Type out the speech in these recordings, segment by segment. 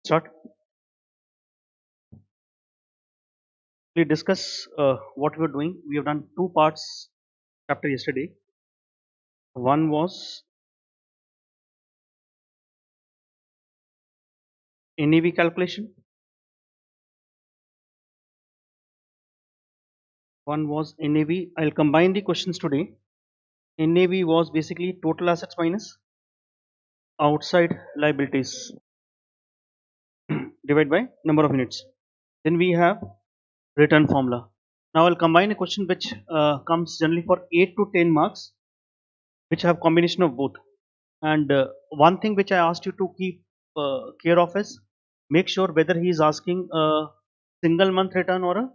Start. We discuss what we are doing. We have done two parts chapter yesterday. One was NAV calculation. One was NAV. I'll combine the questions today. NAV was basically total assets minus outside liabilities divided by number of units. Then we have return formula. Now I'll combine a question which comes generally for 8 to 10 marks, which have combination of both. And one thing which I asked you to keep care of is make sure whether he is asking a single month return or a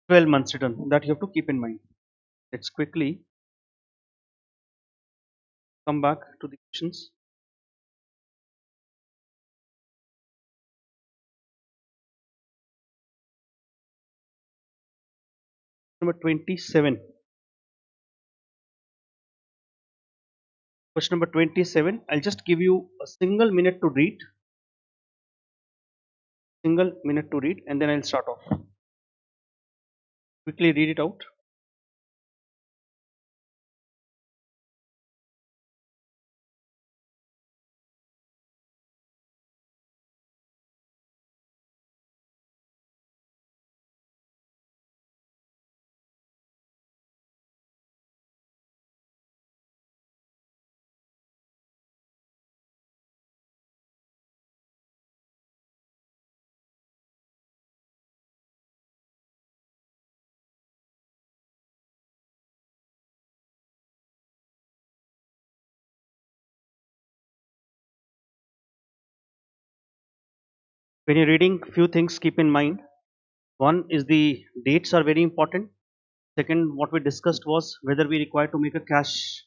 12 months return. That you have to keep in mind. Let's quickly come back to the questions. Number 27. Question number 27. I'll just give you a single minute to read. Single minute to read, and then I'll start off. Quickly read it out. When you're reading, few things keep in mind. One is the dates are very important. Second, what we discussed was whether we require to make a cash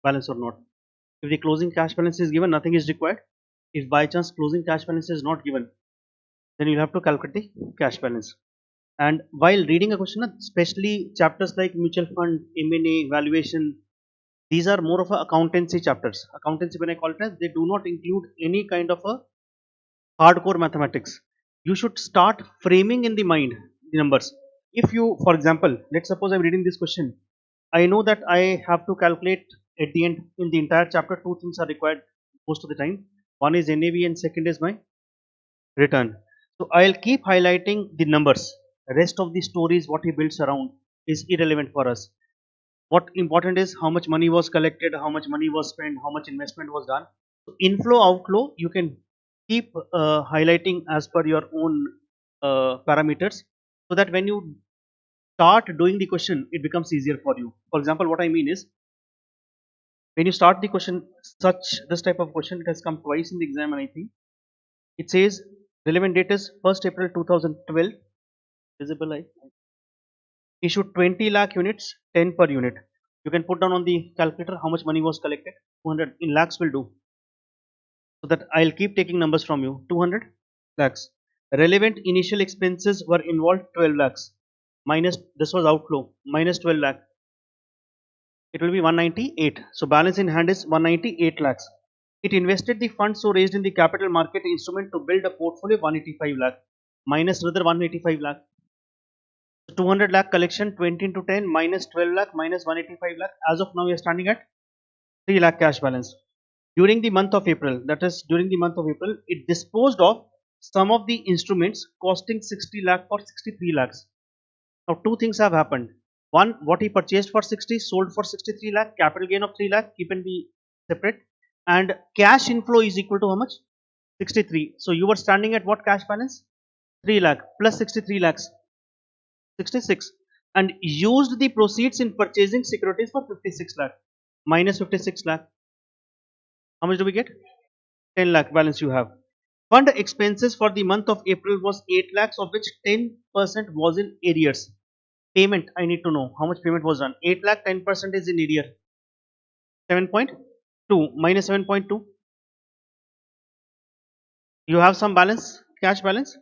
balance or not. If the closing cash balance is given, nothing is required. If by chance closing cash balance is not given, then you'll have to calculate the cash balance. And while reading a question, especially chapters like mutual fund, M&A, valuation, these are more of a accountancy chapters. Accountancy, when I call it as, they do not include any kind of a hardcore mathematics. You should start framing in the mind the numbers. If you, for example, let's suppose I'm reading this question, I know that I have to calculate at the end in the entire chapter. Two things are required most of the time. One is NAV and second is my return. So I'll keep highlighting the numbers. Rest of the stories, what he builds around, is irrelevant for us. What important is how much money was collected, how much money was spent, how much investment was done. So inflow, outflow, you can keep highlighting as per your own parameters, so that when you start doing the question, it becomes easier for you. For example, what I mean is, when you start the question, this type of question, it has come twice in the exam, and I think it says relevant date is 1st April 2012. Visible, I issued 20 lakh units, 10 per unit. You can put down on the calculator how much money was collected. 200 in lakhs will do. So that I'll keep taking numbers from you. 200 lakhs. Relevant initial expenses were involved, 12 lakhs. Minus, this was outflow, minus 12 lakh. It will be 198. So balance in hand is 198 lakhs. It invested the funds so raised in the capital market instrument to build a portfolio of 185 lakh. Minus another 185 lakh. 200 lakh collection, 20 into 10 minus 12 lakh minus 185 lakh. As of now, we are standing at 3 lakh cash balance. During the month of April, that is during the month of April, it disposed of some of the instruments costing 60 lakh for 63 lakhs. Now, two things have happened. One, what he purchased for 60, sold for 63 lakh, capital gain of 3 lakh, keep in the separate, and cash inflow is equal to how much? 63. So, you were standing at what cash balance? 3 lakh plus 63 lakhs. 66, and used the proceeds in purchasing securities for 56 lakh minus 56 lakh. How much do we get? 10 lakh balance you have. Fund expenses for the month of April was 8 lakhs, of which 10% was in arrears. Payment, I need to know how much payment was done. 8 lakh, 10% is in arrear. 7.2 minus 7.2. You have some balance, cash balance.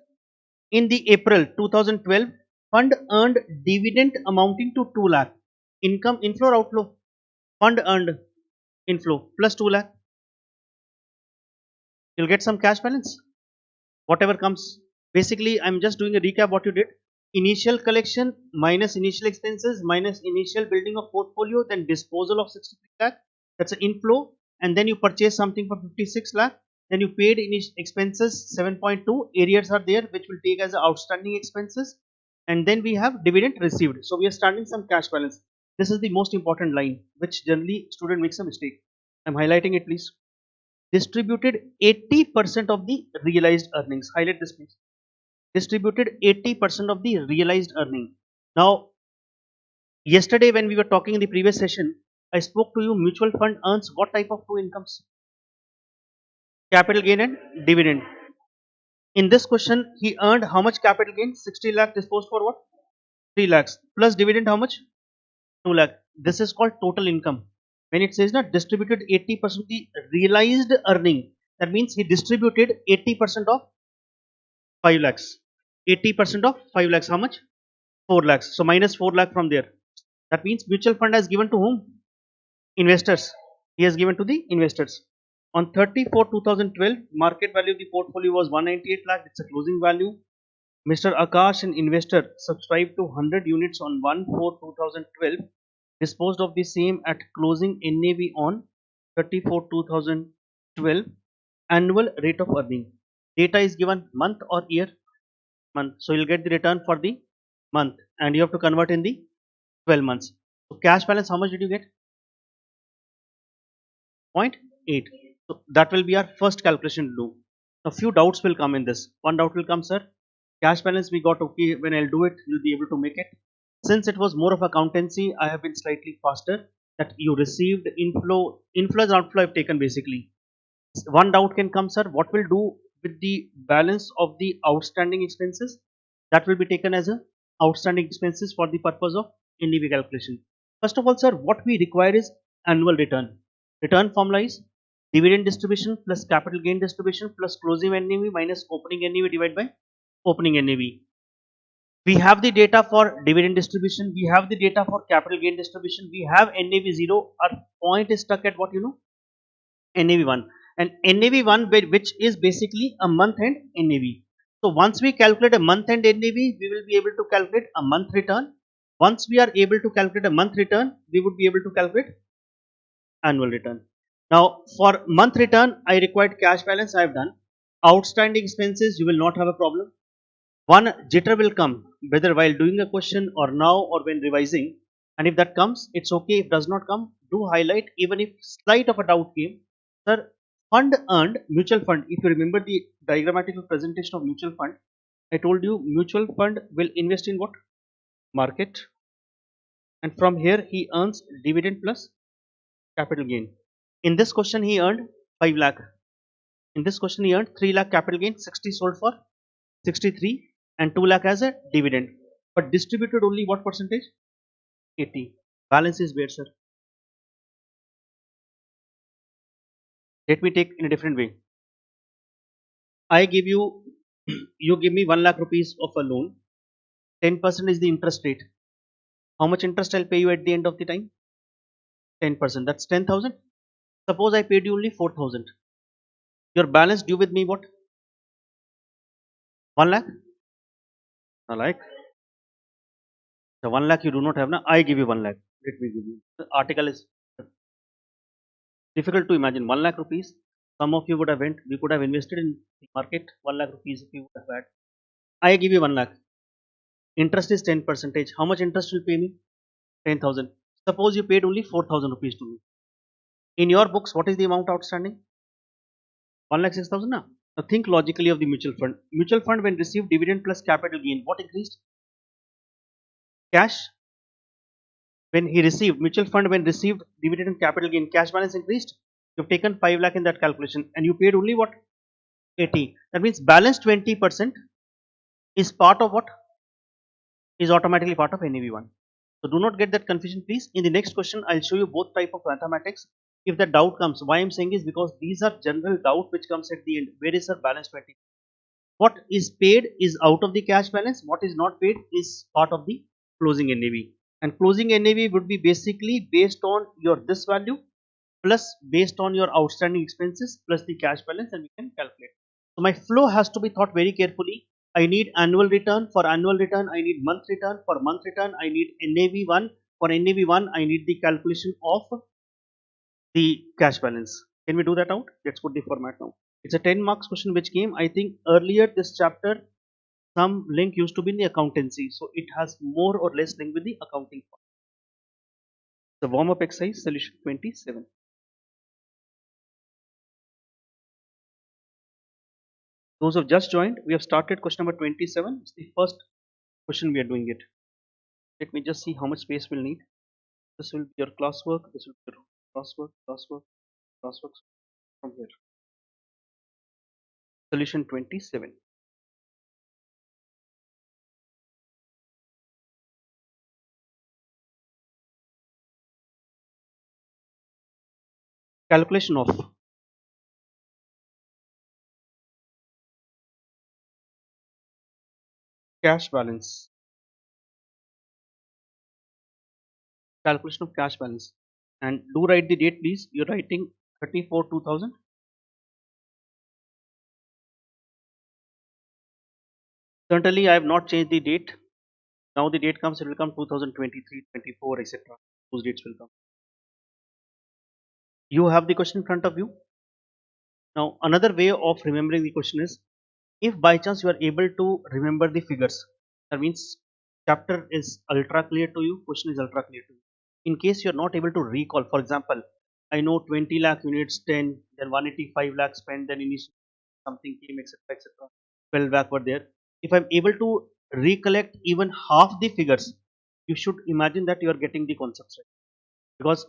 In the April 2012, fund earned dividend amounting to 2 lakh. Income, inflow or outflow? Fund earned inflow plus 2 lakh. You'll get some cash balance. whatever comes. Basically I'm just doing a recap what you did. Initial collection minus initial expenses minus initial building of portfolio, then disposal of 63 lakh, that's an inflow, and then you purchase something for 56 lakh, then you paid initial expenses 7.2, arrears are there which will take as outstanding expenses, and then we have dividend received, so we are starting some cash balance. This is the most important line which generally student makes a mistake. I'm highlighting it, please. Distributed 80% of the realized earnings, highlight this please. Distributed 80% of the realized earning. Now yesterday when we were talking in the previous session, I spoke to you, mutual fund earns what type of two incomes? Capital gain and dividend. In this question he earned how much capital gain? 60 lakh disposed for what? 3 lakhs plus dividend how much? 2 lakh. This is called total income. When it says not distributed 80% the realized earning, that means he distributed 80% of 5 lakhs. 80% of 5 lakhs how much? 4 lakhs. So minus 4 lakh from there. That means mutual fund has given to whom? Investors. He has given to the investors. On 30/4 2012, market value of the portfolio was 198 lakh. It's a closing value. Mr. Akash, an investor, subscribed to 100 units on 1/4 2012, disposed of the same at closing NAV on 30/4 2012. Annual rate of earning. Data is given month or year? Month. So you'll get the return for the month and you have to convert in the 12 months. So cash balance, how much did you get? 0.8. So that will be our first calculation to do. A few doubts will come in this. One doubt will come, sir. Cash balance we got okay. When I'll do it, you'll be able to make it. Since it was more of accountancy, I have been slightly faster. That you received inflow and outflow I've taken basically. One doubt can come, sir. What will do with the balance of the outstanding expenses? That will be taken as a outstanding expenses for the purpose of NDV calculation. First of all, sir, what we require is annual return. Return formula is dividend distribution plus capital gain distribution plus closing NAV minus opening NAV divided by opening NAV. We have the data for dividend distribution. We have the data for capital gain distribution. We have NAV 0. Our point is stuck at what you know? NAV 1. And NAV 1 which is basically a month end NAV. So once we calculate a month end NAV, we will be able to calculate a month return. Once we are able to calculate a month return, we would be able to calculate annual return. Now for month return, I required cash balance. I have done. Outstanding expenses, you will not have a problem. One jitter will come whether while doing a question or now or when revising, and if that comes it's okay. If does not come, do highlight. Even if slight of a doubt came, sir, fund earned mutual fund, if you remember the diagrammatical presentation of mutual fund, I told you mutual fund will invest in what? Market, and from here he earns dividend plus capital gain. In this question he earned 5 lakh. In this question he earned 3 lakh capital gain, 60 sold for 63 and 2 lakh as a dividend, but distributed only what percentage? 80. Balance is where, sir? Let me take in a different way. I give you, you give me 1 lakh rupees of a loan. 10% is the interest rate. How much interest I'll pay you at the end of the time? 10%. That's 10,000. Suppose I paid you only 4,000. Your balance due with me what? 1 lakh? I like. The 1 lakh you do not have now. I give you 1 lakh. Let me give you. The article is difficult to imagine. 1 lakh rupees. Some of you would have went. We could have invested in the market. 1 lakh rupees if you would have had. I give you 1 lakh. Interest is 10 percentage. How much interest will pay me? 10,000. Suppose you paid only 4,000 rupees to me. In your books, what is the amount outstanding? 1 lakh 6,000 now. Now think logically of the mutual fund. Mutual fund when received dividend plus capital gain, what increased? Cash. When he received, mutual fund when received dividend and capital gain, cash balance increased. You've taken 5 lakh in that calculation and you paid only what? 80. That means balance 20% is part of what? Is automatically part of NAV1. So do not get that confusion please. In the next question, I'll show you both type of mathematics. If the doubt comes, why I'm saying is because these are general doubt which comes at the end. Where is our balance 20? What is paid is out of the cash balance. What is not paid is part of the closing NAV. And closing NAV would be basically based on your this value plus based on your outstanding expenses plus the cash balance, and we can calculate. So my flow has to be thought very carefully. I need annual return. For annual return, I need month return. For month return, I need NAV1. For NAV1, I need the calculation of the cash balance. Can we do that out? Let's put the format now. It's a 10 marks question which came, I think, earlier this chapter. Some link used to be in the accountancy, so it has more or less link with the accounting part. The warm up exercise, solution 27. Those who have just joined, we have started question number 27. It's the first question we are doing it. Let me just see how much space we'll need. This will be your classwork, this will be your classwork from here. Solution 27. Calculation of cash balance. Calculation of cash balance. And do write the date, please. You're writing 34 2000. Certainly, I have not changed the date. Now the date comes, it will come 2023, 24, etc. Those dates will come. You have the question in front of you. Now, another way of remembering the question is, if by chance you are able to remember the figures, that means chapter is ultra clear to you, question is ultra clear to you. In case you are not able to recall, for example, I know 20 lakh units 10, then 185 lakh spent, then initially something came, etc., etc., 12 lakh were there. If I'm able to recollect even half the figures, you should imagine that you are getting the concepts right. Because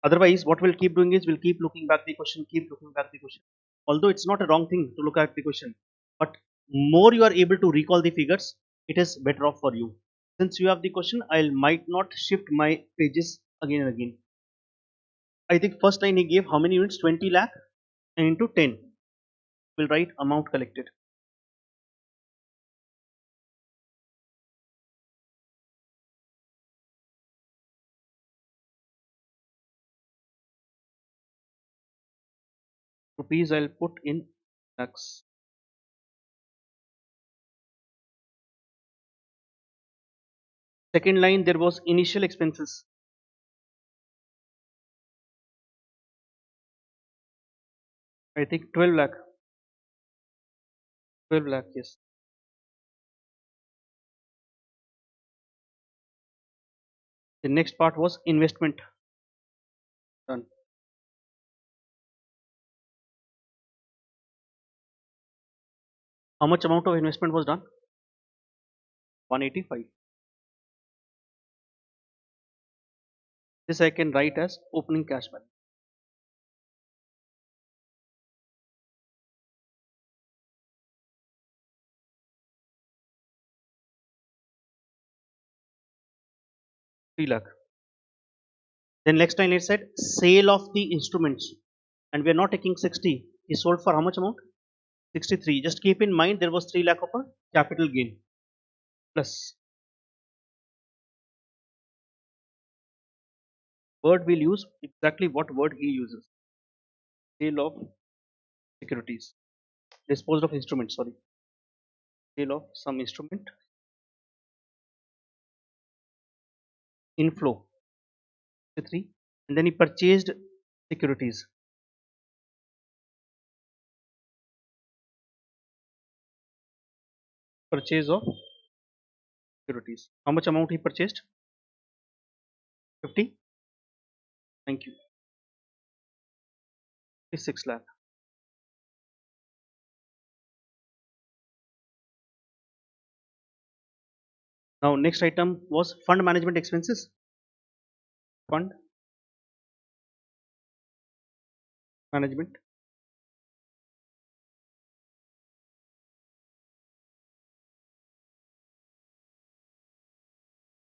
otherwise, what we'll keep doing is we'll keep looking back the question, keep looking back the question. Although it's not a wrong thing to look at the question, but more you are able to recall the figures, it is better off for you. Since you have the question, I might not shift my pages again and again. I think first line he gave how many units? 20 lakh, and into 10. We'll write amount collected. Rupees I'll put in lakhs. Second line there was initial expenses. I think 12 lakh. 12 lakh, yes. The next part was investment done. How much amount of investment was done? 185. This I can write as opening cash balance. Three lakh. Then next line it said sale of the instruments, and we are not taking 60. He sold for how much amount? 63. Just keep in mind there was 3 lakh of a capital gain plus. Word we'll use exactly what word he uses. Sale of securities. Disposed of instruments. Sorry. Sale of some instrument. Inflow. 63. And then he purchased securities. Purchase of securities. How much amount he purchased? 50. Thank you. 6 lakh. Now next item was fund management expenses. Fund management.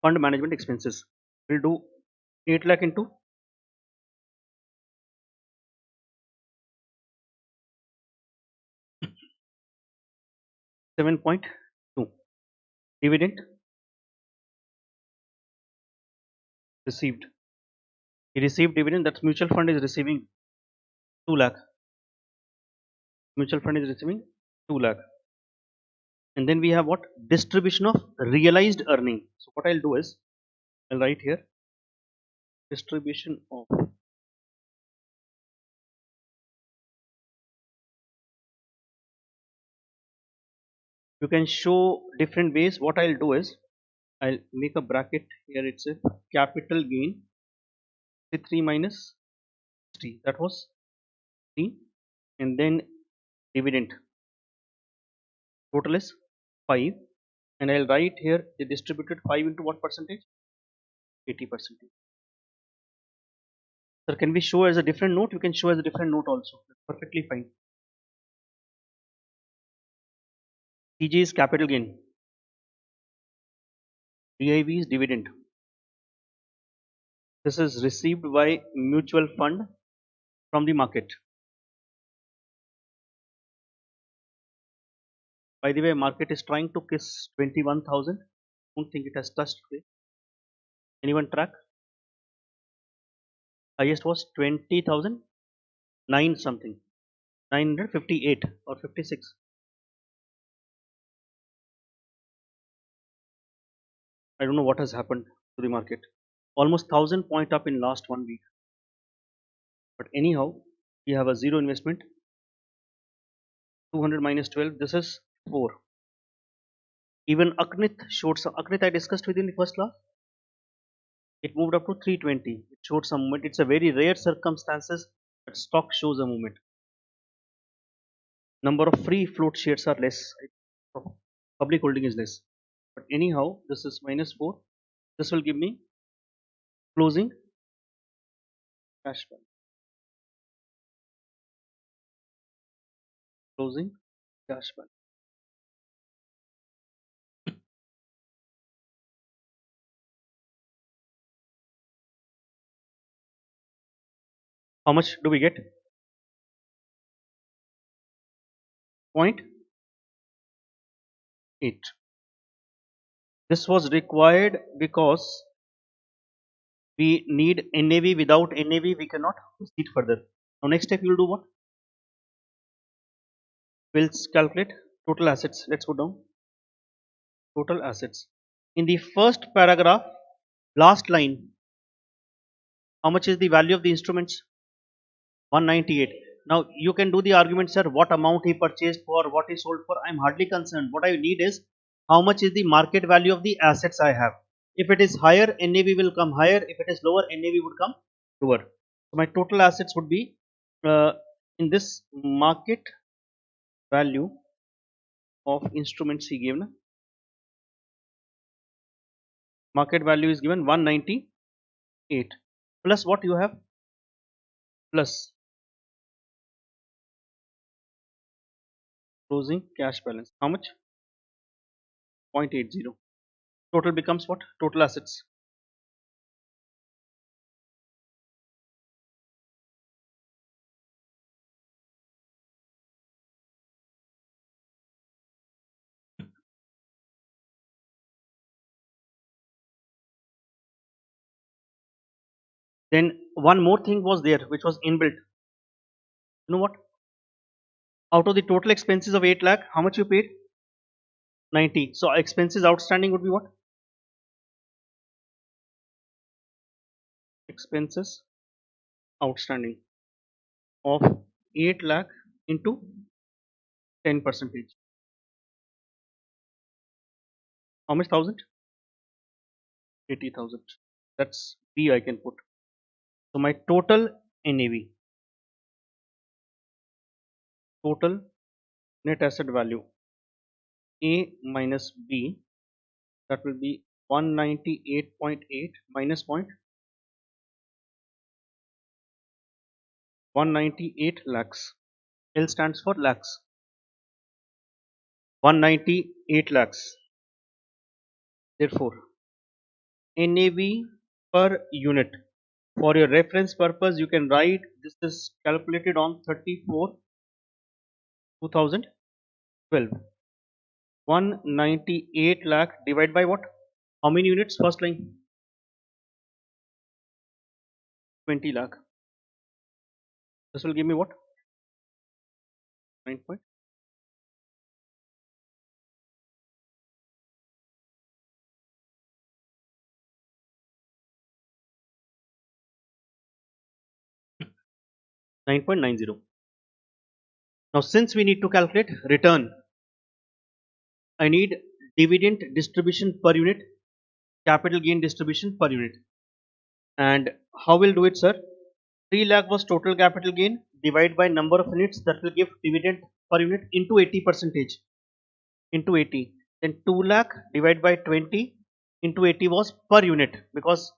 Fund management expenses. We'll do 8 lakh into 7.2. Dividend received. He received dividend, that mutual fund is receiving 2 lakh. Mutual fund is receiving 2 lakh. And then we have what? Distribution of realized earning. So what I'll do is, I'll write here distribution of, you can show different ways. What I'll do is, I'll make a bracket here. It's a capital gain, say 3 minus 3. That was 3. And then dividend. Total is 5. And I'll write here they distributed 5 into what percentage? 80%. Sir, can we show as a different note? You can show as a different note also. That's perfectly fine. CG is capital gain. DIV is dividend. This is received by mutual fund from the market. By the way, market is trying to kiss 21,000. Don't think it has touched today. Anyone track? Highest was 20,009 something. 958 or 56. I don't know what has happened to the market. Almost 1,000 point up in last 1 week. But anyhow, we have a zero investment. 200 minus 12. This is 4. Even Aknit showed some. Aknit I discussed with you in the first class. It moved up to 320. It showed some movement. It's a very rare circumstances that stock shows a movement. Number of free float shares are less. Public holding is less. But anyhow, this is minus 4. This will give me closing cash balance. Closing cash balance. How much do we get? 0.8. This was required because we need NAV. Without NAV, we cannot proceed further. Now, next step, you will do what? We'll calculate total assets. Let's go down. Total assets. In the first paragraph, last line, how much is the value of the instruments? 198. Now you can do the argument, sir, what amount he purchased for, what he sold for. I'm hardly concerned. What I need is how much is the market value of the assets I have. If it is higher, NAV will come higher. If it is lower, NAV would come lower. So my total assets would be in this market value of instruments he given. Market value is given 198 plus what you have, plus closing cash balance. How much? 0.80. Total becomes what? Total assets. Then one more thing was there which was inbuilt. You know what? Out of the total expenses of 8 lakh, how much you paid? 90. So expenses outstanding would be what? Expenses outstanding of 8 lakh into 10 percentage. How much thousand? 80,000. That's B I can put. So my total NAV, total net asset value, A minus B, that will be 198.8 minus 198 lakhs. L stands for lakhs. 198 lakhs. Therefore, NAV per unit. For your reference purpose, you can write this is calculated on 34 2012. 198 lakh divided by what? How many units? First line 20 lakh. This will give me what? 9 point. 9.90. Now since we need to calculate return, I need dividend distribution per unit, capital gain distribution per unit. And how we'll do it, sir? 3 lakh was total capital gain, divide by number of units, that will give dividend per unit into 80 percentage, into 80. Then 2 lakh divided by 20 into 80 was per unit, because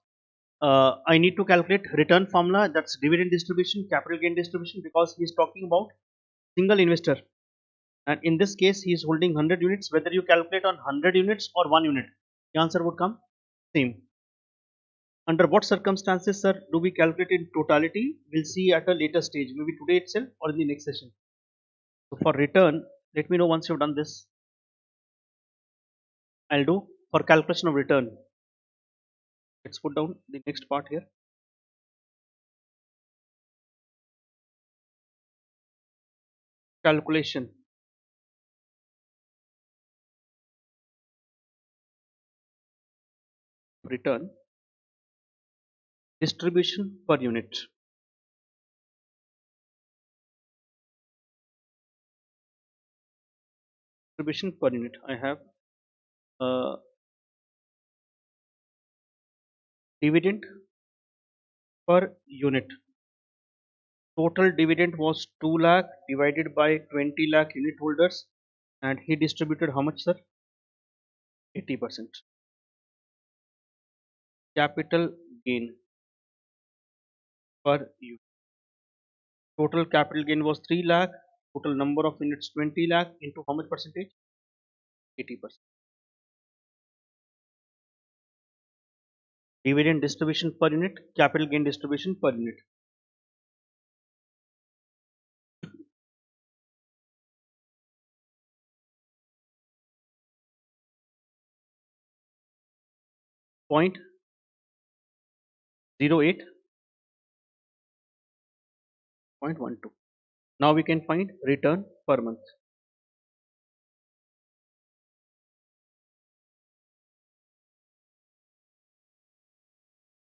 I need to calculate return formula, that's dividend distribution, capital gain distribution, because he is talking about single investor, and in this case he is holding 100 units. Whether you calculate on 100 units or 1 unit, the answer would come same. Under what circumstances, sir, do we calculate in totality? We'll see at a later stage, maybe today itself or in the next session. So for return, let me know once you've done this. I'll do for calculation of return. Let's put down the next part here. Calculation return distribution per unit. Distribution per unit. I have dividend per unit. Total dividend was 2 lakh divided by 20 lakh unit holders, and he distributed how much, sir? 80%. Capital gain per unit. Total capital gain was 3 lakh. Total number of units 20 lakh into how much percentage? 80%. Dividend distribution per unit, capital gain distribution per unit. Point 08, 0.12. Now we can find return per month.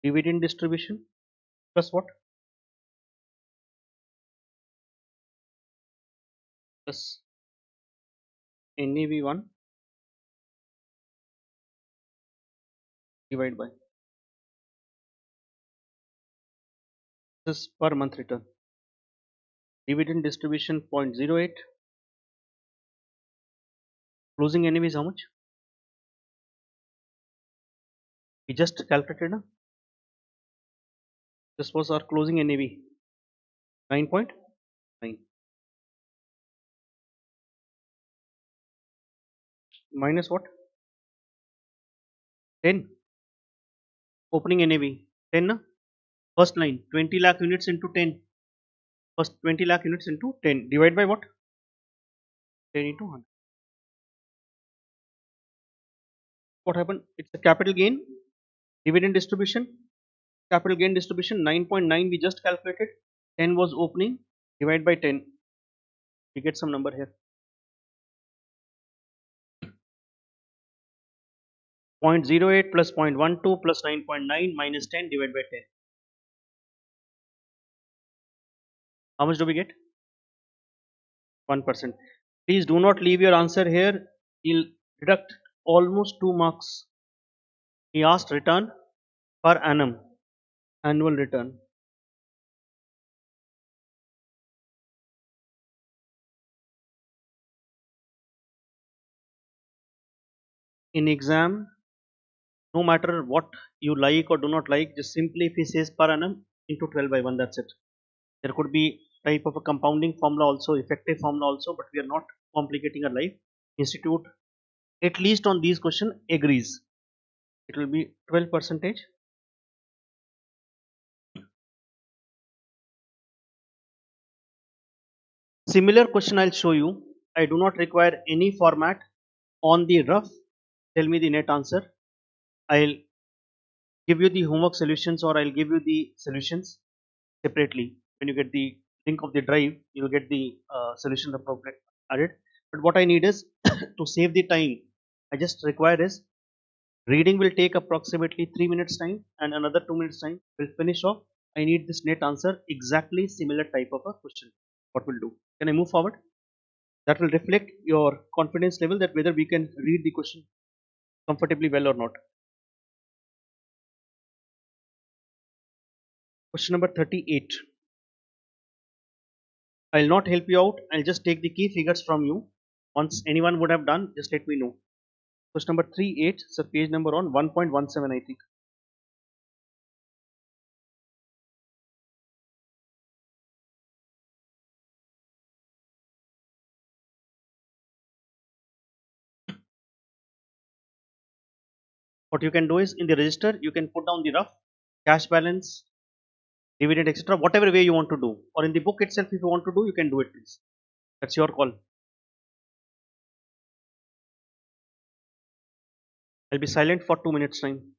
Dividend distribution plus what? Plus NAV1 divided by this per month return. Dividend distribution 0.08. Closing NAV is how much? We just calculated. Na? This was our closing NAV 9.9 minus what? 10. Opening NAV 10. Na? First line 20 lakh units into 10. First 20 lakh units into 10. Divide by what? 10 into 100. What happened? It's a capital gain. Dividend distribution. Capital gain distribution 9.9 we just calculated. 10 was opening. Divide by 10. We get some number here. 0.08 plus 0.12 plus 9.9 minus 10 divided by 10. How much do we get? 1%. Please do not leave your answer here. He'll deduct almost 2 marks. He asked return per annum, annual return. In exam, no matter what you like or do not like, just simply if he says per annum into 12 by 1, that's it. There could be type of a compounding formula also, effective formula also, but we are not complicating our life. Institute, at least on these questions, agrees. It will be 12 percentage. Similar question I'll show you. I do not require any format. On the rough, tell me the net answer. I'll give you the homework solutions, or I'll give you the solutions separately. When you get the link of the drive, you'll get the solution appropriate added. But what I need is to save the time. I just require is reading will take approximately 3 minutes time, and another 2 minutes time will finish off. I need this net answer exactly similar type of a question. What will do? Can I move forward? That will reflect your confidence level that whether we can read the question comfortably well or not. Question number 38. I'll not help you out. I'll just take the key figures from you. Once anyone would have done, just let me know. Question number 38. So page number on 1.17, I think. What you can do is in the register, you can put down the rough cash balance, dividend, etc. Whatever way you want to do. Or in the book itself, if you want to do, you can do it, please. That's your call. I'll be silent for 2 minutes time.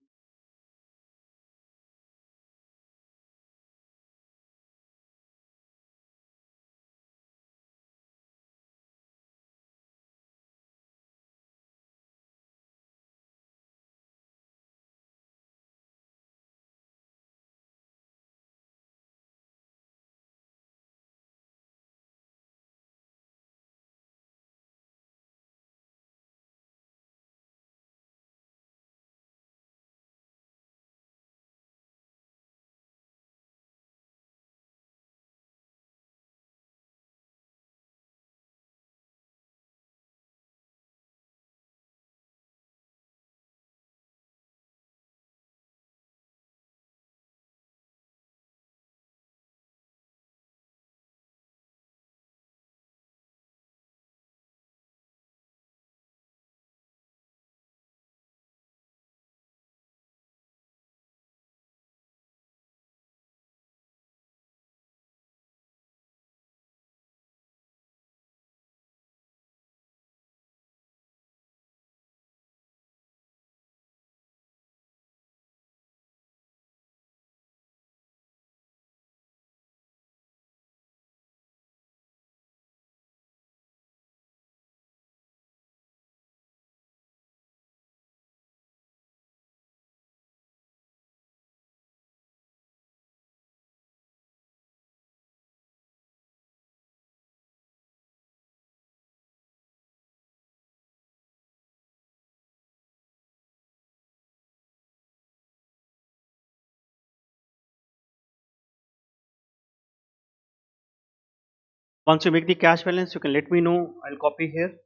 Once you make the cash balance, you can let me know. I'll copy here.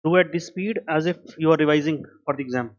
Do at this speed as if you are revising for the exam.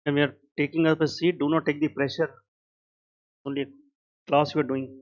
When we are taking up a seat, do not take the pressure. Only a class you are doing.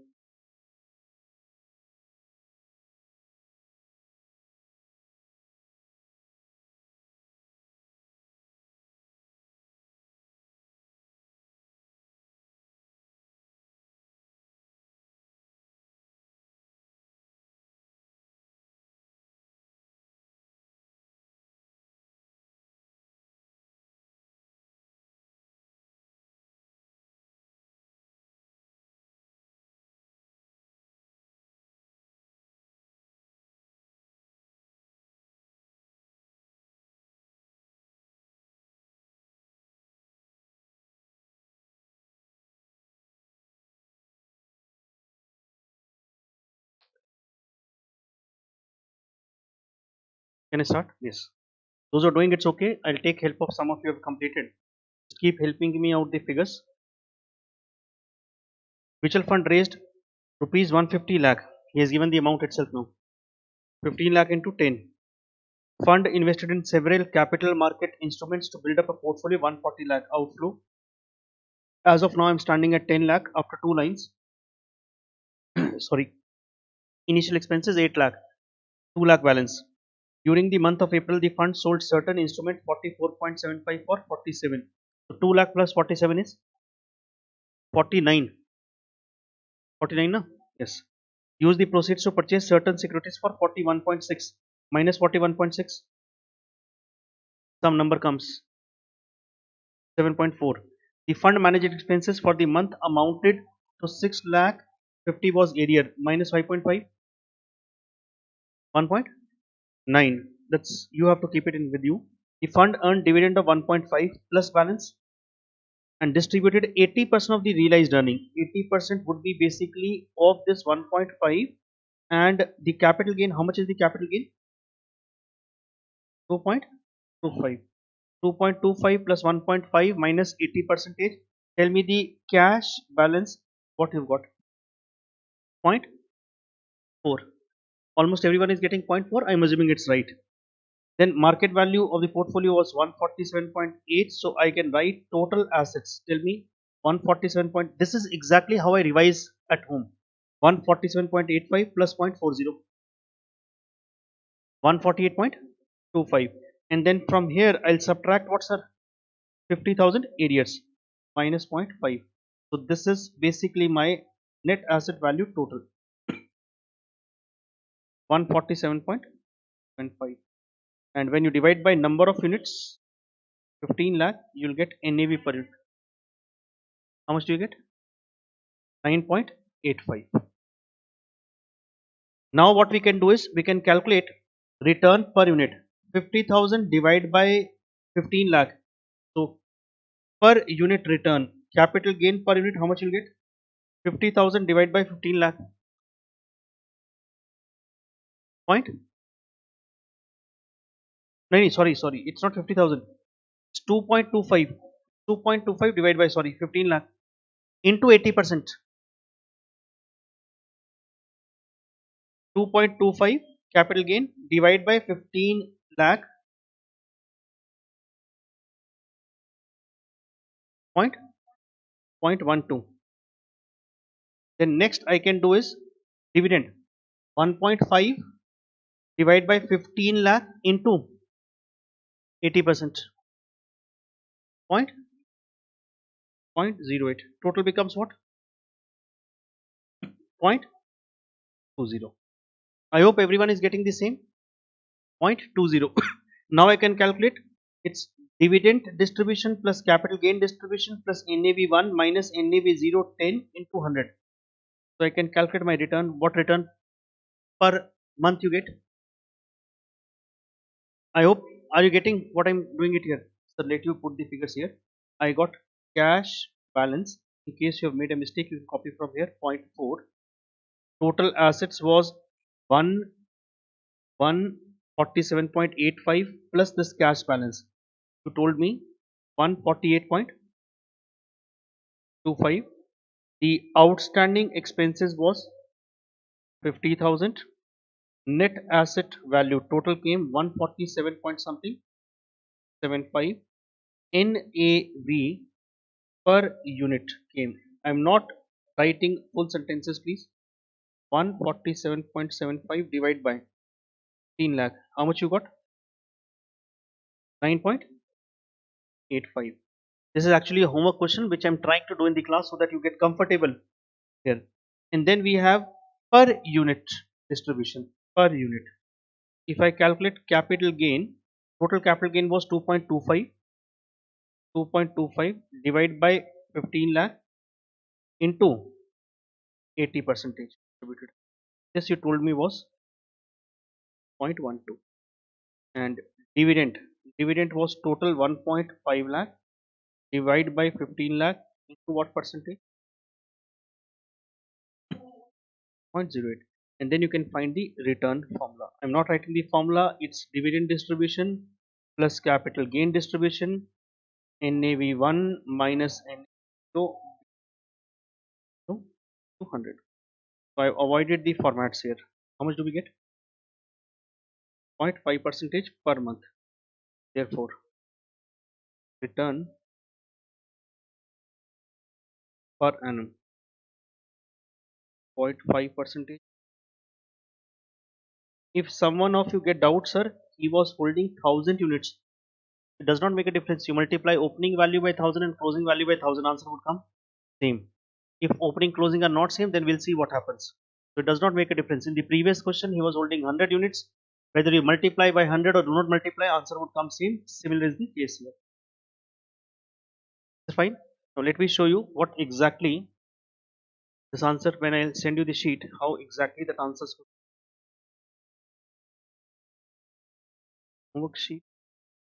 Can I start? Yes. Those who are doing it's okay. I'll take help of some of you have completed. Just keep helping me out the figures. Mutual fund raised rupees 150 lakh. He has given the amount itself now. 15 lakh into 10. Fund invested in several capital market instruments to build up a portfolio. 140 lakh outflow. As of now, I'm standing at 10 lakh after two lines. Sorry. Initial expenses 8 lakh. 2 lakh balance. During the month of April, the fund sold certain instrument 44.75 for 47. So 2 lakh plus 47 is 49. 49 na? Yes. Use the proceeds to purchase certain securities for 41.6 minus 41.6. Some number comes 7.4. The fund management expenses for the month amounted to 6 lakh 50 was area minus 5.5 1.9. That's you have to keep it in with you. The fund earned dividend of 1.5 plus balance and distributed 80% of the realized earning. 80% would be basically of this 1.5 and the capital gain. How much is the capital gain? 2.25. 2.25 plus 1.5 minus 80 percentage. Tell me the cash balance. What you've got? 0.4. Almost everyone is getting 0.4. I'm assuming it's right. Then market value of the portfolio was 147.8. So I can write total assets. Tell me 147 point. This is exactly how I revise at home. 147.85 plus 0.40. 148.25. And then from here I'll subtract what's her 50,000 areas minus 0.5. So this is basically my net asset value total 147.75. And when you divide by number of units 15 lakh, you'll get NAV per unit. How much do you get? 9.85. Now what we can do is we can calculate return per unit. 50,000 divided by 15 lakh. So per unit return, capital gain per unit, how much you'll get? 50,000 divided by 15 lakh. Point? No, sorry. It's not 50,000. It's 2.25. 2.25 divided by, sorry, 15 lakh into 80%. 2.25 capital gain divided by 15 lakh point 0.12. Then next I can do is dividend 1.5 divided by 15 lakh into 80%. Point 0.08. Total becomes what? 0.20. I hope everyone is getting the same. 0.20. Now I can calculate its dividend distribution plus capital gain distribution plus NAV1 minus NAV0 10 into 100. So I can calculate my return. What return per month you get? I hope, are you getting what I'm doing it here? So let you put the figures here. I got cash balance. In case you have made a mistake, you can copy from here. 0.4. Total assets was 1 147.85 plus this cash balance. You told me 148.25. The outstanding expenses was 50,000. Net asset value total came 147 point something 75. NAV per unit came. I'm not writing full sentences, please. 147.75 divided by 15 lakh. How much you got? 9.85. This is actually a homework question which I'm trying to do in the class so that you get comfortable here. And then we have per unit distribution per unit. If I calculate capital gain, total capital gain was 2.25. 2.25 divided by 15 lakh into 80 percentage distributed. This you told me was 0.12. And dividend was total 1.5 lakh divided by 15 lakh into what percentage? 0.08. and then you can find the return formula. I'm not writing the formula, it's dividend distribution plus capital gain distribution, NAV1 minus NAV2 to 200. So I avoided the formats here. How much do we get? 0.5 percentage per month. Therefore, return per annum 0.5 percentage. If someone of you get doubt, sir, he was holding 1000 units. It does not make a difference. You multiply opening value by 1000 and closing value by 1000, answer would come same. If opening closing are not same, then we'll see what happens. So it does not make a difference. In the previous question, he was holding 100 units. Whether you multiply by 100 or do not multiply, answer would come same. Similar is the case here. That's fine. Now let me show you what exactly this answer, when I send you the sheet, how exactly that answers. Homework sheet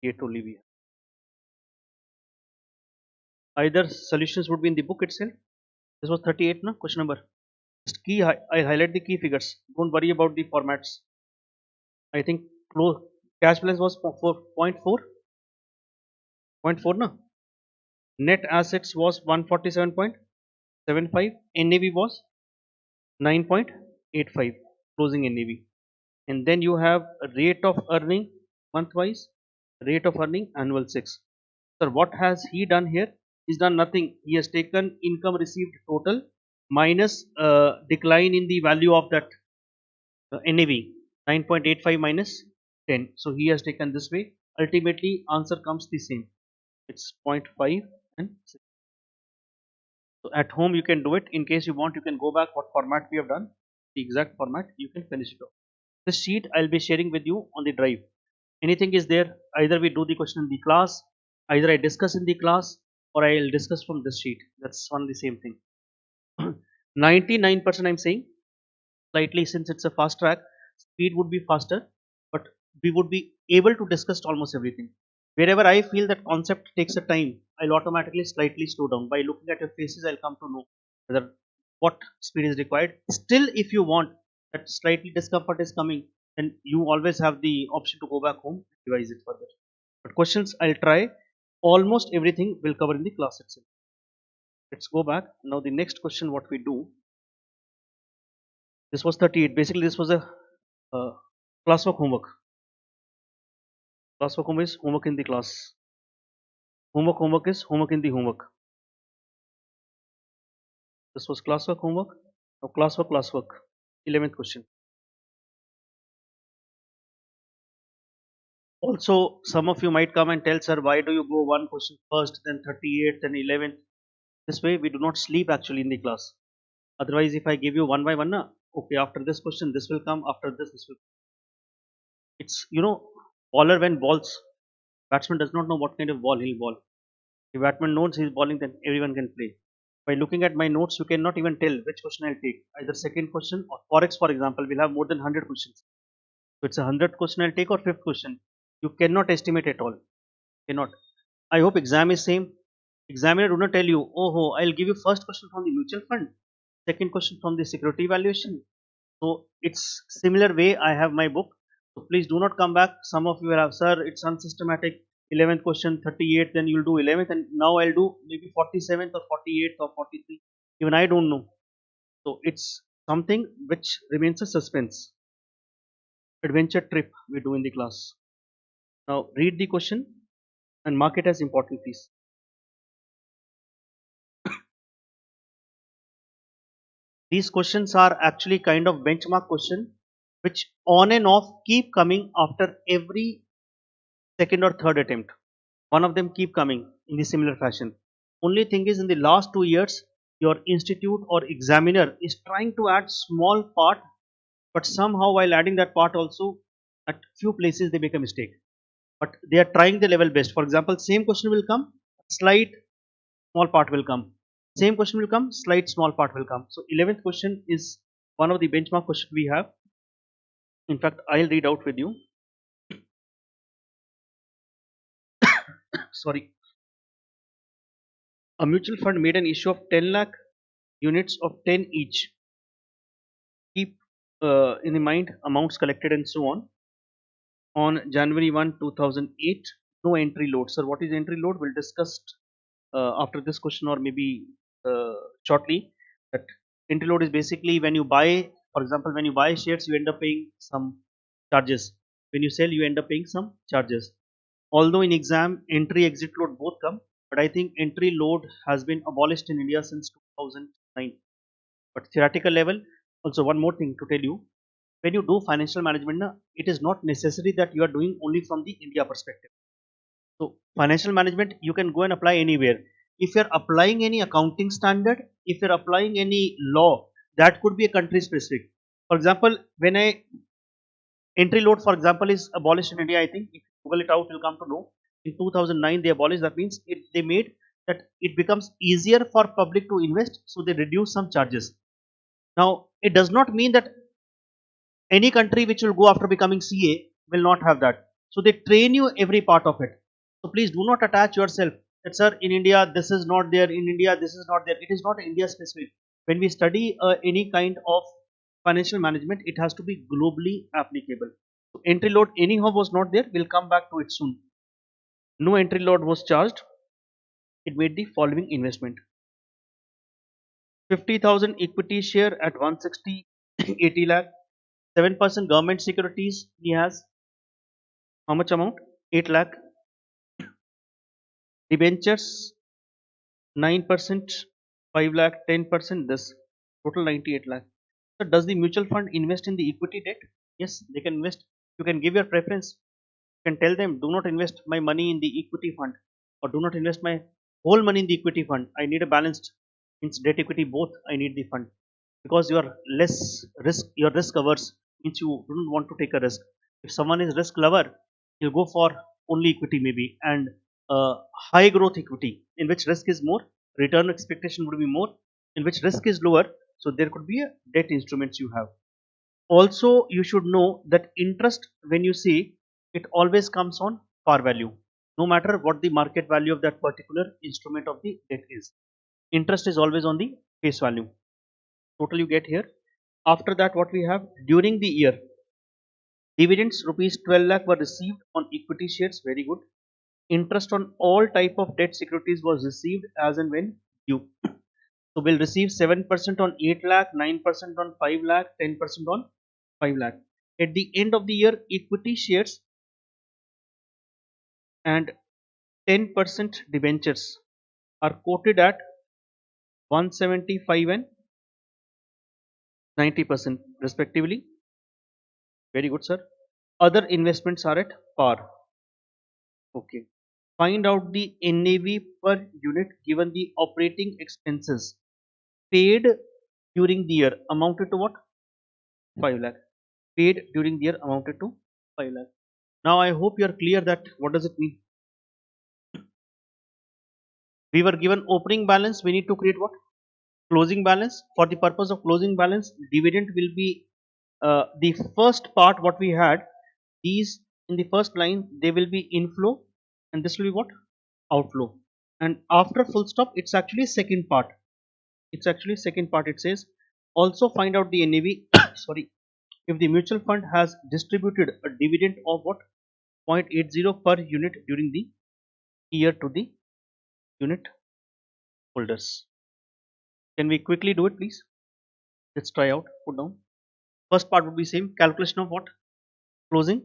yet only we have. Either solutions would be in the book itself. This was 38, no? Question number. Just I highlight the key figures. Don't worry about the formats. I think close cash balance was 4.4, no? Net assets was 147.75. NAV was 9.85 closing NAV. And then you have a rate of earning month wise, rate of earning annual 6. Sir, what has he done here? He's done nothing. He has taken income received total minus decline in the value of that NAV, 9.85 minus 10. So he has taken this way. Ultimately, answer comes the same. It's 0.5 and 6. So at home you can do it. In case you want, you can go back what format we have done, the exact format. You can finish it off. This sheet I'll be sharing with you on the drive. Anything is there. Either we do the question in the class, either I discuss in the class, or I'll discuss from this sheet. That's one the same thing. 99% I'm saying, slightly since it's a fast track, speed would be faster, but we would be able to discuss almost everything. Wherever I feel that concept takes a time, I'll automatically slightly slow down. By looking at your faces, I'll come to know whether what speed is required. Still, if you want that slightly discomfort is coming, then you always have the option to go back home and revise it further. But questions I'll try, almost everything will cover in the class itself. Let's go back. Now the next question what we do, this was 38. Basically this was a uh, classwork homework. Classwork homework is homework in the class. Homework is homework in the homework. This was classwork homework. Now classwork. 11th question. Also, some of you might come and tell, sir, why do you go one question first, then 38th, then 11th? This way we do not sleep actually in the class. Otherwise, if I give you one by one, na, okay, after this question, this will come, after this will. It's, bowler when balls, batsman does not know what kind of ball he'll bowl. If batsman knows he's bowling, then everyone can play. By looking at my notes, you cannot even tell which question I'll take. Either second question or forex, for example, we'll have more than 100 questions. So it's a 100th question I'll take or fifth question. You cannot estimate at all. Cannot. I hope exam is same. Examiner do not tell you, oh, I'll give you first question from the mutual fund, second question from the security valuation. So it's similar way I have my book. So please do not come back. Some of you will have, sir, it's unsystematic. 11th question, 38th, then you'll do 11th, and now I'll do maybe 47th or 48th or 43th. Even I don't know. So it's something which remains a suspense. Adventure trip we do in the class. Now read the question and mark it as important, please. These questions are actually kind of benchmark question which on and off keep coming after every second or third attempt. One of them keep coming in the similar fashion. Only thing is, in the last 2 years, your institute or examiner is trying to add small part, but somehow while adding that part also, at few places they make a mistake. But they are trying the level best. For example, same question will come, slight small part will come. Same question will come, slight small part will come. So 11th question is one of the benchmark questions we have. In fact, I'll read out with you. Sorry. A mutual fund made an issue of 10 lakh units of 10 each. Keep in the mind amounts collected and so on January 1, 2008. No entry load. Sir, what is entry load? We'll discuss after this question or maybe shortly. That entry load is basically when you buy, for example, when you buy shares, you end up paying some charges. When you sell, you end up paying some charges. Although in exam, entry exit load both come, but I think entry load has been abolished in India since 2009. But theoretical level, also one more thing to tell you, when you do financial management, na, it is not necessary that you are doing only from the India perspective. So financial management you can go and apply anywhere. If you are applying any accounting standard, if you are applying any law, that could be a country specific. For example, when I entry load, for example, is abolished in India, I think if you Google it out, you'll come to know. In 2009, they abolished. That means they made that it becomes easier for public to invest, so they reduce some charges. Now, it does not mean that any country which will go after becoming CA will not have that. So they train you every part of it. So please do not attach yourself that sir in India this is not there, in India this is not there. It is not India specific. When we study any kind of financial management, it has to be globally applicable. So entry load anyhow was not there. We'll come back to it soon. No entry load was charged. It made the following investment: 50,000 equity share at 160 80 lakh. 7% government securities he has. How much amount? 8 lakh. Debentures 9%, 5 lakh, 10%, this total 98 lakh. So does the mutual fund invest in the equity debt? Yes, they can invest. You can give your preference. You can tell them, do not invest my money in the equity fund, or do not invest my whole money in the equity fund. I need a balanced, means debt equity both. I need the fund because you are less risk. You're risk averse, means you don't want to take a risk. If someone is risk lover, he'll go for only equity maybe, and high growth equity in which risk is more, return expectation would be more, in which risk is lower. So there could be a debt instruments you have. Also, you should know that interest, when you see, it always comes on par value, no matter what the market value of that particular instrument of the debt is. Interest is always on the face value. Total you get here. After that, what we have during the year, dividends rupees 12 lakh were received on equity shares. Very good. Interest on all type of debt securities was received as and when due. So we'll receive 7% on 8 lakh, 9% on 5 lakh, 10% on 5 lakh. At the end of the year, equity shares and 10% debentures are quoted at 175 and 90% respectively. Very good, sir. Other investments are at par. Okay. Find out the NAV per unit given the operating expenses paid during the year amounted to what? 5 lakh. Paid during the year amounted to 5 lakh. Now I hope you are clear that what does it mean. We were given opening balance, we need to create what? Closing balance. For the purpose of closing balance, dividend will be the first part what we had. These in the first line they will be inflow and this will be what? Outflow. And after full stop it's actually second part. It's actually second part. It says also find out the NAV sorry, if the mutual fund has distributed a dividend of what? 0.80 per unit during the year to the unit holders. Can we quickly do it please? Let's try out. Put down. First part would be same. Calculation of what? Closing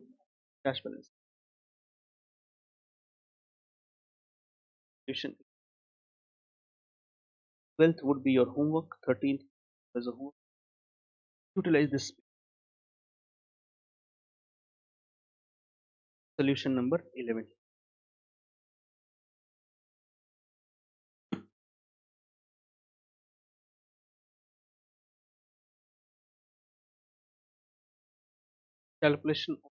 cash balance. Solution. 12th would be your homework. 13th as a homework. Utilize this solution number 11. Calculation of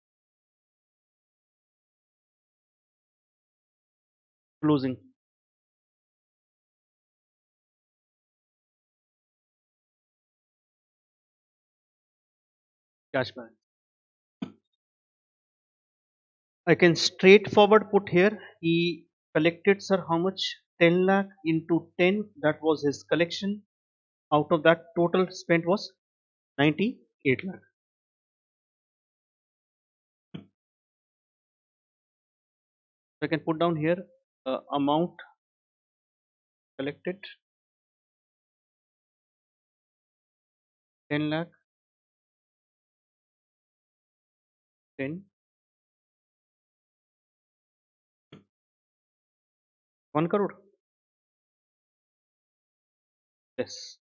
closing cash balance. I can straightforward put here. He collected, sir, how much? 10 lakh into 10. That was his collection. Out of that, total spent was 90 8 lakh. So I can put down here amount collected 10 lakh, 10, 1 crore. Yes,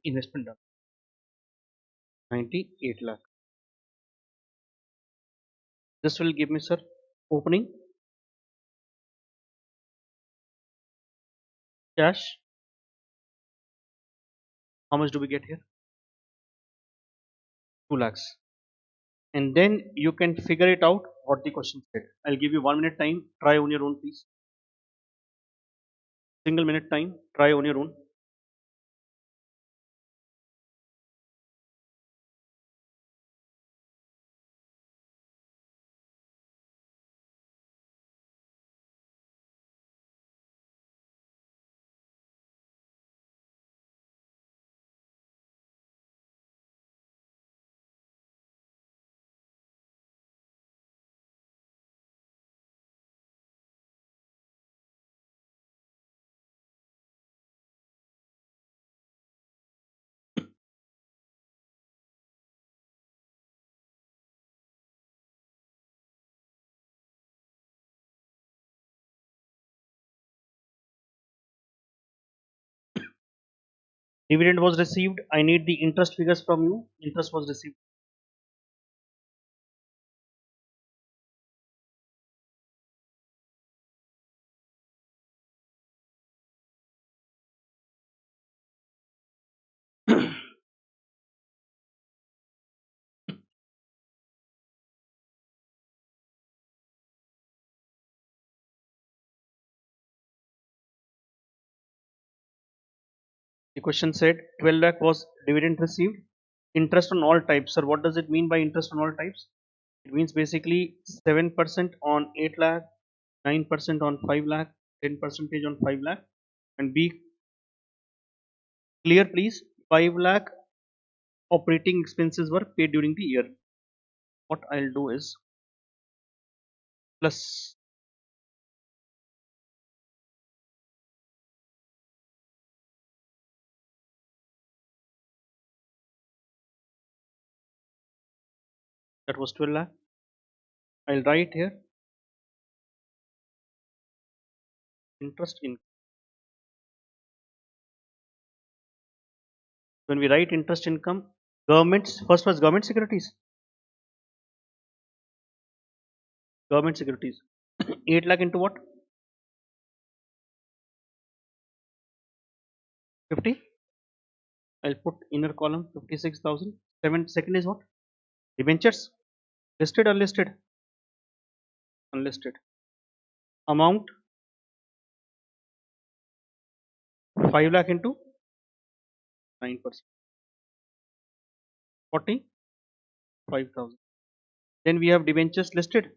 investment done 98 lakh. This will give me, sir, opening cash. How much do we get here? 2 lakhs. And then you can figure it out what the question said. I'll give you 1 minute time. Try on your own, please. Single minute time. Try on your own. Dividend was received. I need the interest figures from you. Interest was received. The question said 12 lakh was dividend received. Interest on all types. Sir, what does it mean by interest on all types? It means basically 7% on 8 lakh, 9% on 5 lakh, 10% on 5 lakh. And be clear, please. 5 lakh operating expenses were paid during the year. What I'll do is plus that was 12 lakh. I'll write here interest in. When we write interest income, governments first was government securities. Government securities. 8 lakh into what? 50. I'll put inner column 56,000. Second is what? Debentures. Listed or listed? Unlisted. Amount 5 lakh into 9%. 45,000. Then we have debentures listed.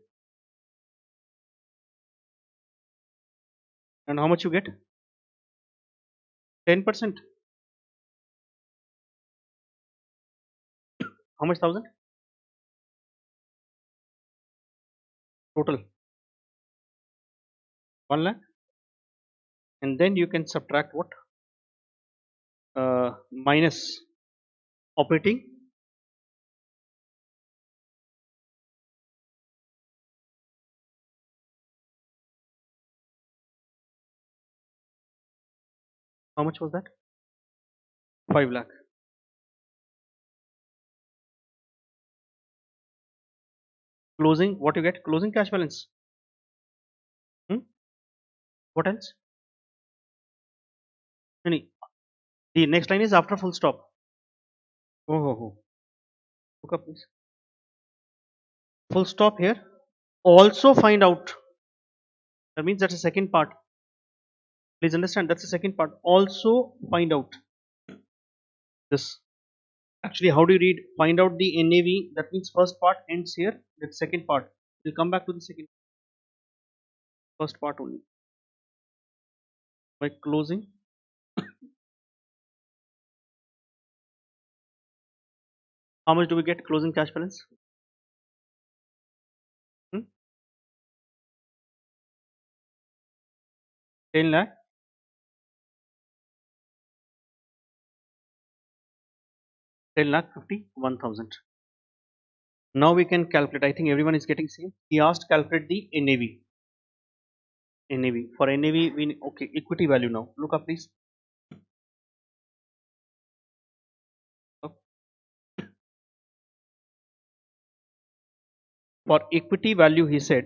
And how much you get? 10%. How much thousand? Total 1 lakh. And then you can subtract what? Minus operating. How much was that? 5 lakh. Closing, what you get? Closing cash balance. Hmm? What else? No, no. The next line is after full stop. Oh, oh, oh. Look up, please. Full stop here. Also find out. That means that's the second part. Please understand that's the second part. Also find out this. Actually, how do you read? Find out the NAV. That means first part ends here. That second part. We'll come back to the second first part only. by closing. How much do we get closing cash balance? Hmm? 10 lakh, 10 lakh 51,000. Now we can calculate. I think everyone is getting same. He asked calculate the NAV. NAV. For NAV, we okay equity value now. Look up please. Up. For equity value, he said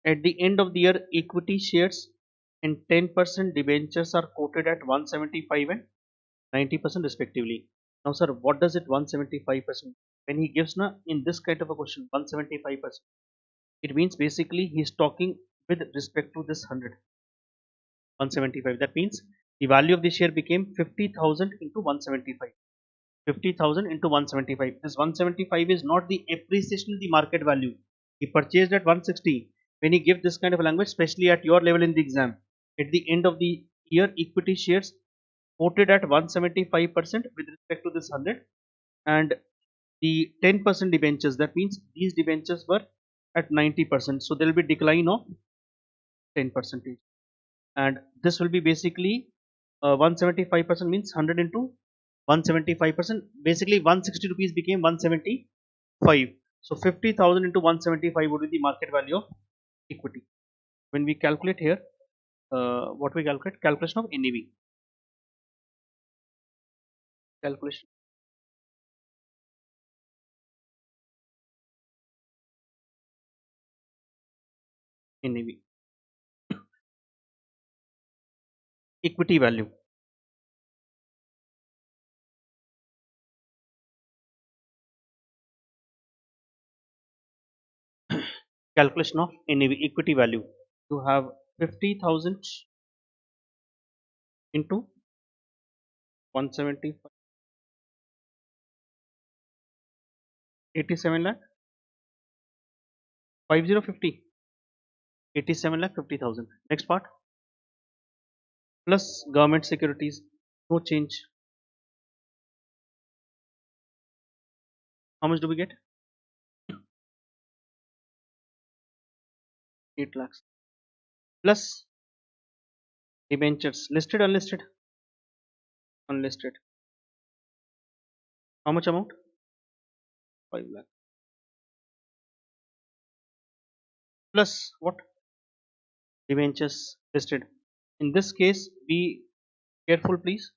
at the end of the year, equity shares and 10% debentures are quoted at 175 and 90% respectively. Now, sir, what does it 175%? When he gives na in this kind of a question 175%, it means basically he's talking with respect to this 175. That means the value of the share became 50,000 into 175. 50,000 into 175. This 175 is not the appreciation of the market value. He purchased at 160. When he gives this kind of language, especially at your level in the exam, at the end of the year, equity shares quoted at 175% with respect to this 100, and the 10% debentures. That means these debentures were at 90%. So there will be decline of 10%, and this will be basically 175% means 100 into 175%. Basically 160 rupees became 175. So 50,000 into 175 would be the market value of equity. When we calculate here, what we calculate? Calculation of NAV. Calculation NAV. Equity value. Calculation of NAV equity value. You have 50,000 into 175, 87 lakh, 5050, 87 lakh 50,000. Next part, plus government securities, no change. How much do we get? 8 lakhs. Plus debentures, listed, unlisted, unlisted. How much amount? 5 lakh. Plus what? Debentures, listed. In this case, be careful please.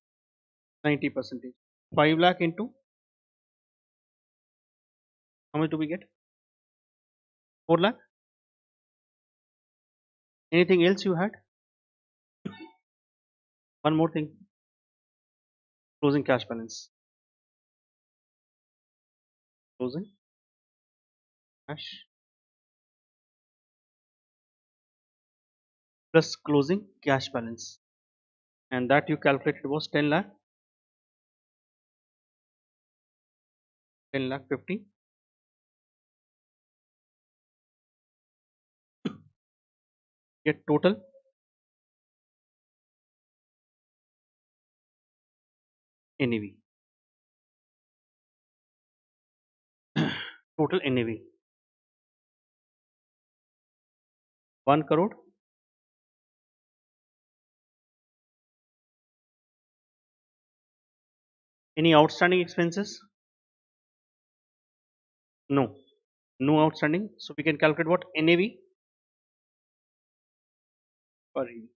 90%. 5 lakh into how much do we get? 4 lakh. Anything else you had? One more thing. Closing cash balance. Closing cash plus closing cash balance. And that you calculated was 10 lakh, 10 lakh 50. Get total NAV. Total NAV. 1 crore. Any outstanding expenses? No. No outstanding. So we can calculate what? NAV per year.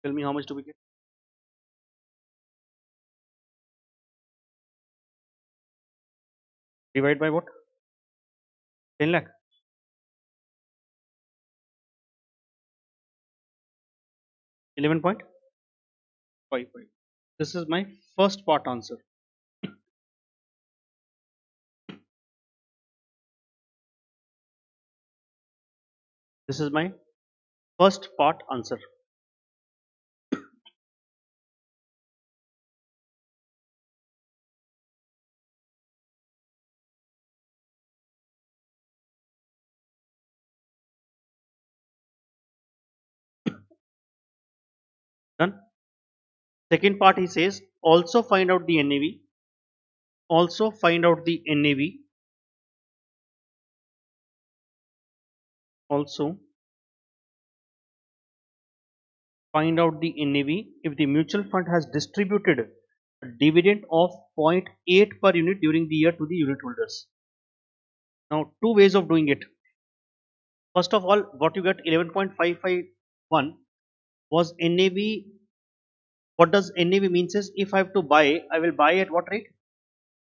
Tell me how much do we get? Divide by what? 10 lakh. 11.55. This is my first part answer. This is my first part answer. Second part he says also find out the NAV, also find out the NAV, also find out the NAV if the mutual fund has distributed a dividend of 0.8 per unit during the year to the unit holders. Now, two ways of doing it. First of all, what you get 11.551 was NAV. What does NAV means is if I have to buy, I will buy at what rate?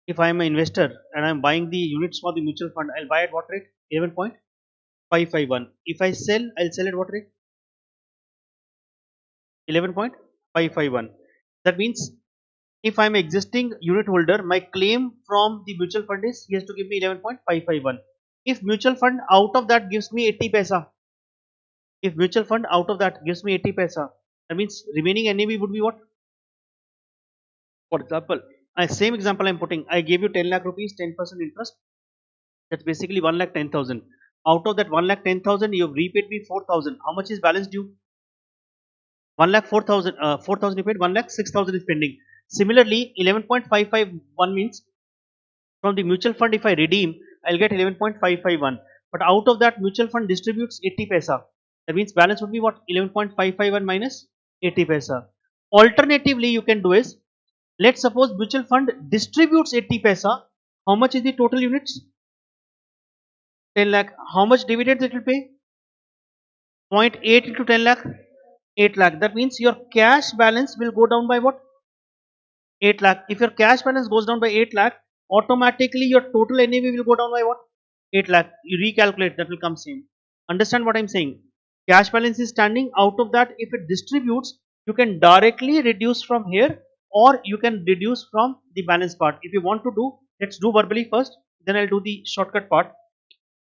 If I am an investor and I am buying the units for the mutual fund, I'll buy at what rate? 11.551. If I sell, I'll sell at what rate? 11.551. That means if I'm existing unit holder, my claim from the mutual fund is he has to give me 11.551. If mutual fund out of that gives me 80 paisa, if mutual fund out of that gives me 80 paisa, that means remaining NAV would be what? For example, same example I'm putting, I gave you 10 lakh rupees, 10% interest. That's basically 1 lakh 10,000. Out of that 1 lakh 10,000, you have repaid me 4,000. How much is balance due? 1 lakh 4,000. 4,000 you paid, 1 lakh 6,000 is pending. Similarly, 11.551 means from the mutual fund, if I redeem, I'll get 11.551. But out of that, mutual fund distributes 80 paisa. That means balance would be what? 11.551 minus 80 paisa. Alternatively, you can do is, let's suppose mutual fund distributes 80 paisa. How much is the total units? 10 lakh. How much dividends it will pay? 0.8 into 10 lakh? 8 lakh. That means your cash balance will go down by what? 8 lakh. If your cash balance goes down by 8 lakh, automatically your total NAV will go down by what? 8 lakh. You recalculate, that will come same. Understand what I'm saying? Cash balance is standing. Out of that, if it distributes, you can directly reduce from here or you can reduce from the balance part. If you want to do, let's do verbally first, then I'll do the shortcut part.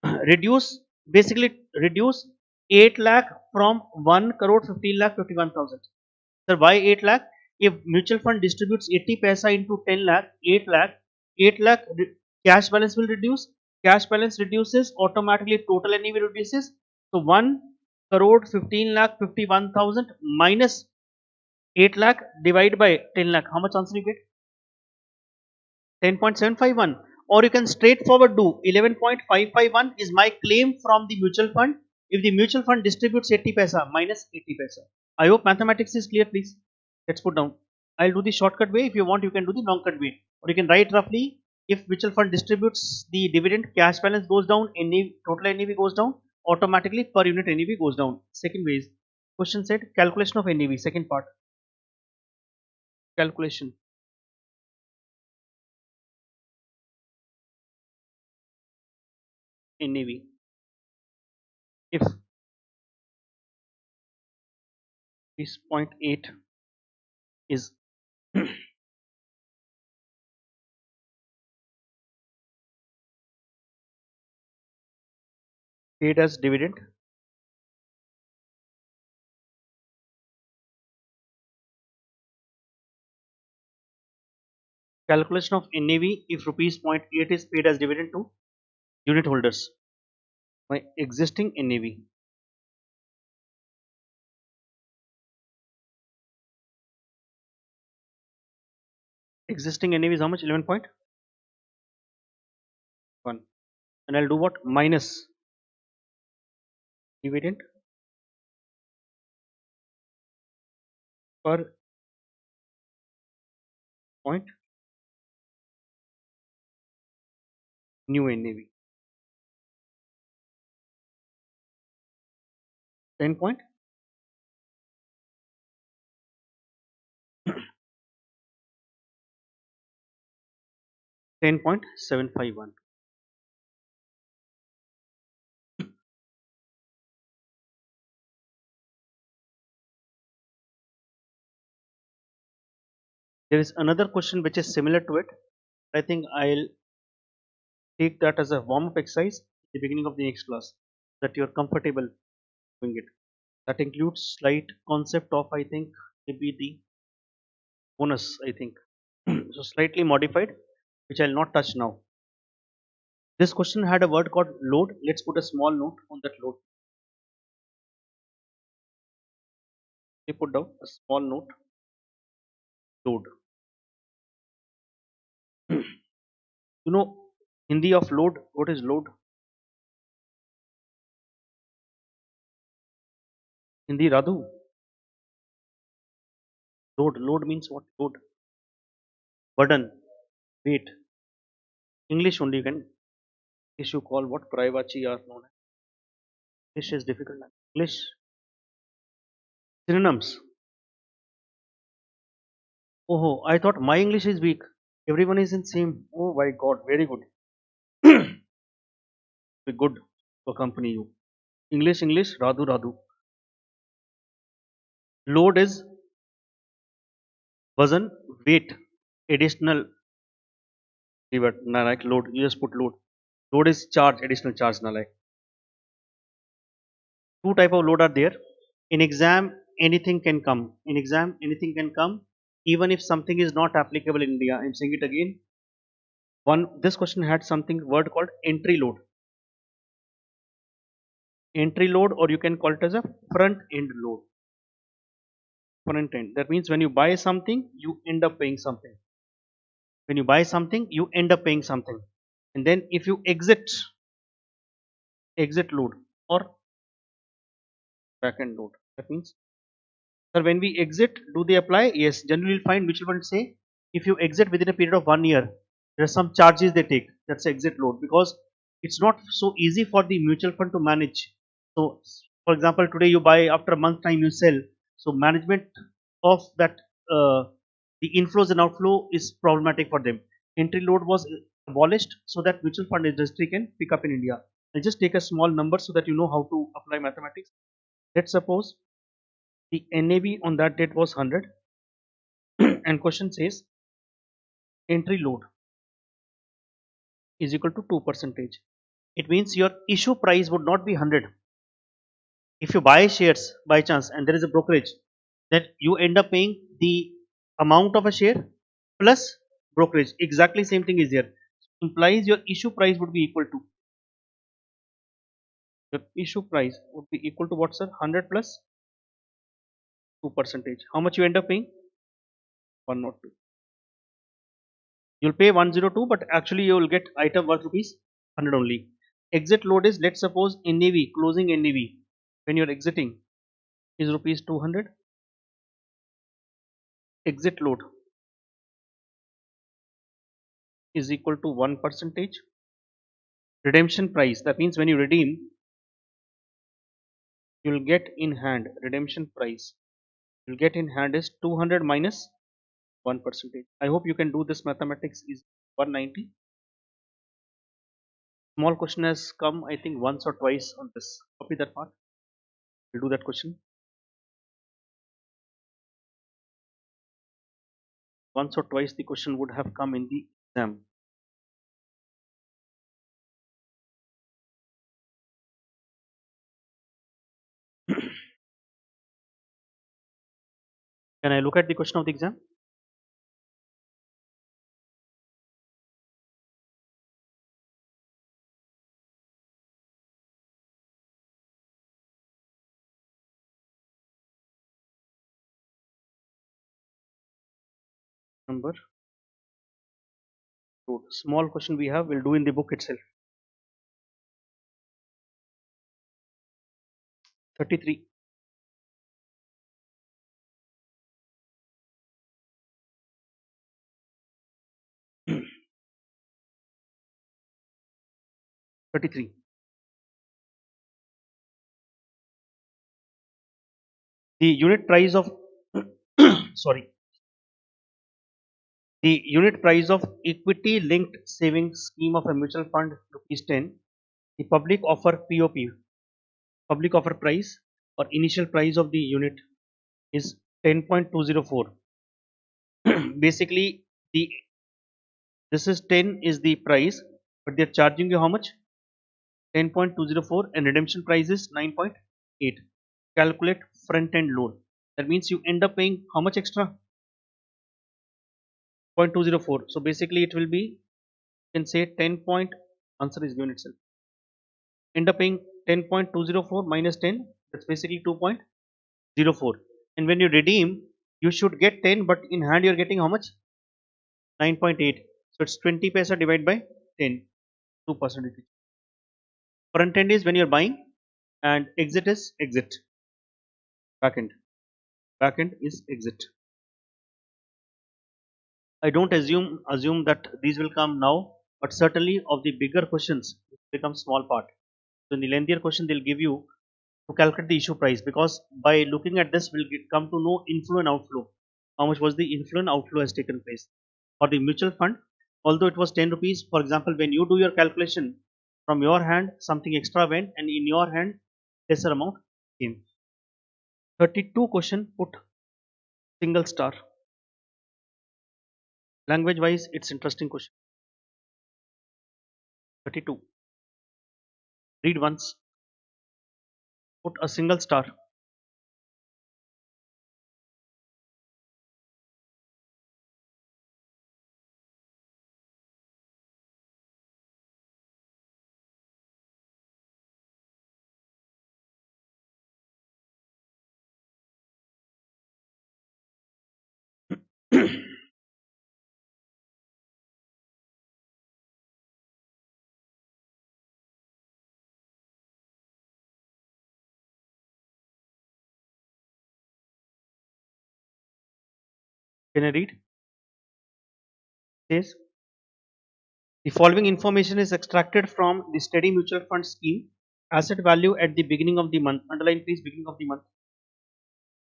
Reduce, basically reduce 8 lakh from 1 crore 15 lakh 51,000. Sir, why 8 lakh? If mutual fund distributes 80 paisa into 10 lakh, 8 lakh, 8 lakh cash balance will reduce. Cash balance reduces, automatically total NAV reduces. So 1 crore 15 lakh 51,000 minus 8 lakh divided by 10 lakh. How much answer you get? 10.751. Or you can straightforward do 11.551 is my claim from the mutual fund if the mutual fund distributes 80 paisa minus 80 paisa. I hope mathematics is clear, please. Let's put down. I'll do the shortcut way. If you want, you can do the long cut way. Or you can write roughly, if mutual fund distributes the dividend, cash balance goes down, NAV, total NAV goes down, automatically per unit NAV goes down. Second way is, question said calculation of NAV. Second part, calculation NAV. If this 0.8 is paid as dividend, calculation of NAV if rupees 0.8 is paid as dividend to unit holders. My existing NAV. Existing NAV is how much? 11.1. And I'll do what? Minus dividend per point new NAV. 10 point 10.751. There is another question which is similar to it. I think I'll take that as a warm-up exercise at the beginning of the next class that you're comfortable doing it. That includes slight concept of, I think, maybe the bonus, I think. So slightly modified, which I'll not touch now. This question had a word called load. Let's put a small note on that load. We put down a small note. load. You know, Hindi of load. What is load? Hindi Radhu. Load. Load means what? Load. Burden. Weight. English only you can issue call what Praivachi are known as. English is difficult. English synonyms. Oh, I thought my English is weak. Everyone is in same. Oh my God, very good. Be good to accompany you. English, English, Radhu, Radhu. Load is वजन, weight, additional reward. Na like load. You just put load. Load is charge, additional charge. Na like two type of load are there. In exam, anything can come. In exam, anything can come. Even if something is not applicable in India. I'm saying it again. This question had something word called entry load. Entry load, or you can call it as a front end load. Front end. That means when you buy something, you end up paying something. When you buy something, you end up paying something. And then if you exit load or back end load. That means, sir, when we exit, do they apply? Yes. Generally, you'll find mutual funds say if you exit within a period of 1 year, there are some charges they take. That's exit load because it's not so easy for the mutual fund to manage. So, for example, today you buy, after a month time you sell. So, management of that the inflows and outflow is problematic for them. Entry load was abolished so that mutual fund industry can pick up in India. I'll just take a small number so that you know how to apply mathematics. Let's suppose the NAV on that date was 100 and question says entry load is equal to 2 percentage. It means your issue price would not be 100. If you buy shares by chance and there is a brokerage, then you end up paying the amount of a share plus brokerage. Exactly same thing is here. Implies your issue price would be equal to, your issue price would be equal to what, sir? 100 plus 2 percentage. How much you end up paying? 102. You'll pay 102, but actually you will get item worth rupees 100 only. Exit load is, let's suppose NAV, closing NAV, when you're exiting is rupees 200. Exit load is equal to 1 percentage. Redemption price, that means when you redeem, you'll get in hand, redemption price, you'll get in hand is 200 minus 1 percentage. I hope you can do this mathematics is 190. Small question has come, I think once or twice on this. Copy that part. We'll do that question. Once or twice the question would have come in the exam. Can I look at the question of the exam? Number, small question we have, we'll do in the book itself. 33. 33. The unit price of sorry, the unit price of equity linked savings scheme of a mutual fund rupees 10. The public offer POP, public offer price or initial price of the unit is 10.204. Basically, the this is 10 is the price, but they're charging you how much? 10.204 and redemption price is 9.8. Calculate front end load. That means you end up paying how much extra? 0.204. So basically it will be, you can say 10 point, answer is given itself. End up paying 10.204 minus 10, that's basically 2.04. And when you redeem, You should get 10, but in hand you're getting how much? 9.8. So it's 20 paisa divided by 10, 2%. Front end is when you're buying, and exit is exit. Back end. Back end is exit. I don't assume that these will come now, but certainly of the bigger questions it becomes small part. So in the lengthier question they'll give you to calculate the issue price, because by looking at this we'll come to know inflow and outflow. How much was the inflow and outflow has taken place for the mutual fund? Although it was 10 rupees, for example, when you do your calculation, from your hand something extra went and in your hand lesser amount came. 32 question put single star. Language wise it's interesting question. 32. Read once, put a single star. Can I read? Says the following information is extracted from the steady mutual fund scheme asset value at the beginning of the month. Underline please, beginning of the month.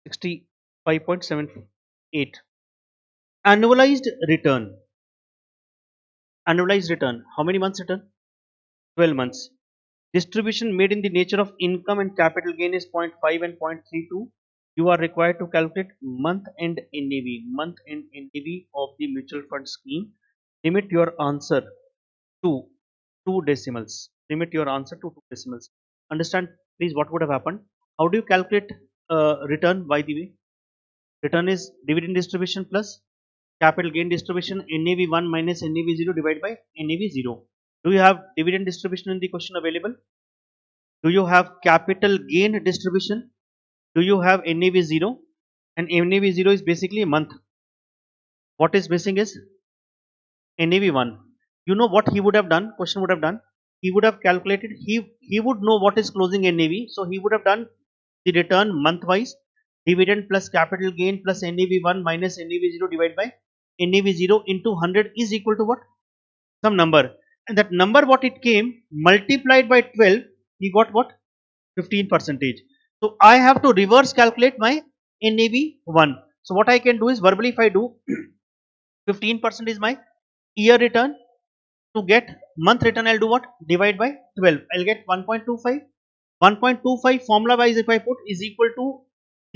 65.78. Annualized return. Annualized return. How many months return? 12 months. Distribution made in the nature of income and capital gain is zero point 0.5 and 0.32. You are required to calculate month end NAV. Month end NAV of the mutual fund scheme. Limit your answer to two decimals. Limit your answer to two decimals. Understand please what would have happened. How do you calculate return, by the way? Return is dividend distribution plus capital gain distribution, NAV1 minus NAV0 divided by NAV0. Do you have dividend distribution in the question available? Do you have capital gain distribution? Do you have NAV0? And NAV0 is basically a month. What is missing is NAV1. You know what he would have done? Question would have done. He would have calculated. He would know what is closing NAV. So he would have done the return month wise. Dividend plus capital gain plus NAV1 minus NAV0 divided by NAV0 into 100 is equal to what? Some number. And that number what it came multiplied by 12, he got what? 15 percentage. So I have to reverse calculate my NAV1. So what I can do is verbally, if I do 15% is my year return, to get month return I'll do what? Divide by 12. I'll get 1.25. 1.25 formula wise if I put is equal to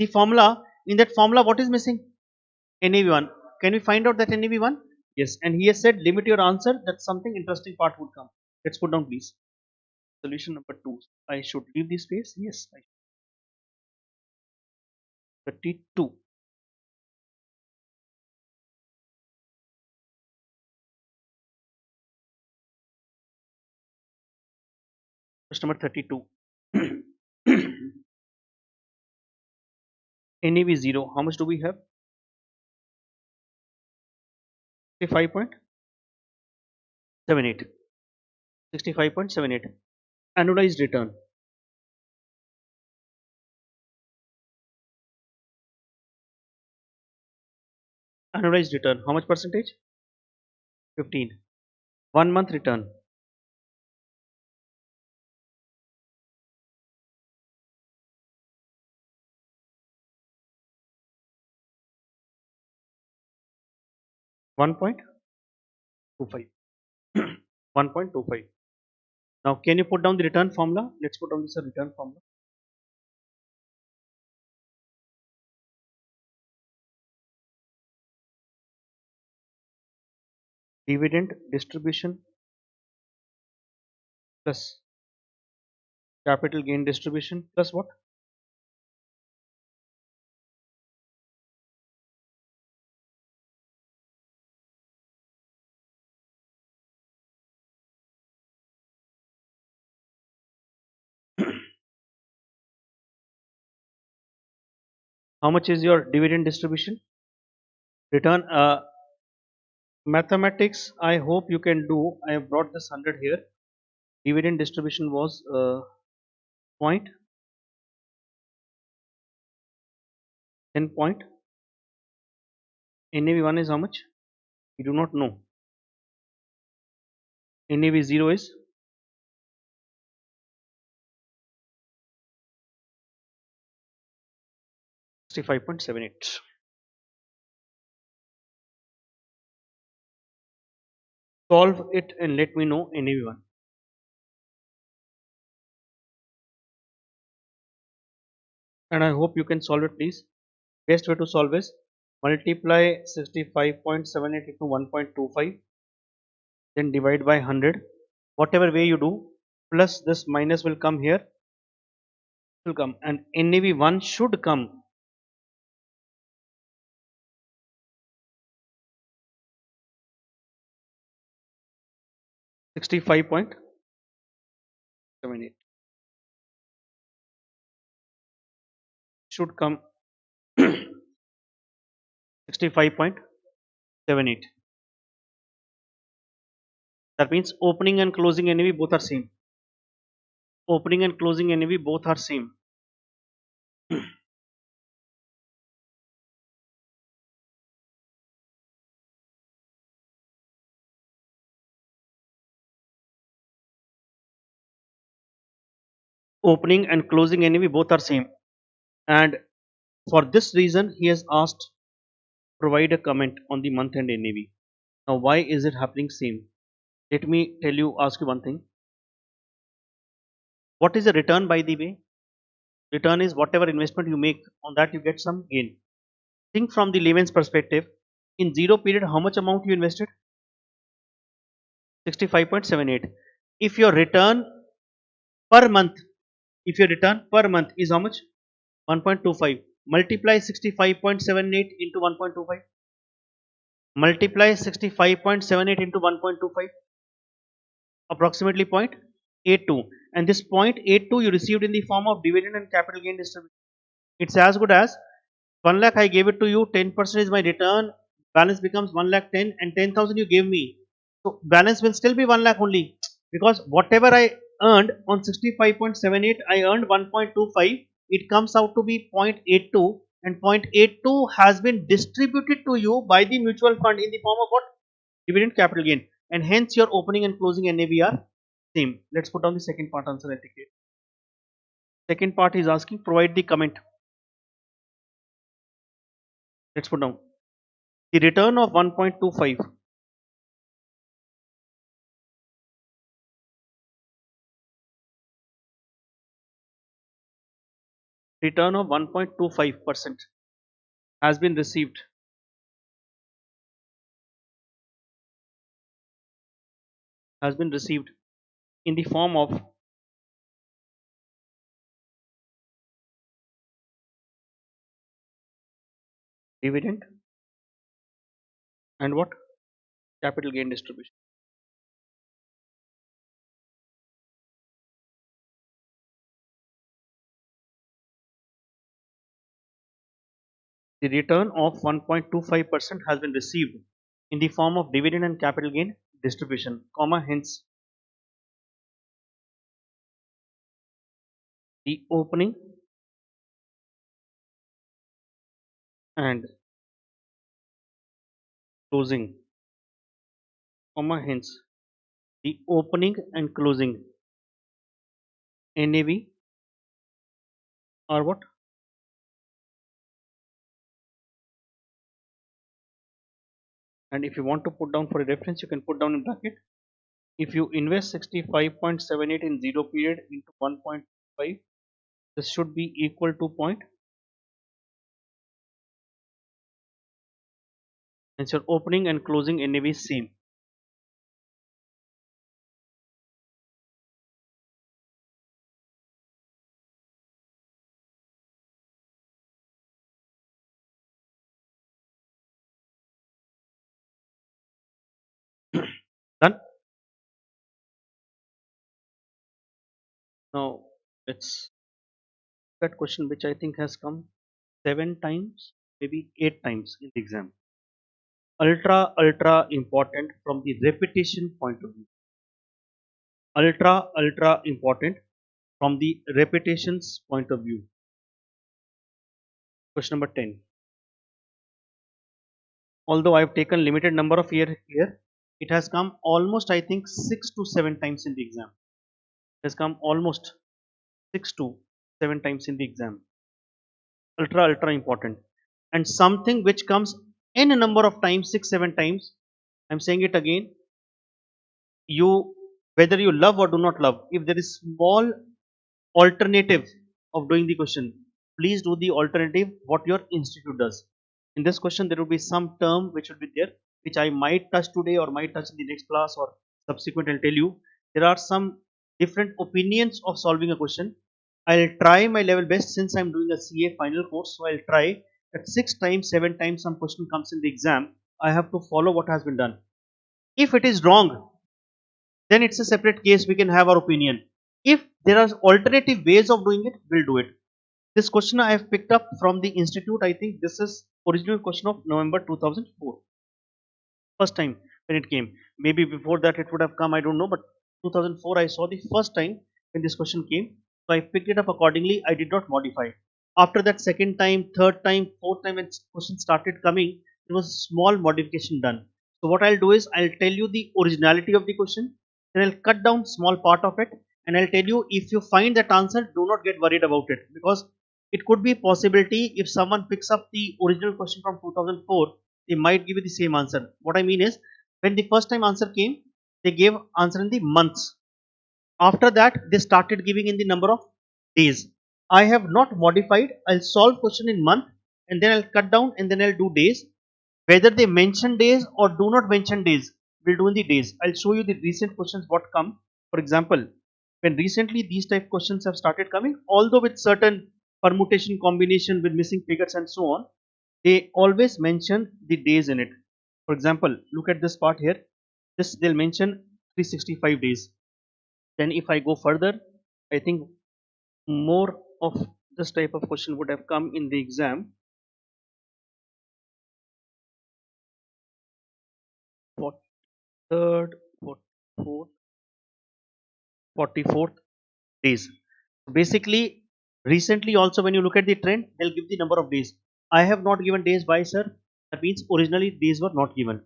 the formula. In that formula what is missing? NAV1. Can we find out that NAV1? Yes. And he has said limit your answer, that something interesting part would come. Let's put down please. Solution number 2. I should leave this space. Yes. 32. Question number 32. NAV0. How much do we have? 65.78. 65.78. Annualized return. Annualized return. How much percentage? 15. 1 month return. One point 1.25. 1.25. Now can you put down the return formula? Let's put down this return formula. Dividend distribution plus capital gain distribution plus what? How much is your dividend distribution? Return mathematics. I hope you can do. I have brought this 100 here. Dividend distribution was point 10 point. NAV1 is how much? We do not know. NAV0 is 65.78. Solve it and let me know NAV1. And I hope you can solve it, please. Best way to solve is multiply 65.78 into 1.25, then divide by 100. Whatever way you do, plus this minus will come here, will come, and NAV1 should come 65.78. Should come 65.78. That means opening and closing NAV both are same. Opening and closing NAV both are same. Opening and closing NAV both are same. And for this reason, he has asked provide a comment on the month end NAV. Now, why is it happening same? Let me tell you, ask you one thing. What is a return, by the way? Return is whatever investment you make, on that you get some gain. Think from the layman's perspective. In zero period, how much amount you invested? 65.78. If your return per month, if your return per month is how much? 1.25. Multiply 65.78 into 1.25. Multiply 65.78 into 1.25. Approximately 0.82, and this 0.82 you received in the form of dividend and capital gain distribution. It's as good as 1 lakh I gave it to you, 10% is my return, balance becomes 1 lakh 10, and 10,000 you gave me. So balance will still be 1 lakh only, because whatever I earned on 65.78, I earned 1.25. It comes out to be 0.82, and 0.82 has been distributed to you by the mutual fund in the form of what? Dividend, capital gain, and hence your opening and closing NAV are same. Let's put down the second part answer. I think second part is asking provide the comment. Let's put down the return of 1.25. Return of 1.25% has been received, in the form of dividend and what? Capital gain distribution. The return of 1.25% has been received in the form of dividend and capital gain distribution, comma, hence the opening and closing, comma, hence the opening and closing NAV are what? And if you want to put down for a reference, you can put down in bracket. If you invest 65.78 in 0 period into 1.5, this should be equal to point. Hence your opening and closing NAV is same. Done. Now let's that question which I think has come 7 times, maybe 8 times in the exam. ultra important from the repetition point of view. Ultra important from the repetitions point of view. Question number 10. Although I have taken limited number of year here, it has come almost, I think, 6 to 7 times in the exam. It has come almost 6 to 7 times in the exam. Ultra important. And something which comes in a number of times, 6 7 times, I'm saying it again, you, whether you love or do not love, if there is small alternative of doing the question, please do the alternative what your institute does. In this question there will be some term which will be there, which I might touch today or might touch in the next class or subsequent. I'll tell you there are some different opinions of solving a question. I'll try my level best since I'm doing a CA final course, so I'll try that 6 times 7 times some question comes in the exam, I have to follow what has been done. If it is wrong, then it's a separate case, we can have our opinion. If there are alternative ways of doing it, we'll do it. This question I have picked up from the institute. I think this is original question of November 2004. First time when it came. Maybe before that it would have come, I don't know, but 2004 I saw the first time when this question came. So I picked it up accordingly. I did not modify. After that, second time, third time, fourth time, when question started coming, there was a small modification done. So what I'll do is I'll tell you the originality of the question, then I'll cut down small part of it, and I'll tell you if you find that answer, do not get worried about it, because it could be a possibility if someone picks up the original question from 2004, they might give you the same answer. What I mean is, when the first time answer came, they gave answer in the months. After that, they started giving in the number of days. I have not modified. I'll solve question in month and then I'll cut down and then I'll do days. Whether they mention days or do not mention days, we'll do in the days. I'll show you the recent questions what come. For example, when recently these type questions have started coming, although with certain permutation combination with missing figures and so on, they always mention the days in it. For example, look at this part here. This they'll mention 365 days. Then if I go further, I think more of this type of question would have come in the exam. 43rd, 44th, 44th days. Basically, recently also when you look at the trend, they'll give the number of days. I have not given days. Why, sir? That means originally days were not given.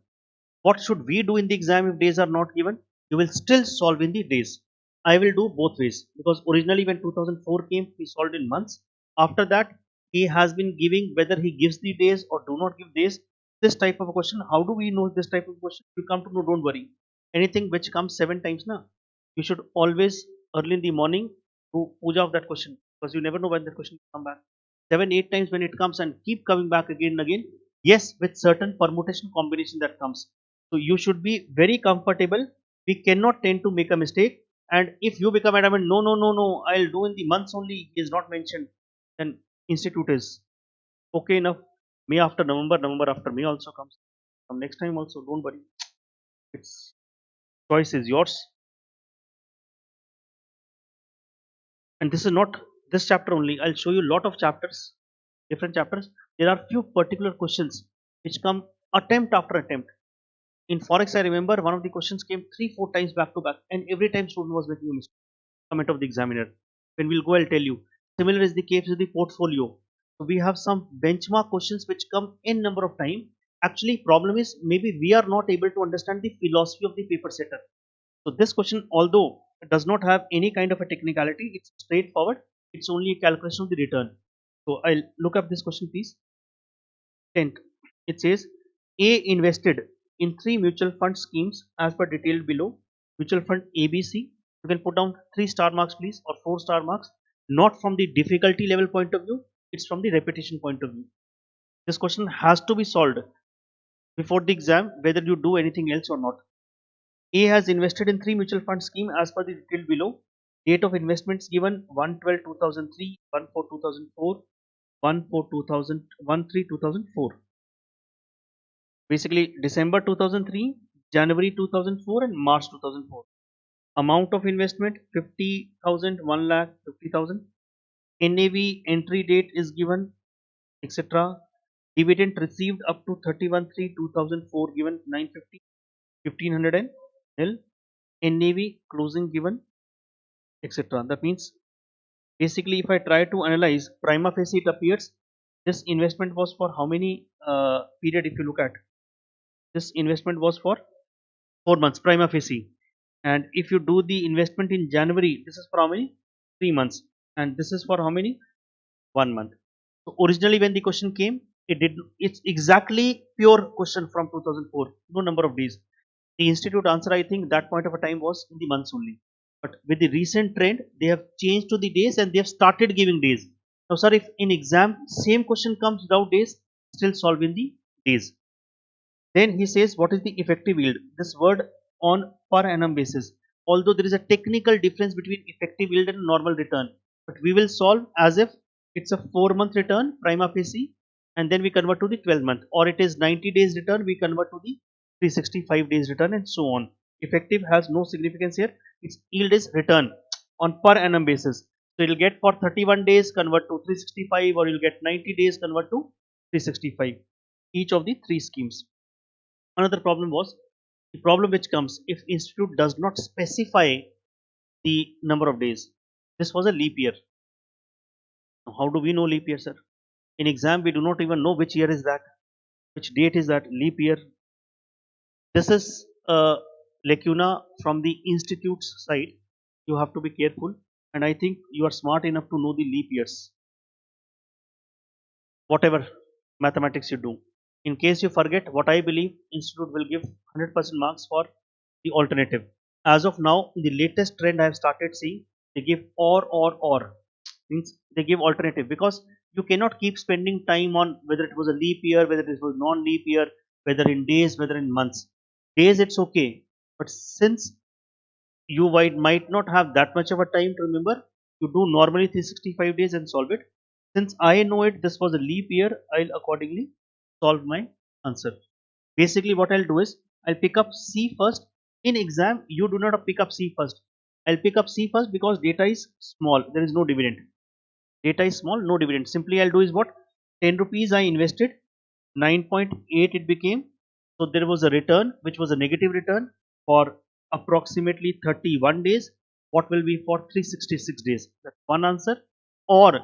What should we do in the exam if days are not given? You will still solve in the days. I will do both ways, because originally when 2004 came, he solved in months. After that, he has been giving whether he gives the days or do not give days. This type of a question, how do we know this type of question? You come to know, don't worry. Anything which comes 7 times now, you should always early in the morning do puja of that question, because you never know when that question will come back. 7 8 times when it comes and keep coming back again and again. Yes, with certain permutation combination that comes. So you should be very comfortable. We cannot tend to make a mistake. And if you become adamant, no, no, no, no, I'll do in the months only, is not mentioned, then institute is okay enough. May after November, November after May also comes. From next time also, don't worry. Its choice is yours. And this is not this chapter only. I'll show you a lot of chapters, different chapters. There are few particular questions which come attempt after attempt. In forex, I remember one of the questions came 3 4 times back to back, and every time student was making a mistake. Comment of the examiner. When we'll go, I'll tell you. Similar is the case with the portfolio. So we have some benchmark questions which come in number of time. Actually, problem is maybe we are not able to understand the philosophy of the paper setter. So this question, although it does not have any kind of a technicality, it's straightforward. It's only a calculation of the return. So I'll look up this question, please. 10th, it says A invested in 3 mutual fund schemes as per detailed below. Mutual fund ABC. You can put down 3 star marks, please, or 4 star marks. Not from the difficulty level point of view, it's from the repetition point of view. This question has to be solved before the exam, whether you do anything else or not. A has invested in 3 mutual fund scheme as per the detail below. Date of investments given 1/12/2003, 1/4/2004, 1/4/2000, 1/3/2004. Basically, December 2003, January 2004, and March 2004. Amount of investment 50,000, 1 lakh, 50,000. NAV entry date is given, etc. Dividend received up to 31 3 2004 given 950 1500 and nil. NAV closing given, etc. That means basically if I try to analyze prima facie, it appears this investment was for how many period. If you look at this investment was for 4 months prima facie, and if you do the investment in January, this is for how many? 3 months, and this is for how many? 1 month. So originally when the question came, it's exactly pure question from 2004, no number of days. The institute answer, I think that point of a time was in the months only. But with the recent trend, they have changed to the days and they have started giving days. Now, sir, if in exam same question comes without days, still solve in the days. Then he says, what is the effective yield? This word on per annum basis. Although there is a technical difference between effective yield and normal return, but we will solve as if it's a 4 month return prima facie, and then we convert to the 12 month, or it is 90 days return, we convert to the 365 days return, and so on. Effective has no significance here. Its yield is return on per annum basis. So you'll get for 31 days convert to 365, or you'll get 90 days convert to 365. Each of the three schemes. Another problem was the problem which comes if institute does not specify the number of days. This was a leap year. Now, how do we know leap year, sir? In exam, we do not even know which year is that, which date is that leap year. This is a lacuna from the institute's side. You have to be careful, and I think you are smart enough to know the leap years. Whatever mathematics you do, in case you forget, what I believe, institute will give 100% marks for the alternative. As of now, in the latest trend I have started seeing, they give or means they give alternative, because you cannot keep spending time on whether it was a leap year, whether it was non-leap year, whether in days, whether in months. Days it's okay, but since you might not have that much of a time to remember, you do normally 365 days and solve it. Since I know it, this was a leap year, I'll accordingly solve my answer. Basically what I'll do is I'll pick up C first. In exam you do not pick up C first. I'll pick up C first because data is small, there is no dividend. Data is small, no dividend. Simply I'll do is what, 10 rupees I invested, 9.8 it became. So there was a return which was a negative return for approximately 31 days. What will be for 366 days? That's one answer. Or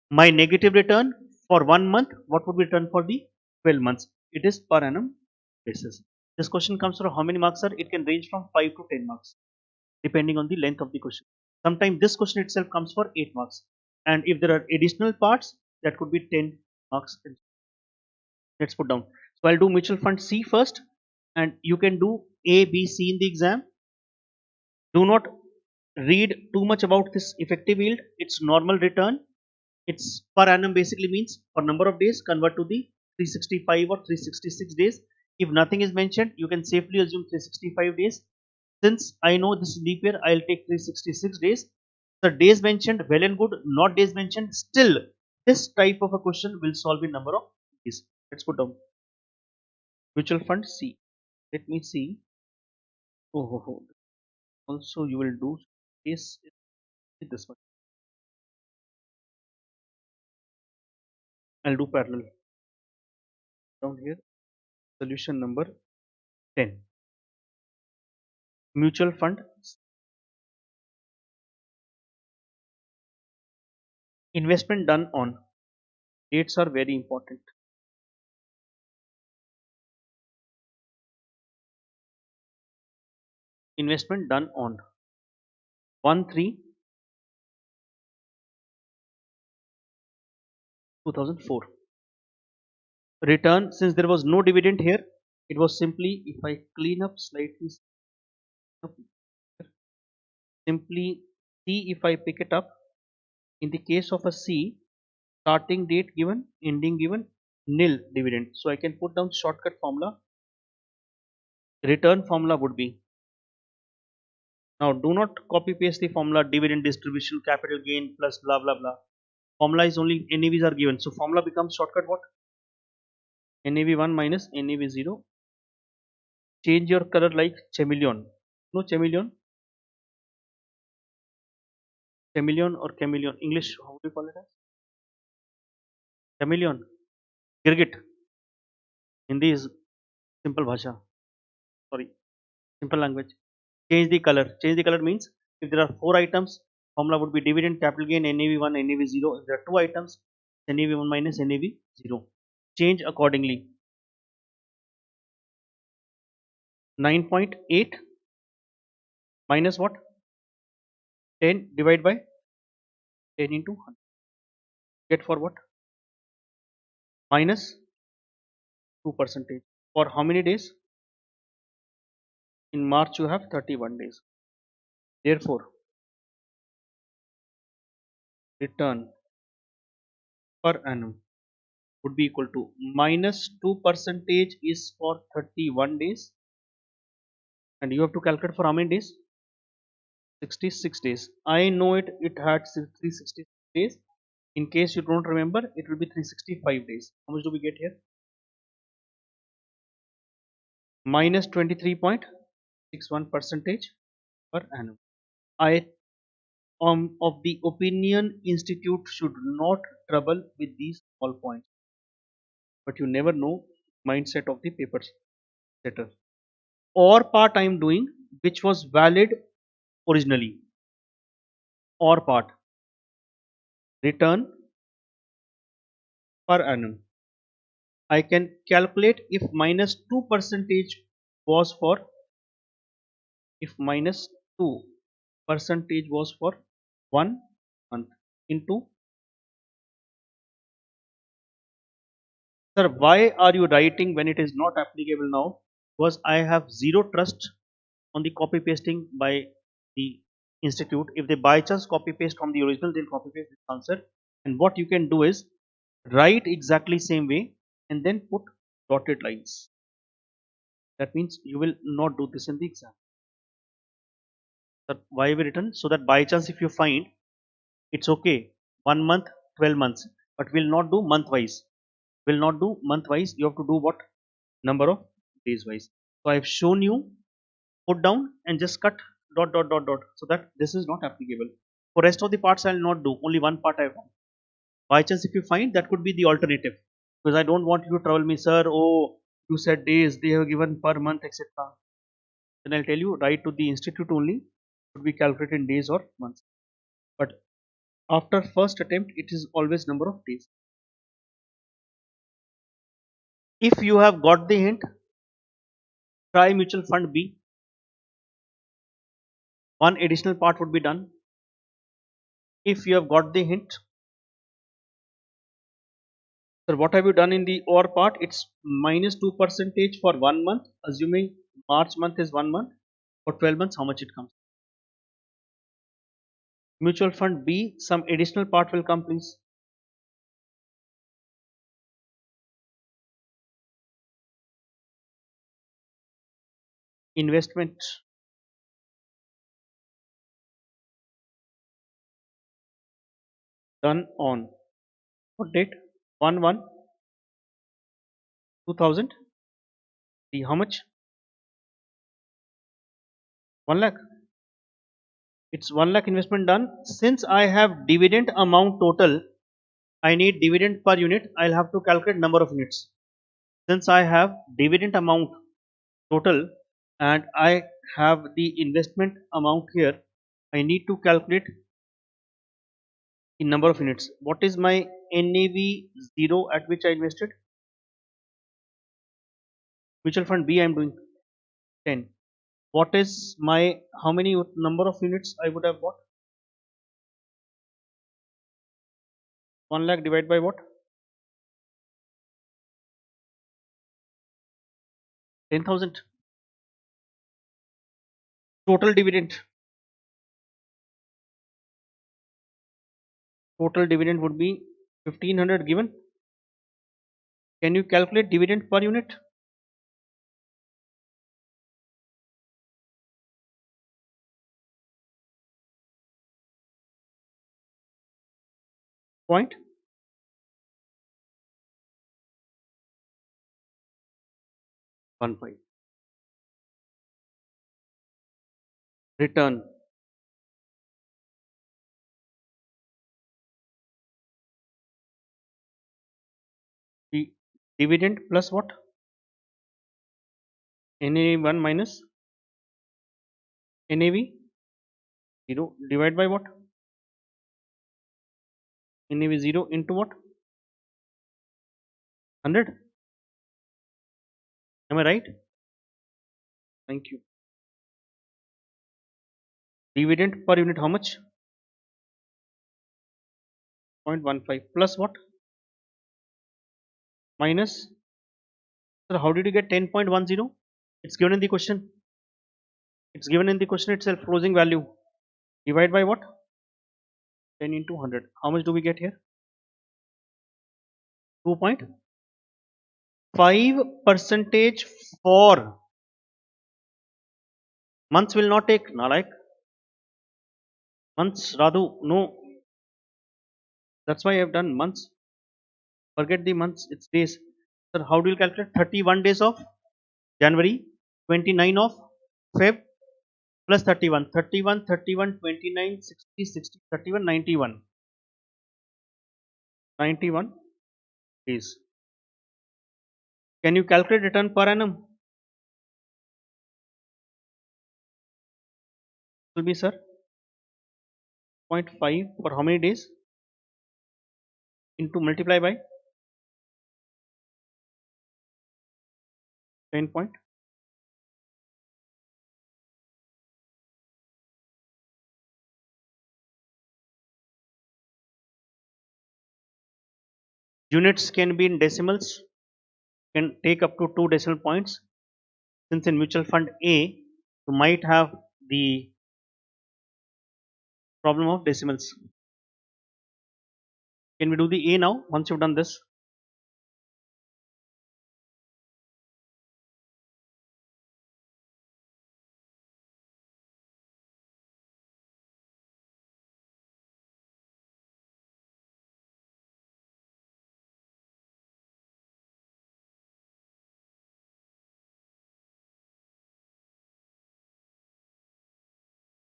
my negative return for 1 month, what would be return for the 12 months? It is per annum basis. This question comes from how many marks, sir? It can range from 5 to 10 marks depending on the length of the question. Sometimes this question itself comes for 8 marks, and if there are additional parts, that could be 10 marks. Let's put down. So I'll do mutual fund C first, and you can do A, B, C in the exam. Do not read too much about this effective yield. It's normal return. It's per annum, basically means for number of days convert to the 365 or 366 days. If nothing is mentioned, you can safely assume 365 days. Since I know this is leap year, I'll take 366 days. The days mentioned, well and good. Not days mentioned, still this type of a question will solve in number of days. Let's put down mutual fund C. Let me see. Oh. Also you will do this with this one. I'll do parallel down here. Solution number 10. Mutual fund investment done on. Dates are very important. Investment done on 1 3 2004. Return, since there was no dividend here, it was simply, if I clean up slightly, simply C, if I pick it up, in the case of a C, starting date given, ending given, nil dividend. So I can put down shortcut formula. Return formula would be, now do not copy paste the formula dividend distribution capital gain plus blah blah blah. Formula is only NAVs are given. So formula becomes shortcut what? NAV1 minus NAV0. Change your color like chameleon. No chameleon? Chameleon or chameleon? English, how do you call it as? Chameleon. Girgit. Hindi is simple bhasha. Sorry, simple language. Change the color. Change the color means if there are four items, formula would be dividend, capital gain, NAV1, NAV0. If there are two items, NAV1 minus NAV0. Change accordingly. 9.8 minus what? 10 divided by 10 into 100. Get for what? Minus 2 percentage. For how many days? In March you have 31 days. Therefore, return per annum would be equal to minus 2 percentage is for 31 days, and you have to calculate for how many days? 66 days. I know it had 366 days. In case you don't remember, it will be 365 days. How much do we get here? Minus 23.61 percentage per annum. I am of the opinion institute should not trouble with these small points, but you never know mindset of the paper setter. Or part I am doing which was valid originally, or part return per annum. I can calculate if minus 2 percentage was for, if minus 2 percentage was for 1 month into, sir, why are you writing when it is not applicable now? Because I have zero trust on the copy pasting by the institute. If they by chance copy paste from the original, they'll copy paste this answer. And what you can do is write exactly same way and then put dotted lines. That means you will not do this in the exam. That why we written? So that by chance if you find, it's okay, 1 month, 12 months, but will not do month wise. Will not do month wise. You have to do what? Number of days wise. So I have shown you, put down and just cut dot dot dot dot, so that this is not applicable. For rest of the parts I will not do, only one part I have done. By chance if you find, that could be the alternative, because I don't want you to trouble me, sir, oh you said days, they have given per month, etc. Then I'll tell you, write to the institute only, should be calculated in days or months. But after first attempt, it is always number of days. If you have got the hint, try mutual fund B. One additional part would be done. If you have got the hint, sir, what have you done in the OR part? It's minus 2 percentage for 1 month, assuming March month is 1 month. For 12 months, how much it comes? Mutual fund B, some additional part will come, please. Investment done on what date? 1 1 2000. How much? 1 lakh. It's 1 lakh investment done. Since I have dividend amount total, I need dividend per unit. I'll have to calculate number of units. Since I have dividend amount total and I have the investment amount here, I need to calculate in number of units. What is my NAV 0 at which I invested? Mutual fund B I am doing 10. What is my, how many number of units I would have bought? 1 lakh divided by what? 10,000. Total dividend. Total dividend would be 1500 given. Can you calculate dividend per unit? Point 15. Return the Dividend plus what? NAV1 minus NAV 0 divide by what? NAV 0 into what? 100. Am I right? Thank you. Dividend per unit how much? 0.15 plus what? Minus. So how did you get 10.10? It's given in the question. It's given in the question itself. Closing value. Divide by what? 10 into 100. How much do we get here? 2.5 percentage for months will not take. Nalike. Months, Radu. No. That's why I have done months. Forget the months. It's days. Sir, how do you calculate 31 days of January, 29 of Feb plus 31, 31, 31, 29, 60, 60, 31, 91, 91 days. Can you calculate return per annum? Will be, sir, 0.5 for how many days into multiply by 10 point. Units can be in decimals, can take up to 2 decimal points. Since in mutual fund A, you might have the problem of decimals. Can we do the A now once you've done this?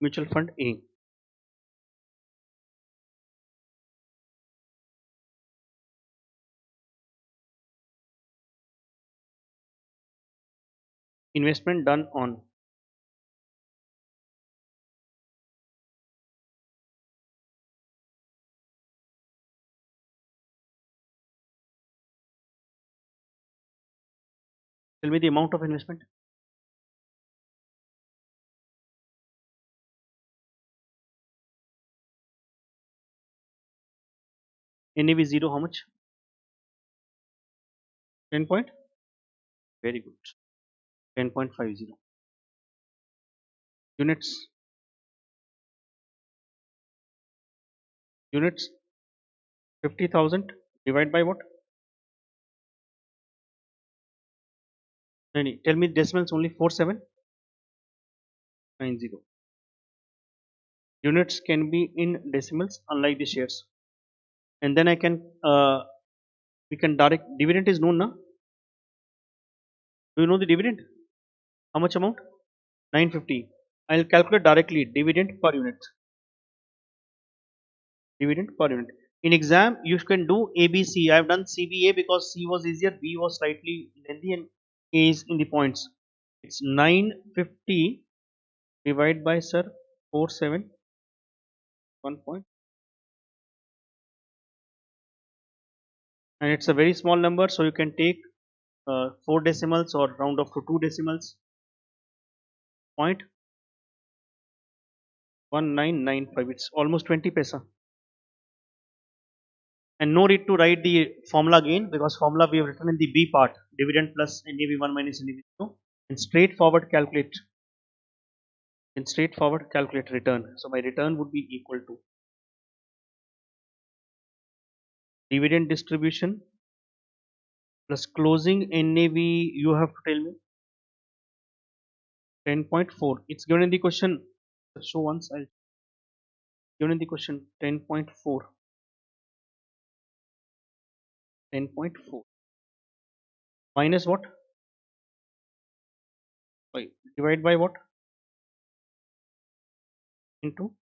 Mutual fund A. Investment done on tell me the amount of investment. NAV 0 how much? 10 point. Very good. 10.50 units. Units 50,000 divide by what? Tell me decimals only 4790. Units can be in decimals unlike the shares. And then I can we can direct dividend is known now. Do you know the dividend? How much amount? 950. I'll calculate directly dividend per unit. Dividend per unit. In exam, you can do ABC. I have done CBA because C was easier, B was slightly lengthy, and A is in the points. It's 950 divided by, sir, 471 point, and it's a very small number, so you can take 4 decimals or round off to 2 decimals. 0.1995. It's almost 20 paisa. And no need to write the formula again because formula we have written in the B part, dividend plus NAV1 minus NAV2, and straightforward calculate. In straightforward calculate return. So my return would be equal to dividend distribution plus closing NAV. You have to tell me 10.4. It's given in the question. So once I'll given in the question 10.4. 10.4 minus what? 5 divide by what? Into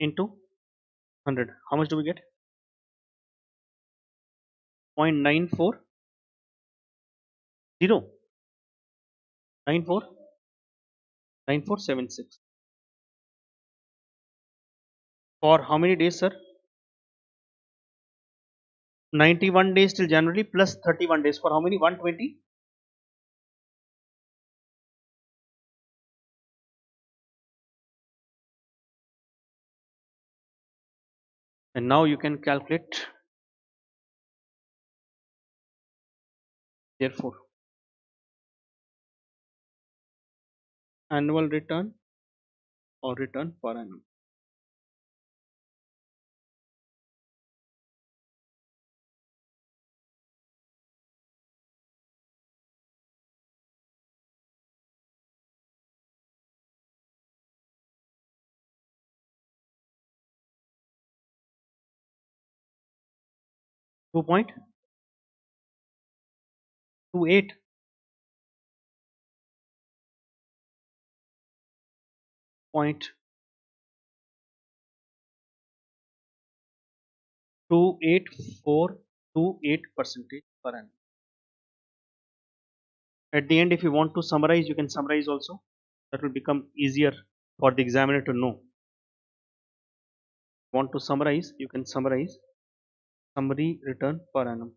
into 100. How much do we get? 0.940, 949476. For how many days, sir? 91 days till January plus 31 days. For how many? 120. And now you can calculate, therefore, annual return or return per annum. 2.28. 0.28428 percentage per annum. At the end, if you want to summarize, you can summarize also. That will become easier for the examiner to know. Want to summarize, you can summarize. Summary return per annum.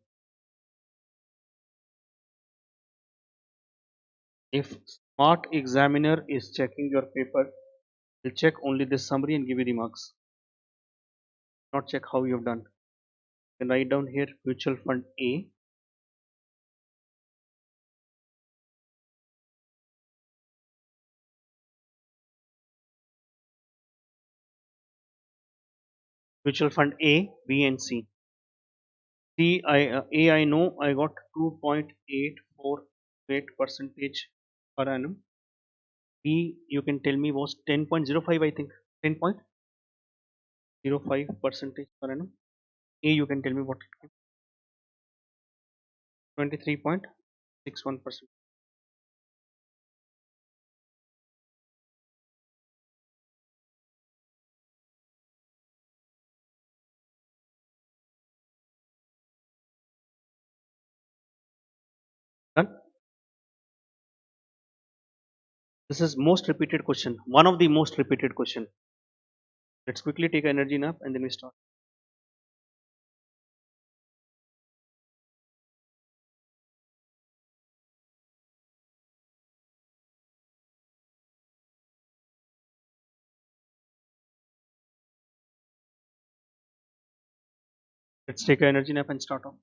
If smart examiner is checking your paper, he'll check only the summary and give you the marks, not check how you have done. You can write down here mutual fund A. Mutual fund A, B and C. A I know I got 2.848 percentage per annum. B you can tell me was 10.05, I think. 10.05 percentage per annum. A you can tell me what? 23.61%. Done. This is most repeated question. One of the most repeated question. Let's quickly take an energy nap and then we start. Let's take an energy nap and start off.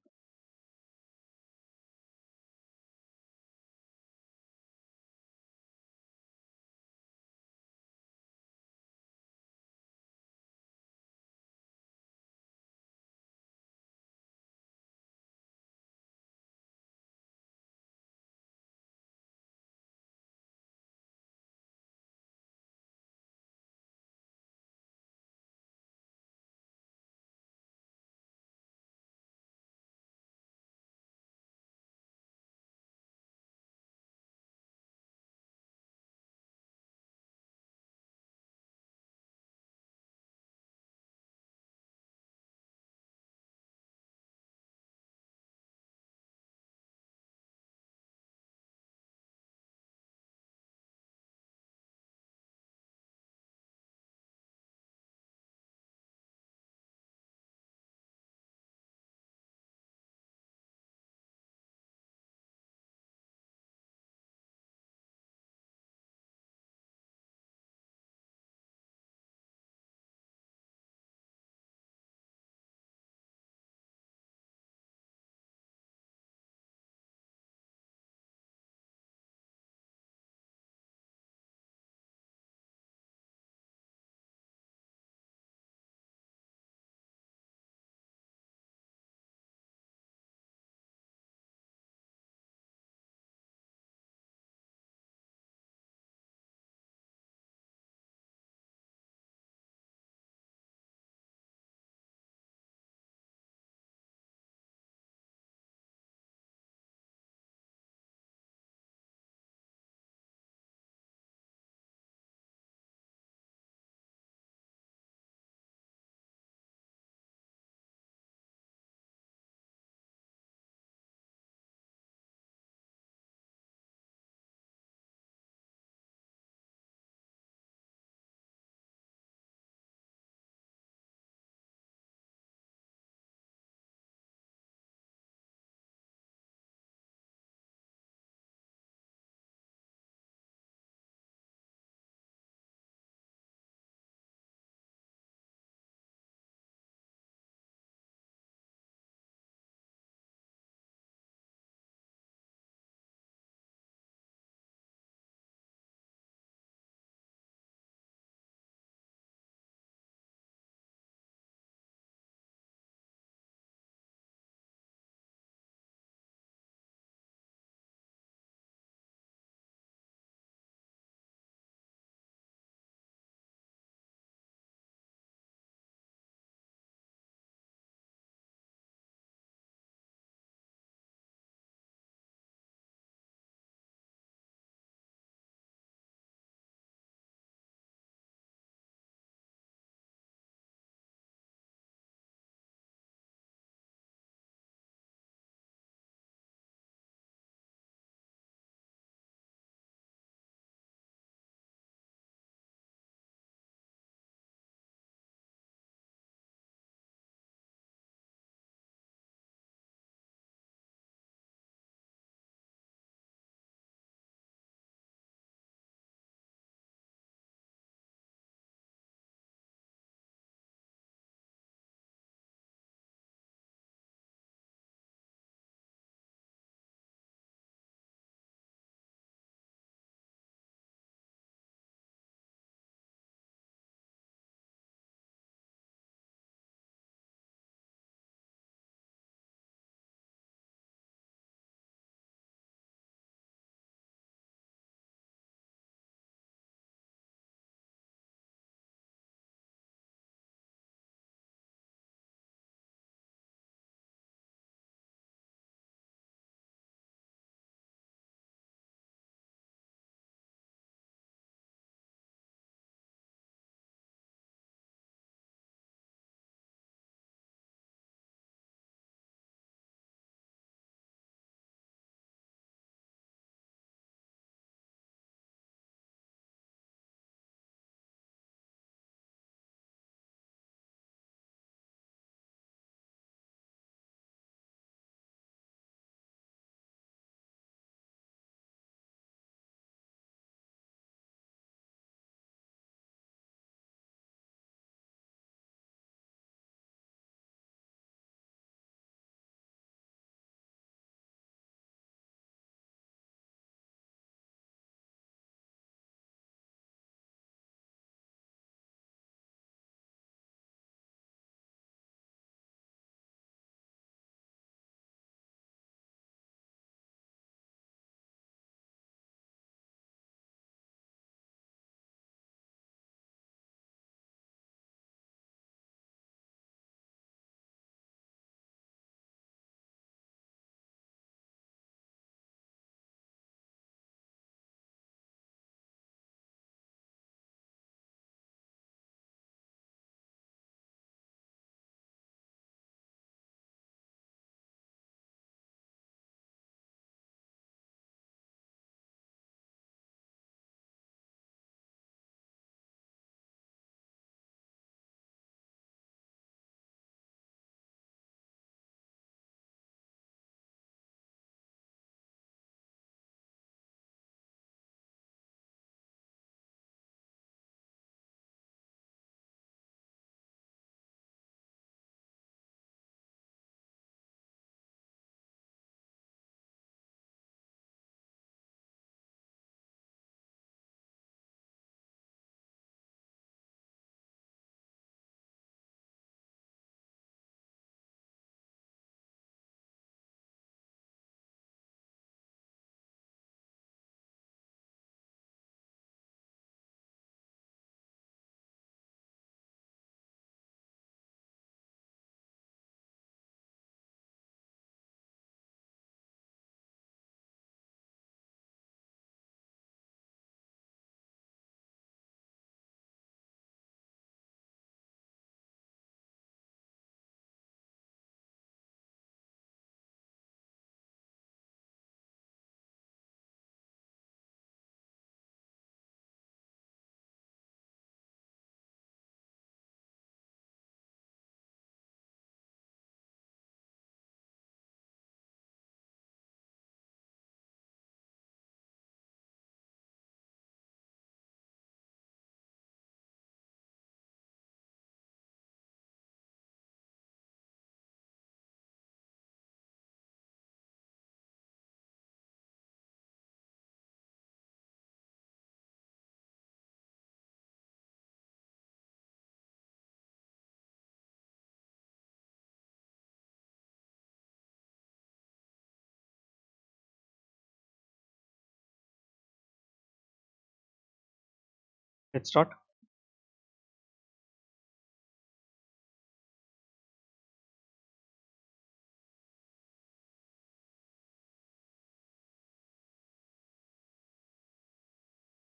Let's start.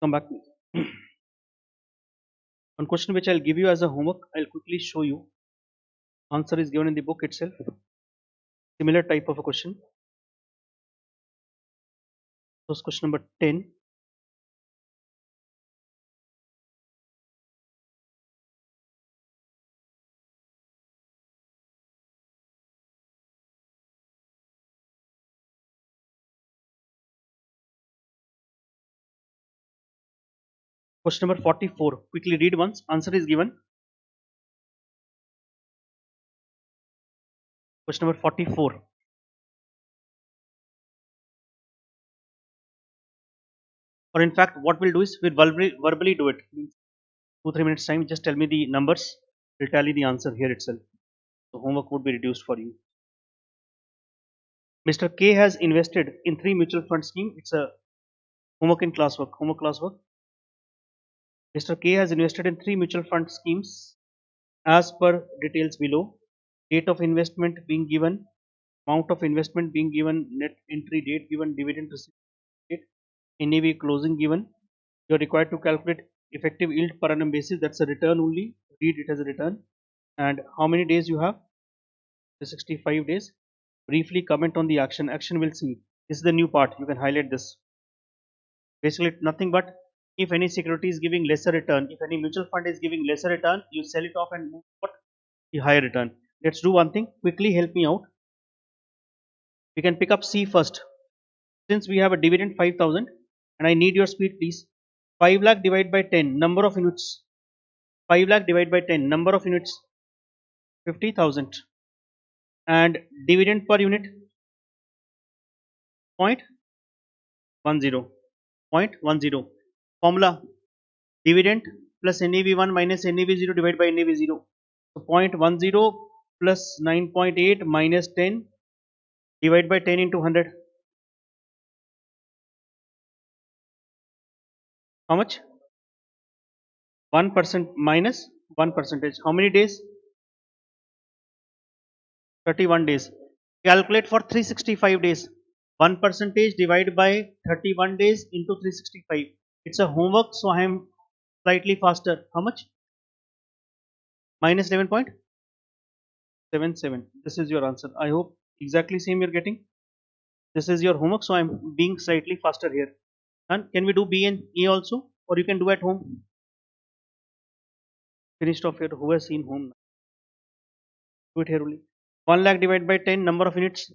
Come back. One question which I'll give you as a homework, I'll quickly show you. Answer is given in the book itself. Similar type of a question. So question number 10. Question number 44. Quickly read once. Answer is given. Question number 44. Or in fact, what we'll do is we'll verbally do it. 2-3 minutes time. Just tell me the numbers. We'll tally the answer here itself. So homework would be reduced for you. Mr. K has invested in 3 mutual fund scheme. It's a homework in classwork. Homework classwork. Mr. K has invested in 3 mutual fund schemes as per details below. Date of investment being given, amount of investment being given, net entry date given, dividend receipt date, NAV closing given. You are required to calculate effective yield per annum basis. That's a return only. Read it as a return. And how many days you have? 65 days. Briefly comment on the action. Action will see. This is the new part. You can highlight this. Basically, nothing but if any security is giving lesser return, if any mutual fund is giving lesser return, you sell it off and move for the higher return. Let's do one thing. Quickly help me out. We can pick up C first. Since we have a dividend 5,000 and I need your speed, please. 5 lakh divided by 10, number of units. 5 lakh divided by 10, number of units 50,000. And dividend per unit 0.10. 0.10. Formula dividend plus NAV1 minus NAV0 divided by NAV0. So 0.10 plus 9.8 minus 10 divided by 10 into 100. How much? 1% minus 1 percentage. How many days? 31 days. Calculate for 365 days. 1 percentage divided by 31 days into 365. It's a homework, so I am slightly faster. How much? Minus 11.77. This is your answer. I hope exactly same you're getting. This is your homework, so I'm being slightly faster here. And can we do B and A also? Or you can do at home? Finished off here. Who has seen home? Do it here only. 1 lakh divided by 10, number of units.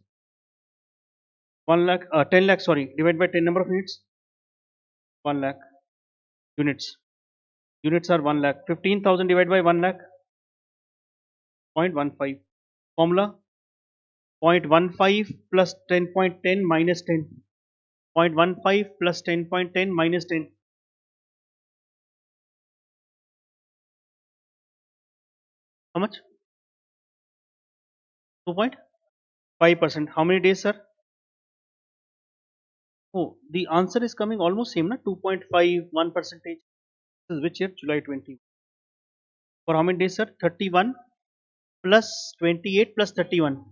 1 lakh, 10 lakh, sorry, divided by 10, number of units. 1 lakh units. Units are 1 lakh. 15,000 divided by 1 lakh. 0.15. Formula 0.15 plus 10.10 minus 10. 0.15 plus 10.10 minus 10. How much? 2.5%. How many days, sir? Oh, the answer is coming almost same, na? 2.51 percentage. This is which year? July 20. For how many days, sir? 31 plus 28 plus 31.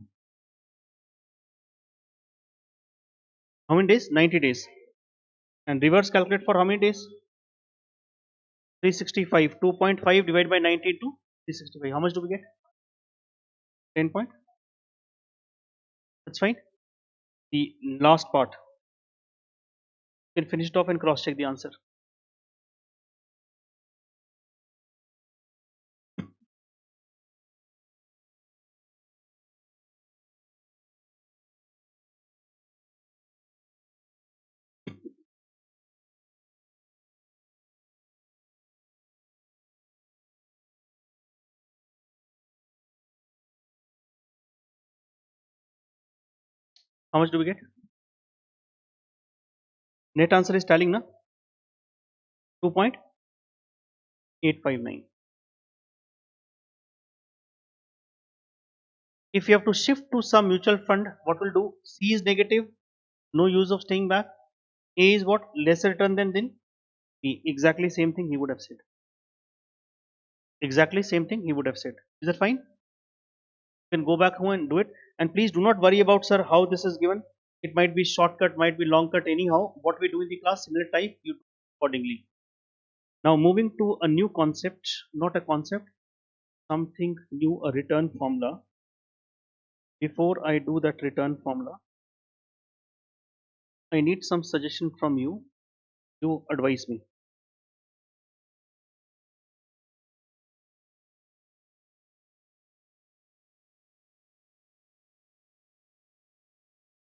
How many days? 90 days. And reverse calculate for how many days? 365. 2.5 divided by 90 into 365. How much do we get? 10 point. That's fine. The last part. You can finish it off and cross check the answer. How much do we get? Net answer is telling na 2.859. If you have to shift to some mutual fund, what will do? C is negative, no use of staying back. A is what? Lesser return than then. The exactly same thing he would have said. Exactly same thing he would have said. Is that fine? You can go back home and do it. And please do not worry about, sir, how this is given. It might be shortcut, might be long cut. Anyhow, what we do in the class, similar type, you do accordingly. Now moving to a new concept, not a concept, something new, a return formula. Before I do that return formula, I need some suggestion from you. You advise me.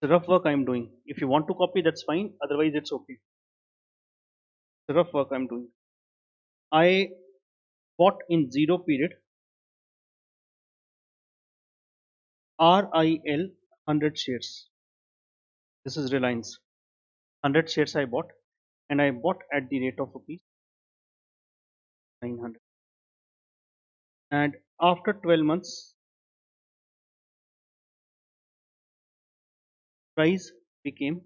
The rough work I am doing. If you want to copy, that's fine. Otherwise, it's okay. The rough work I'm doing. I bought in zero period RIL 100 shares. This is Reliance. 100 shares I bought, and I bought at the rate of rupees 900. And after 12 months, price became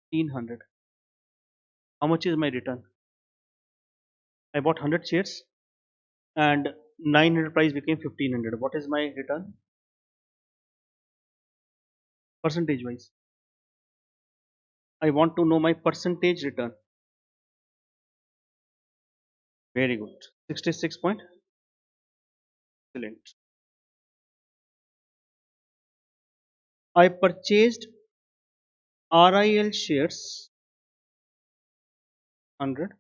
1500. How much is my return? I bought 100 shares and 900 price became 1500. What is my return? Percentage wise. I want to know my percentage return. Very good. 66 point. Excellent. I purchased RIL shares 100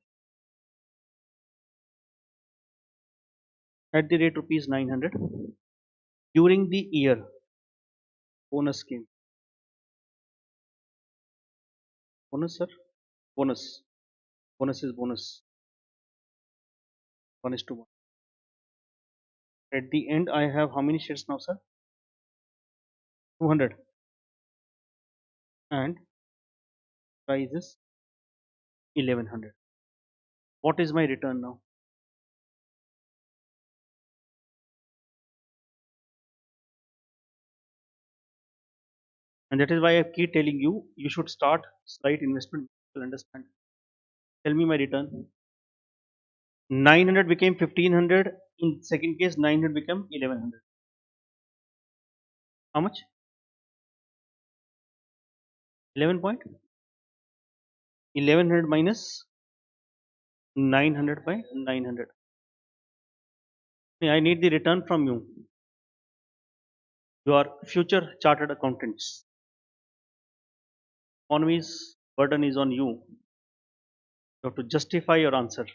at the rate rupees 900 during the year. Bonus scheme. Bonus, sir? Bonus. Bonus is bonus. 1 is to 1. At the end, I have how many shares now, sir? 200. And price is 1100. What is my return now? And that is why I keep telling you, you should start slight investment. You will understand. Tell me my return. 900 became 1500. In second case, 900 became 1100. How much? 11 point? 1100 minus 900 by 900. I need the return from you. You are future chartered accountants. Economy's burden is on you. You have to justify your answer.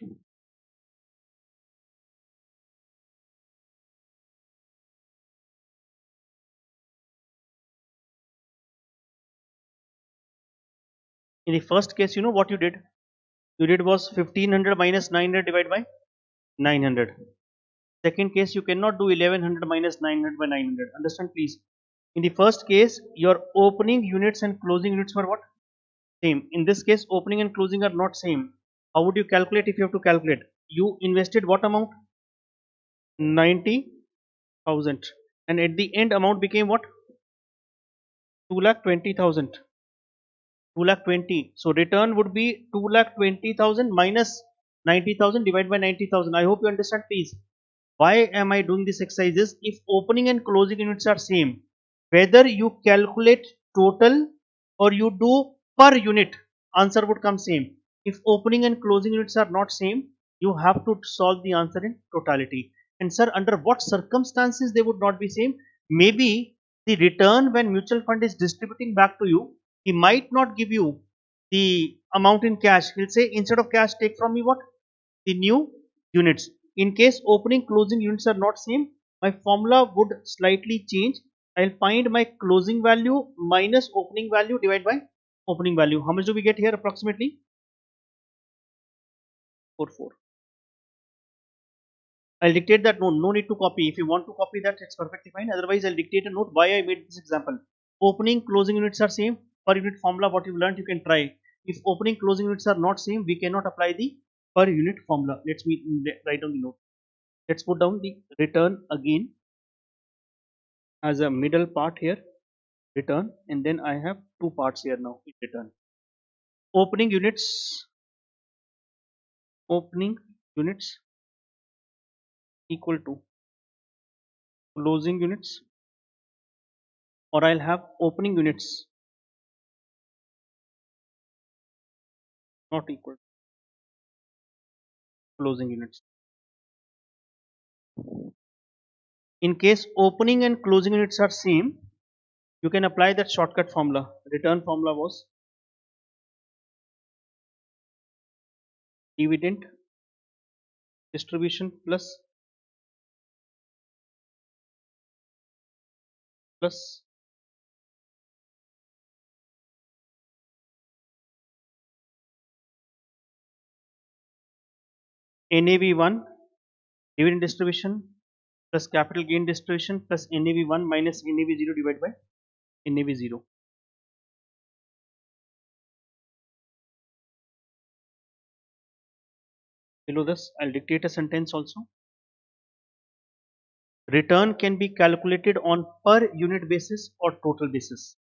In the first case, you know what you did? You did was 1500 minus 900 divided by 900. Second case, you cannot do 1100 minus 900 by 900. Understand, please. In the first case, your opening units and closing units were what? Same. In this case, opening and closing are not same. How would you calculate if you have to calculate? You invested what amount? 90,000. And at the end, amount became what? 2,20,000. 2 lakh 20. So return would be 2 lakh 20,000 minus 90,000 divided by 90,000. I hope you understand, please. Why am I doing this exercises? If opening and closing units are same, whether you calculate total or you do per unit, answer would come same. If opening and closing units are not same, you have to solve the answer in totality. And sir, under what circumstances they would not be same? Maybe the return when mutual fund is distributing back to you, he might not give you the amount in cash. He'll say, instead of cash, take from me what? The new units. In case opening closing units are not same, my formula would slightly change. I'll find my closing value minus opening value divided by opening value. How much do we get here approximately? 4. I'll dictate that note. No need to copy. If you want to copy that, it's perfectly fine. Otherwise, I'll dictate a note why I made this example. Opening closing units are same. Per unit formula, what you learned, you can try. If opening closing units are not same, we cannot apply the per unit formula. Let's write down the note. Let's put down the return again as a middle part here, return, and then I have two parts here now in return. Opening units opening units equal to closing units, or I'll have opening units not equal to closing units. In case opening and closing units are same, you can apply that shortcut formula. Return formula was dividend distribution plus NAV1 dividend distribution plus capital gain distribution plus NAV1 minus NAV0 divided by NAV0. Below this, I'll dictate a sentence also. Return can be calculated on per unit basis or total basis.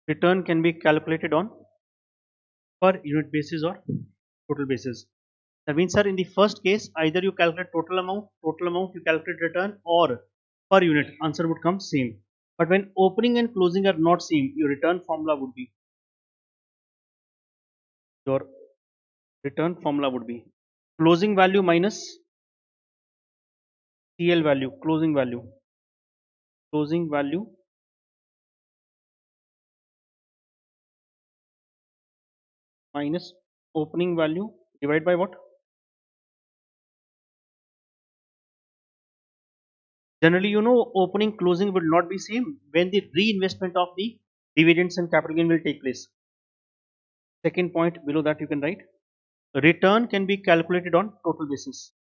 Return can be calculated on per unit basis or total basis. That means, sir, in the first case, either you calculate total amount you calculate return, or per unit, answer would come same. But when opening and closing are not same, your return formula would be your return formula would be closing value minus CL value, closing value minus opening value divided by what? Generally, opening closing will not be same when the reinvestment of the dividends and capital gain will take place. Second point below that you can write return can be calculated on total basis.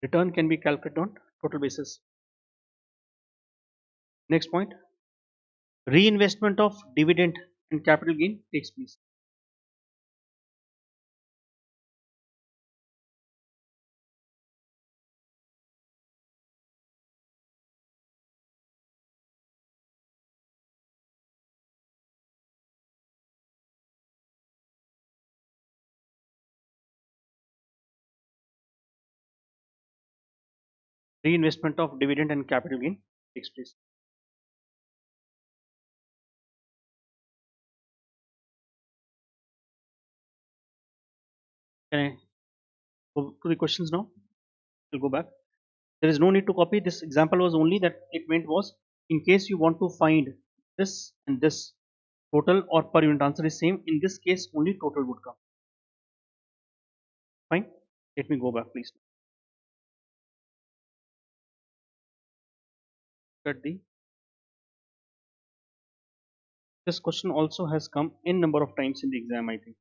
Return can be calculated on total basis. Next point, reinvestment of dividend and capital gain takes place. Reinvestment of dividend and capital gain takes place. Can I go to the questions now? We'll go back. There is no need to copy. This example was only that it meant was in case you want to find this and this total or per unit answer is same. In this case, only total would come. Fine. Let me go back, please. Look at the this question also has come in number of times in the exam, I think.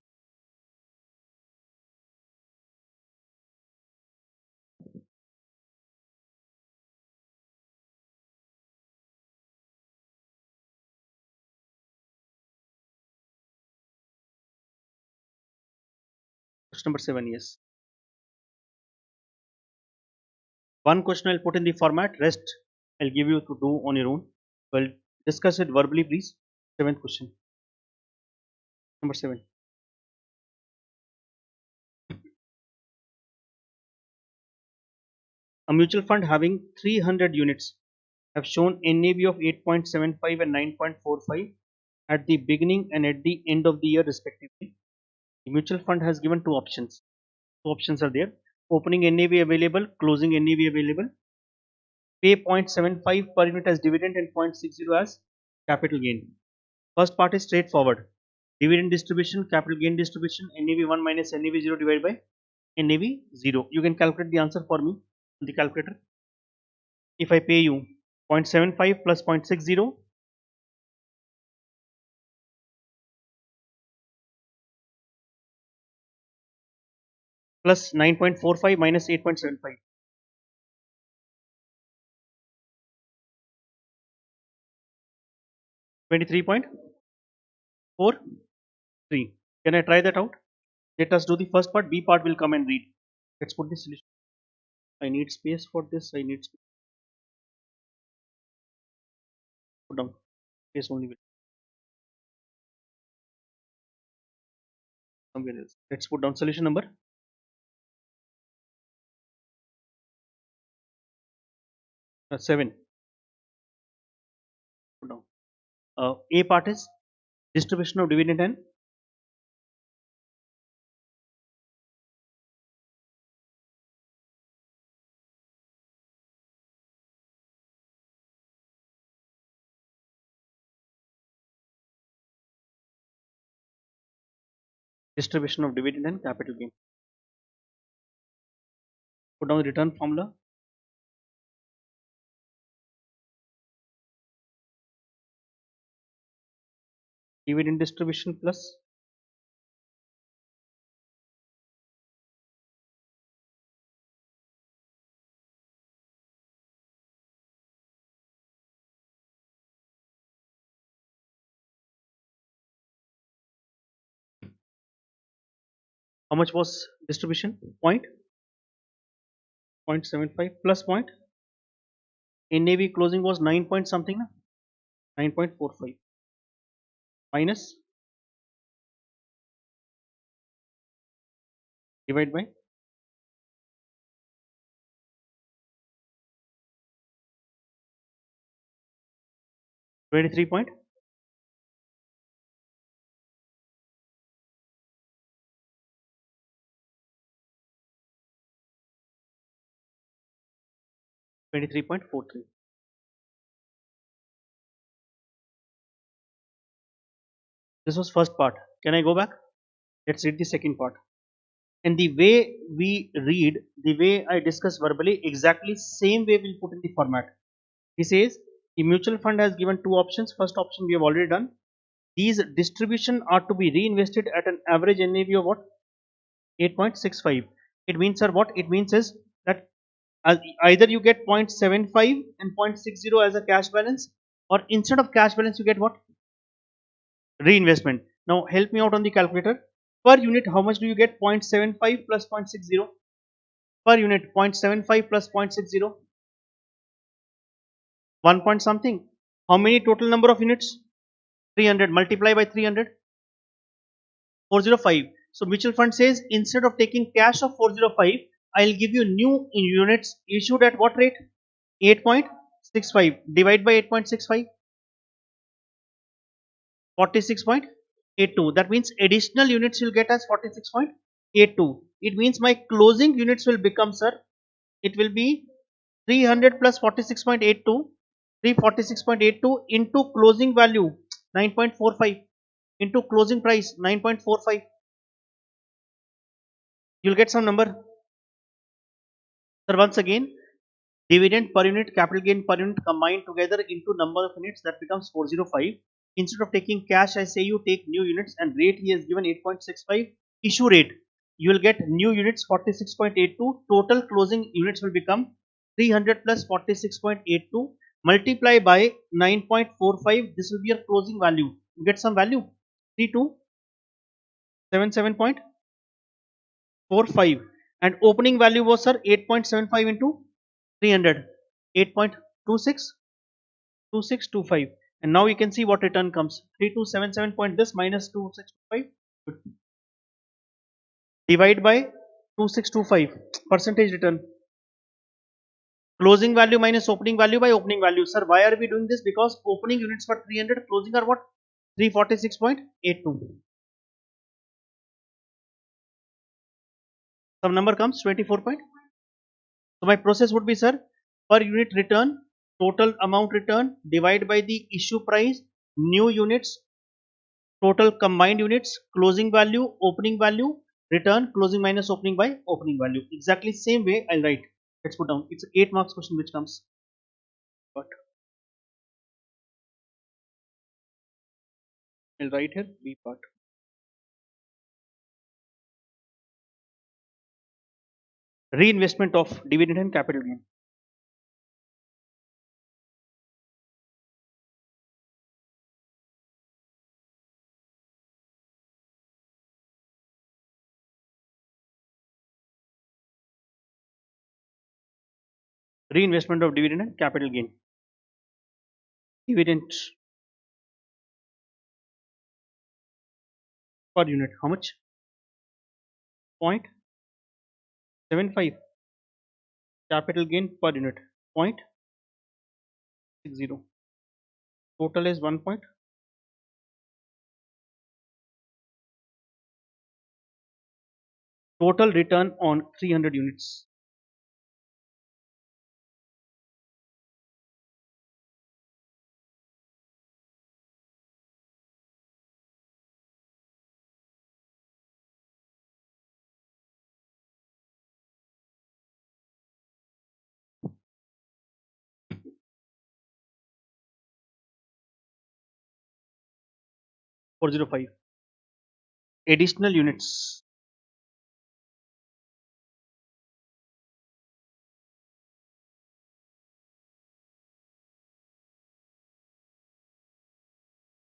Question number 7, yes. One question I'll put in the format, rest I'll give you to do on your own. Well, discuss it verbally, please. Seventh question. Number 7. A mutual fund having 300 units have shown NAV of 8.75 and 9.45 at the beginning and at the end of the year respectively. The mutual fund has given two options. Two options are there. Opening NAV available, closing NAV available. Pay 0.75 per unit as dividend and 0.60 as capital gain. First part is straightforward. Dividend distribution, capital gain distribution, NAV1 minus NAV0 divided by NAV0. You can calculate the answer for me on the calculator. If I pay you 0.75 plus 0.60, plus 9.45 minus 8.75. 23.43. Can I try that out? Let us do the first part. B part will come and read. Let's put the solution. I need space for this. I need space. Put down space only will somewhere else. Let's put down solution number 7. Put down. A part is distribution of dividend and distribution of dividend and capital gain. Put down the return formula. Dividend distribution plus how much was distribution? Point 0.75 plus point. NAV closing was 9 point something, na? 9.45 minus divide by 23 point 23.43. This was first part. Can I go back? Let's read the second part. And the way we read, the way I discuss verbally, exactly same way we'll put in the format. He says the mutual fund has given two options. First option we have already done. These distribution are to be reinvested at an average NAV of what? 8.65. It means, sir, what it means is that either you get 0.75 and 0.60 as a cash balance, or instead of cash balance you get what? Reinvestment. Now help me out on the calculator. Per unit, how much do you get? 0.75 plus 0.60. Per unit, 0.75 plus 0.60. 1 point something. How many total number of units? 300. Multiply by 300. 405. So mutual fund says instead of taking cash of 405, I'll give you new units issued at what rate? 8.65. Divide by 8.65. 46.82. That means additional units you'll get as 46.82. It means my closing units will become, sir, it will be 300 plus 46.82, 346.82 into closing value 9.45 into closing price 9.45. You'll get some number. Sir, once again, dividend per unit, capital gain per unit combined together into number of units, that becomes 405. Instead of taking cash, I say you take new units, and rate he has given 8.65. Issue rate, you will get new units 46.82. Total closing units will become 300 plus 46.82 multiply by 9.45. This will be your closing value. You get some value, 3277.45, and opening value was, sir, 8.75 into 300, 8.26, 2625. And now you can see what return comes. 3277 point this minus 2625 divide by 2625, percentage return. Closing value minus opening value by opening value. Sir, why are we doing this? Because opening units for 300, closing are what? 346.82. Some number comes 24 point. So my process would be, sir, per unit return, total amount return, divide by the issue price, new units, total combined units, closing value, opening value, return, closing minus opening by opening value. Exactly same way I'll write. Let's put down. It's an 8 marks question which comes. But I'll write here B part. Reinvestment of dividend and capital gain. Reinvestment of dividend and capital gain. Dividend per unit. How much? 0.75. Capital gain per unit. 0.60. Total is 1 point. Total return on 300 units. Four zero five. Additional units.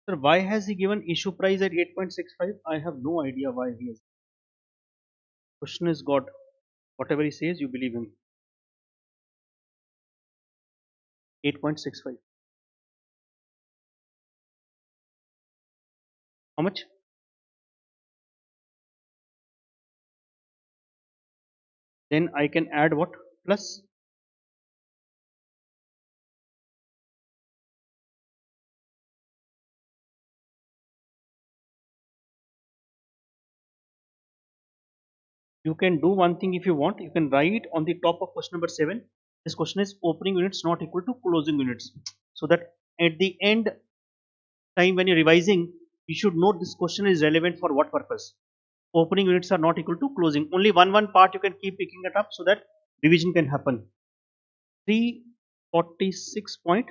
Sir, why has he given issue price at 8.65? I have no idea why he has. Question is God. Whatever he says, you believe him. 8.65. How much? Then I can add what? Plus. You can do one thing if you want. You can write on the top of question number 7. This question is opening units not equal to closing units. So that at the end time when you're revising, you should note this question is relevant for what purpose. Opening units are not equal to closing. Only one part you can keep picking it up so that revision can happen. 346 point.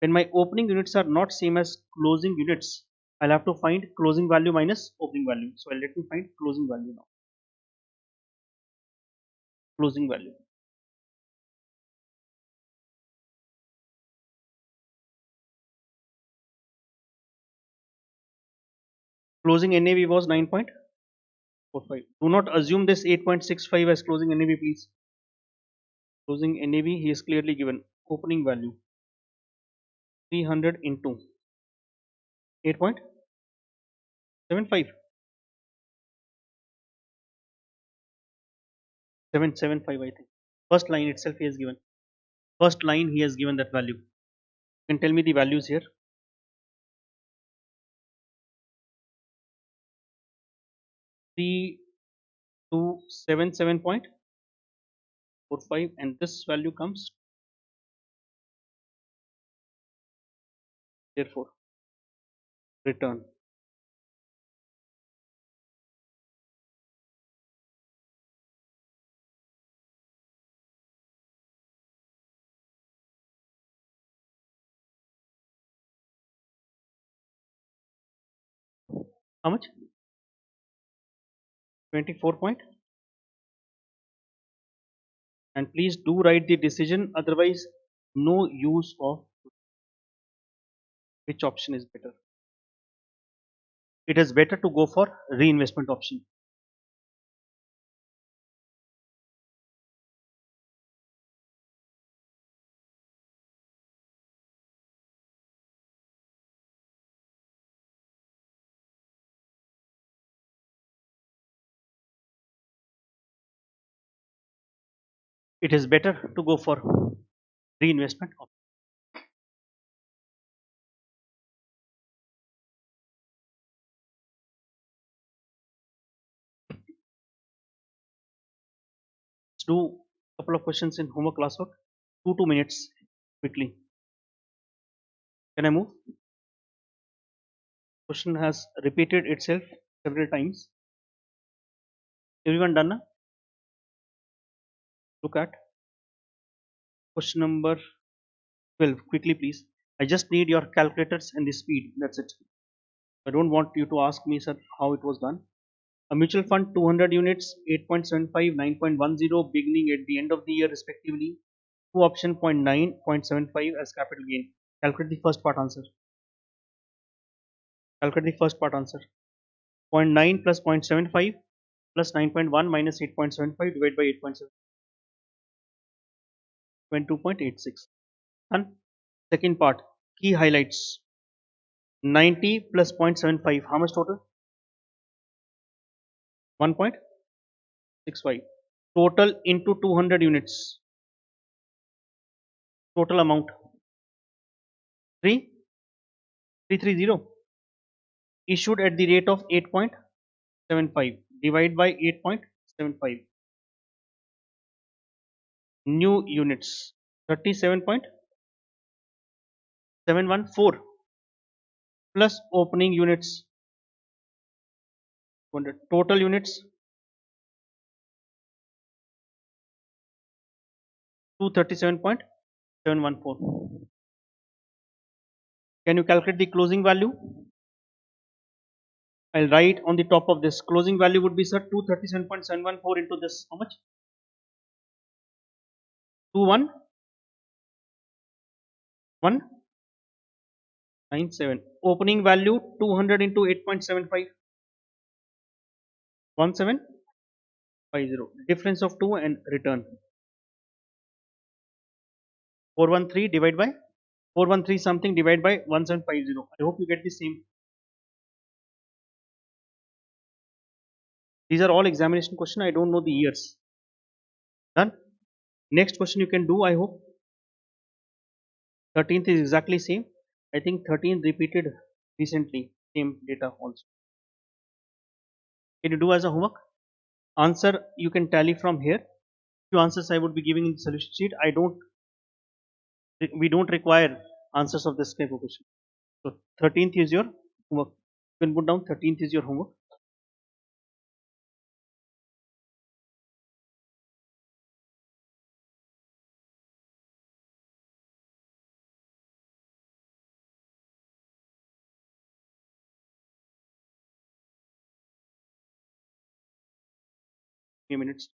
When my opening units are not same as closing units, I'll have to find closing value minus opening value. So let me find closing value now. Closing value. Closing NAV was 9.45. Do not assume this 8.65 as closing NAV, please. Closing NAV, he is clearly given opening value 300 into 8.75. 775, I think. First line itself he has given. First line he has given that value. You can tell me the values here. 3277.45, and this value comes, therefore return. How much? 24 point. And please do write the decision, otherwise no use of which option is better. It is better to go for reinvestment option. It is better to go for reinvestment option. Let's do a couple of questions in homework classwork. 2 minutes quickly. Can I move? Question has repeated itself several times. Everyone done? Na? Look at question number 12 quickly, please. I just need your calculators and the speed. That's it. I don't want you to ask me, sir, how it was done. A mutual fund 200 units, 8.75, 9.10 beginning at the end of the year respectively. Two option 0.9, 0.75 as capital gain. Calculate the first part answer. Calculate the first part answer. 0 0.9 plus 0.75 plus 9.1 minus 8.75 divided by 8.7, 22.86. And second part, key highlights. 90 plus 0.75, how much total? 1.65. Total into 200 units. Total amount 3330. Issued at the rate of 8.75. Divide by 8.75. New units 37.714 plus opening units 200. Total units 237.714. Can you calculate the closing value? I'll write on the top of this. Closing value would be, sir, 237.714 into this. How much? 21197. Opening value 200 into 8.75. 1750. Difference of 2 and return. 413 divided by 413 something divided by 1750. I hope you get the same. These are all examination question. I don't know the years. Done. Next question you can do. I hope 13th is exactly same. I think 13th repeated recently. Same data also. Can you do as a homework? Answer you can tally from here. Few answers I would be giving in the solution sheet. We don't require answers of this type of question. So 13th is your homework. You can put down 13th is your homework. Few minutes.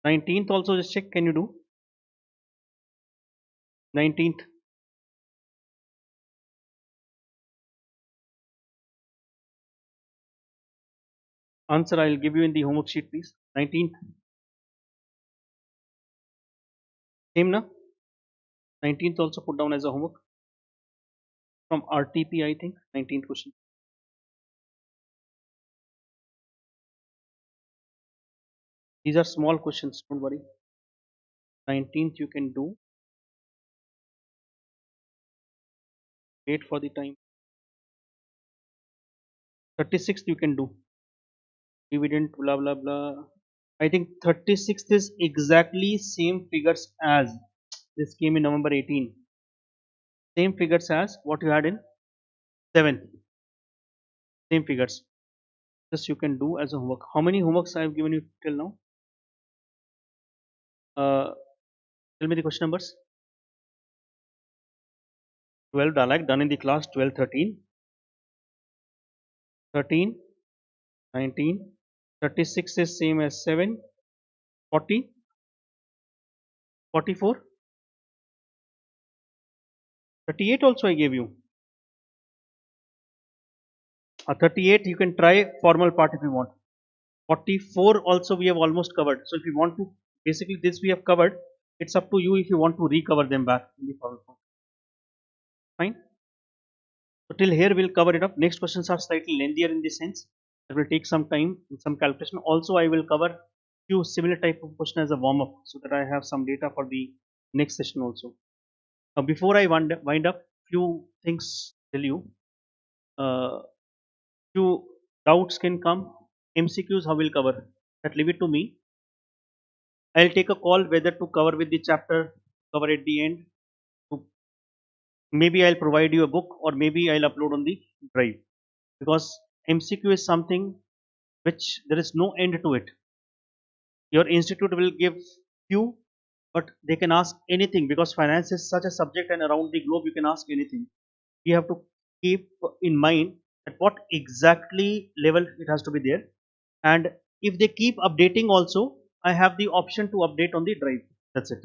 19th also just check. Can you do 19th? Answer I will give you in the homework sheet, please. 19th. Same na? 19th also put down as a homework from RTP. I think 19th question. These are small questions. Don't worry. 19th you can do. Wait for the time. 36th you can do. Dividend blah blah blah. I think 36th is exactly same figures as this came in November 18. Same figures as what you had in 7. Same figures. This you can do as a homework. How many homeworks I have given you till now? Tell me the question numbers. 12 Dalek done in the class 12, 13, 13, 19, 36 is same as 7, 40, 44, 38 also I gave you. 38 you can try formal part if you want. 44 also we have almost covered. So if you want to, basically this we have covered. It's up to you if you want to recover them back in the formal form. Fine. So till here we'll cover it up. Next questions are slightly lengthier in this sense. It will take some time and some calculation. Also I will cover few similar type of question as a warm up so that I have some data for the next session also. Before I wind up, few things tell you. Few doubts can come. MCQs how we'll cover. That leave it to me. I'll take a call whether to cover with the chapter, cover at the end. Maybe I'll provide you a book or maybe I'll upload on the drive, because MCQ is something which there is no end to it. Your institute will give few, but they can ask anything because finance is such a subject and around the globe you can ask anything. You have to keep in mind at what exactly level it has to be there. and if they keep updating also, I have the option to update on the drive. That's it.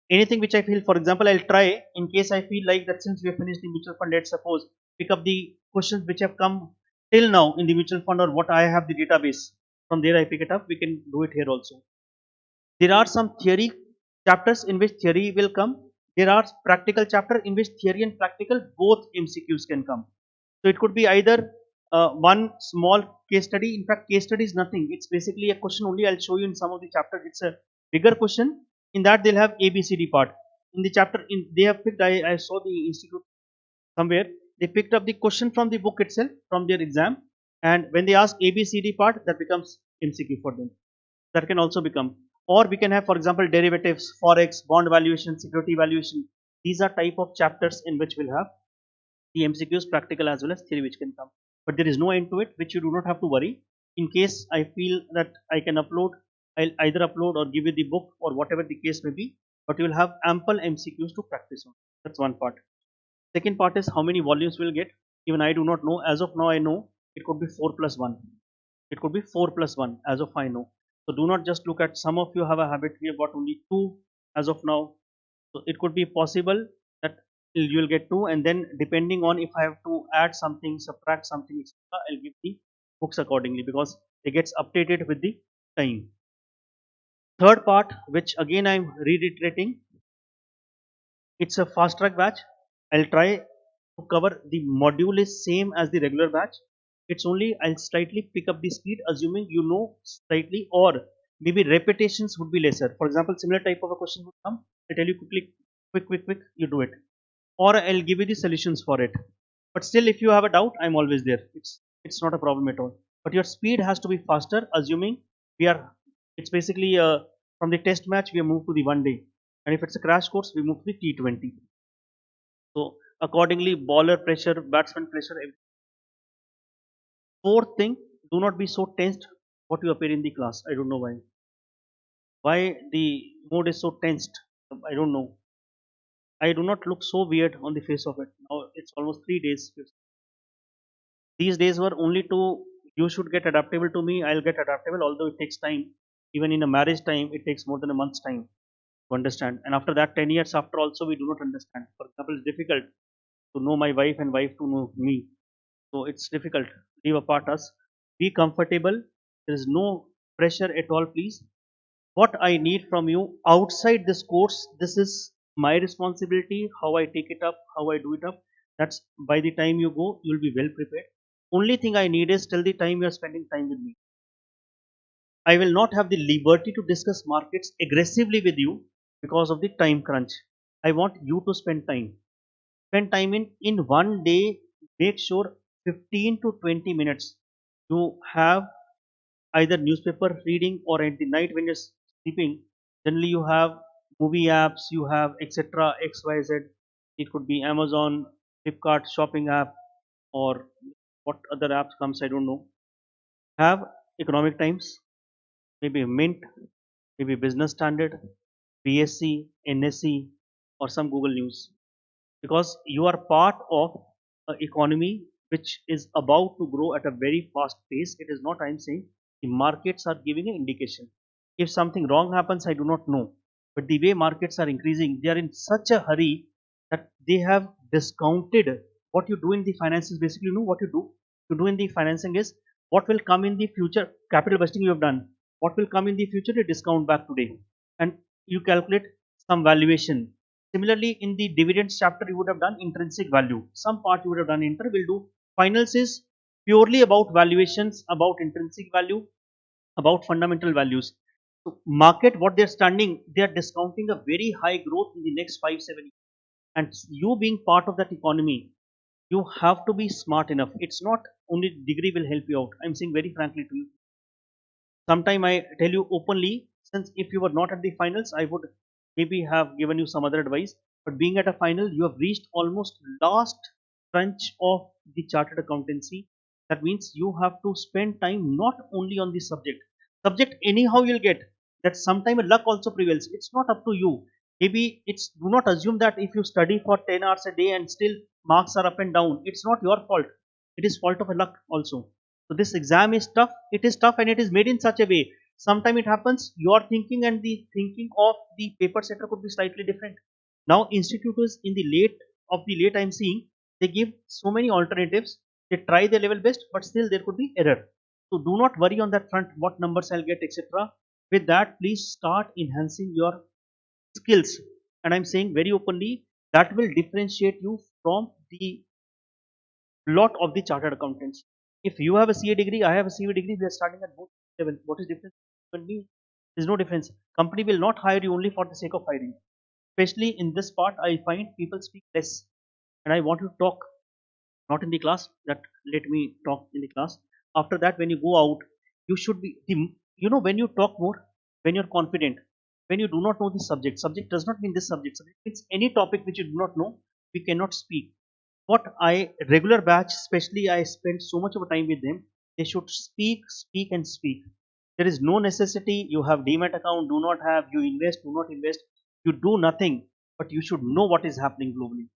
Anything which I feel, for example, I'll try, in case I feel like that since we have finished the mutual fund, let's suppose pick up the questions which have come till now in the mutual fund, or what I have the database, from there I pick it up. We can do it here also. There are some theory chapters in which theory will come. There are practical chapter in which theory and practical both MCQs can come. So it could be either one small case study. In fact, case study is nothing, it's basically a question only. I'll show you in some of the chapters, it's a bigger question. In that they'll have ABCD part. In the chapter, they have picked, I saw the institute somewhere, they picked up the question from the book itself, from their exam, and when they ask ABCD part, that becomes MCQ for them. That can also become. Or we can have, for example, derivatives, forex, bond valuation, security valuation. These are type of chapters in which we'll have the MCQs, practical as well as theory, which can come. But there is no end to it, which you do not have to worry. In case I feel that I can upload, I'll either upload or give you the book or whatever the case may be, but you will have ample MCQs to practice on. That's one part. Second part is how many volumes we'll get. Even I do not know. As of now, I know it could be 4 plus 1. It could be 4 plus 1 as of I know. So do not just look at, some of you have a habit, we have got only 2 as of now. So it could be possible that you will get 2, and then depending on if I have to add something, subtract something, etc., I'll give the books accordingly, because it gets updated with the time. Third part, which again I'm reiterating, it's a fast track batch. I'll try to cover the module is same as the regular batch. It's only I'll slightly pick up the speed, assuming you know slightly, or maybe repetitions would be lesser. For example, similar type of a question would come. I tell you quickly, quick, you do it, or I'll give you the solutions for it. But still, if you have a doubt, I'm always there. It's not a problem at all. But your speed has to be faster, assuming we are. It's basically from the test match we have moved to the 1 day, and if it's a crash course, we move to the T20. So accordingly, bowler pressure, batsman pressure. Fourth thing, do not be so tensed what you appear in the class. I don't know why. Why the mood is so tensed? I don't know. I do not look so weird on the face of it. Now it's almost 3 days. These days were only to, you should get adaptable to me. I'll get adaptable, although it takes time. Even in a marriage time, it takes more than a month's time to understand. And after that, 10 years after also, we do not understand. For example, it's difficult to know my wife and wife to know me. So it's difficult. Leave apart us. Be comfortable. There is no pressure at all, please. What I need from you outside this course, this is my responsibility, how I take it up, how I do it up. That's by the time you go, you'll be well prepared. Only thing I need is till the time you are spending time with me. I will not have the liberty to discuss markets aggressively with you because of the time crunch. I want you to spend time. Spend time in 1 day, make sure 15 to 20 minutes you have either newspaper reading, or at the night when you're sleeping, generally you have movie apps, you have etc. XYZ. It could be Amazon, Flipkart shopping app, or what other apps comes, I don't know. Have Economic Times, maybe Mint, maybe Business Standard, BSC, NSC, or some Google News, because you are part of an economy which is about to grow at a very fast pace. It is not, I'm saying, the markets are giving an indication. If something wrong happens, I do not know. But the way markets are increasing, they are in such a hurry that they have discounted what you do in the finances. Basically, you know what you do in the financing is what will come in the future. Capital budgeting you have done. What will come in the future, you discount back today. And you calculate some valuation. Similarly, in the dividends chapter, you would have done intrinsic value. Some part you would have done inter, will do. Finals is purely about valuations, about intrinsic value, about fundamental values. So market, what they're standing, they are discounting a very high growth in the next 5 7 years. And you being part of that economy, you have to be smart enough. It's not only degree will help you out. I'm saying very frankly to you. Sometime I tell you openly, since if you were not at the finals, I would maybe have given you some other advice. But being at a final, you have reached almost last crunch of the chartered accountancy. That means you have to spend time not only on the subject. Subject anyhow you'll get. That sometime luck also prevails. It's not up to you. Maybe it's, do not assume that if you study for 10 hours a day and still marks are up and down, it's not your fault. It is fault of a luck also. So this exam is tough. It is tough and it is made in such a way. Sometimes it happens your thinking and the thinking of the paper setter could be slightly different. Now institutors in the late I'm seeing they give so many alternatives. They try their level best, but still there could be error. So do not worry on that front. What numbers I'll get, etc. With that, please start enhancing your skills. And I'm saying very openly that will differentiate you from the lot of the chartered accountants. If you have a CA degree, I have a CA degree, we are starting at both level. What is difference? There's no difference. Company will not hire you only for the sake of hiring. Especially in this part, I find people speak less. And I want to talk not in the class, that let me talk in the class. After that, when you go out, you should be, when you talk more, when you're confident, when you do not know the subject does not mean this subject means any topic which you do not know, we cannot speak. What I regular batch, especially I spend so much of time with them, they should speak and speak. There is no necessity you have demat account, do not have, you invest, do not invest, you do nothing, but you should know what is happening globally.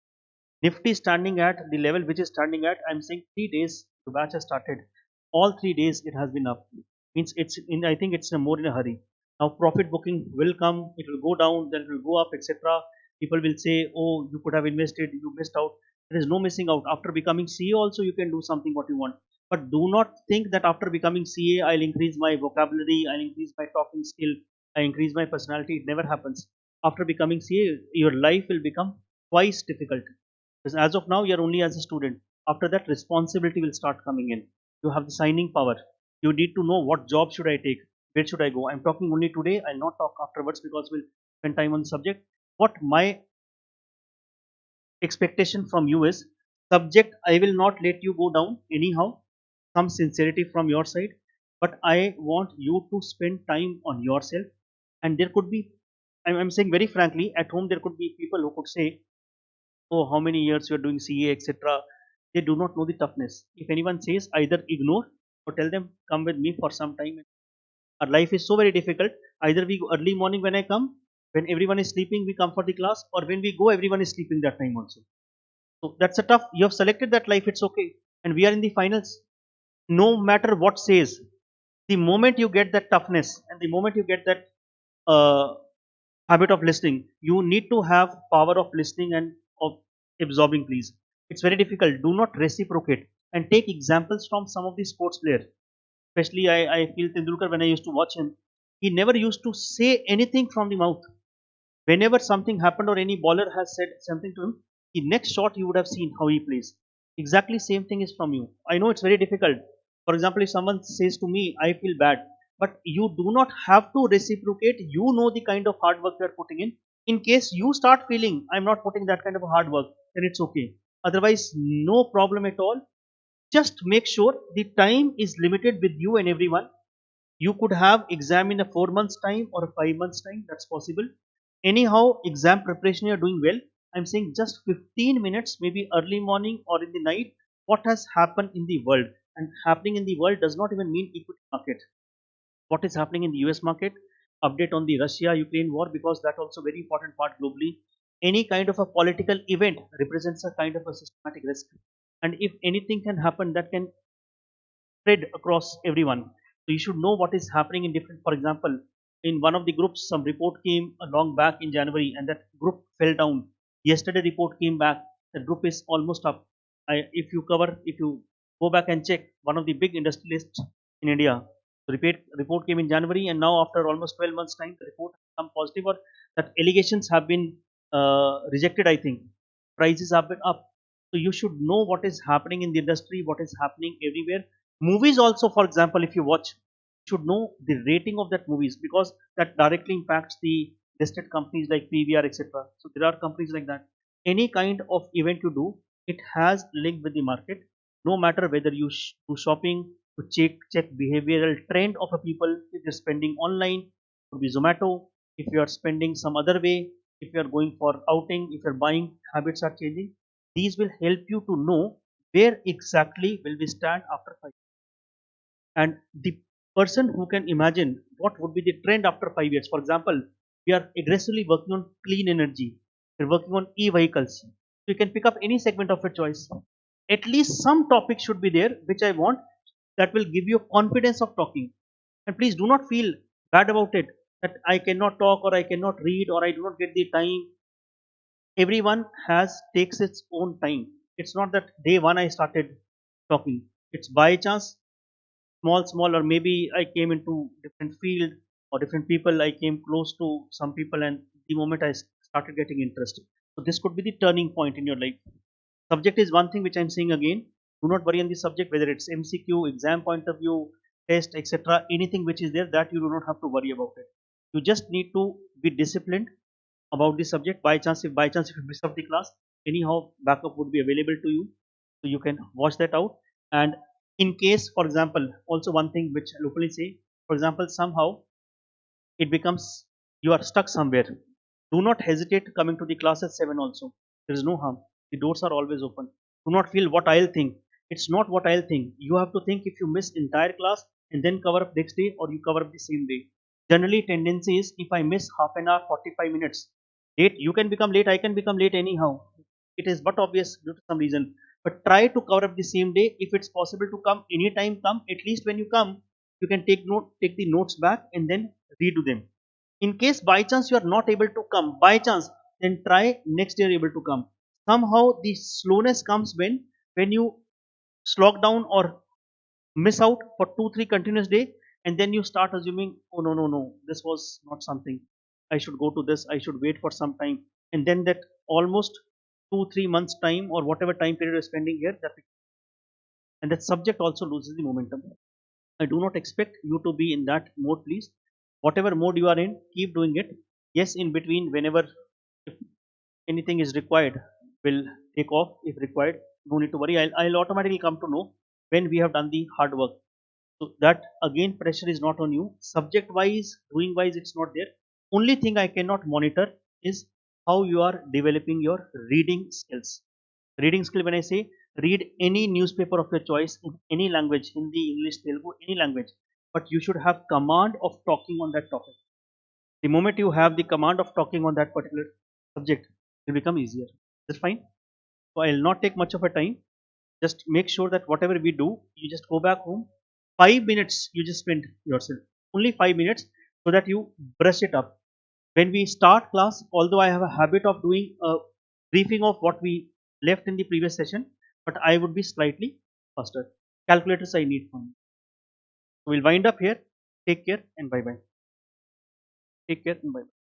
Nifty standing at the level which is standing at, I'm saying 3 days the batch has started. All 3 days it has been up. Means it's in, I think it's more in a hurry. Now profit booking will come, it will go down, then it will go up, etc. People will say, oh, you could have invested, you missed out. There is no missing out. After becoming CA also you can do something what you want. But do not think that after becoming CA I'll increase my vocabulary, I'll increase my talking skill, I increase my personality. It never happens. After becoming CA, your life will become twice difficult. Because as of now, you're only as a student. After that, responsibility will start coming in. You have the signing power. You need to know what job should I take, where should I go. I'm talking only today. I'll not talk afterwards because we'll spend time on the subject. What my expectation from you is subject. I will not let you go down anyhow. Some sincerity from your side, but I want you to spend time on yourself. And there could be, I'm saying very frankly, at home there could be people who could say, oh, how many years you are doing CA, etc. They do not know the toughness. If anyone says, either ignore or tell them, come with me for some time. Our life is so very difficult. Either we go early morning when I come, when everyone is sleeping, we come for the class, or when we go, everyone is sleeping that time also. So that's a tough, you have selected that life, it's okay. And we are in the finals. No matter what says, the moment you get that toughness and the moment you get that uh, habit of listening, you need to have power of listening and of absorbing, please. It's very difficult. Do not reciprocate and take examples from some of the sports players. Especially I feel Tendulkar, when I used to watch him, he never used to say anything from the mouth. Whenever something happened or any bowler has said something to him, the next shot you would have seen how he plays. Exactly same thing is from you. I know it's very difficult. For example, if someone says to me, I feel bad, but you do not have to reciprocate. You know the kind of hard work you are putting in case you start feeling I'm not putting that kind of a hard work, then it's okay. Otherwise, no problem at all. Just make sure the time is limited with you and everyone. You could have exam in a 4 months time or a 5 months time, that's possible. Anyhow, exam preparation you're doing well. I'm saying just 15 minutes, maybe early morning or in the night, what has happened in the world. And happening in the world does not even mean equity market. What is happening in the US market, update on the Russia Ukraine war, because that also very important part globally. Any kind of a political event represents a kind of a systematic risk, and if anything can happen, that can spread across everyone. So you should know what is happening in different. For example, in one of the groups, some report came a long back in January, and that group fell down. Yesterday, report came back. The group is almost up. If you go back and check, one of the big industrialists in India, the report came in January, and now after almost 12 months' time, the report has come positive, or that allegations have been rejected. I think prices have been up. So you should know what is happening in the industry, what is happening everywhere. Movies also, for example, if you watch, you should know the rating of that movies, because that directly impacts the listed companies like PVR, etc. So there are companies like that. Any kind of event you do, it has link with the market. No matter whether you do shopping, to check behavioral trend of a people. If you're spending online, it could be Zomato. If you are spending some other way, if you are going for outing, if your buying habits are changing, these will help you to know where exactly will we stand after 5. And the person who can imagine what would be the trend after 5 years. For example, we are aggressively working on clean energy, we're working on e-vehicles, so you can pick up any segment of your choice. At least some topic should be there which I want that will give you confidence of talking. And please do not feel bad about it, that I cannot talk or I cannot read or I do not get the time. Everyone has takes its own time. It's not that day one I started talking. It's by chance, small, or maybe I came into different field or different people, I came close to some people, and the moment I started getting interested. So this could be the turning point in your life. Subject is one thing which I'm saying again. Do not worry on the subject, whether it's MCQ, exam point of view, test, etc. Anything which is there, that you do not have to worry about it. You just need to be disciplined about the subject. By chance if you miss out the class, anyhow backup would be available to you, so you can watch that out. And in case, for example, also one thing which I locally say, for example, somehow it becomes you are stuck somewhere, do not hesitate coming to the class at 7 also. There is no harm. The doors are always open. Do not feel what I'll think. It's not what I'll think. You have to think, if you miss entire class and then cover up next day, or you cover up the same day. Generally tendency is, if I miss half an hour, 45 minutes late, you can become late, I can become late anyhow. It is but obvious due to some reason. But try to cover up the same day. If it's possible to come anytime, come. At least when you come, you can take the notes back and then redo them. In case by chance you are not able to come, by chance, then try next year able to come. Somehow the slowness comes when you slog down or miss out for 2 3 continuous day, and then you start assuming, oh no, this was not something, I should go to this, I should wait for some time. And then that almost 2 3 months time, or whatever time period you're spending here, that, and that subject also loses the momentum. I do not expect you to be in that mode, please. Whatever mode you are in, keep doing it. Yes, in between, whenever, if anything is required, will take off if required. No need to worry. I'll automatically come to know when we have done the hard work. So that again, pressure is not on you. Subject wise, doing wise, it's not there. Only thing I cannot monitor is how you are developing your reading skills. Reading skill, when I say, read any newspaper of your choice in any language, Hindi, English, Telugu, any language. But you should have command of talking on that topic. The moment you have the command of talking on that particular subject, it will become easier. That's fine. So I'll not take much of a time. Just make sure that whatever we do, you just go back home. 5 minutes you just spend yourself. Only 5 minutes, so that you brush it up. When we start class, although I have a habit of doing a briefing of what we left in the previous session, but I would be slightly faster. Calculators I need from you. So we'll wind up here. Take care and bye bye. Take care and bye.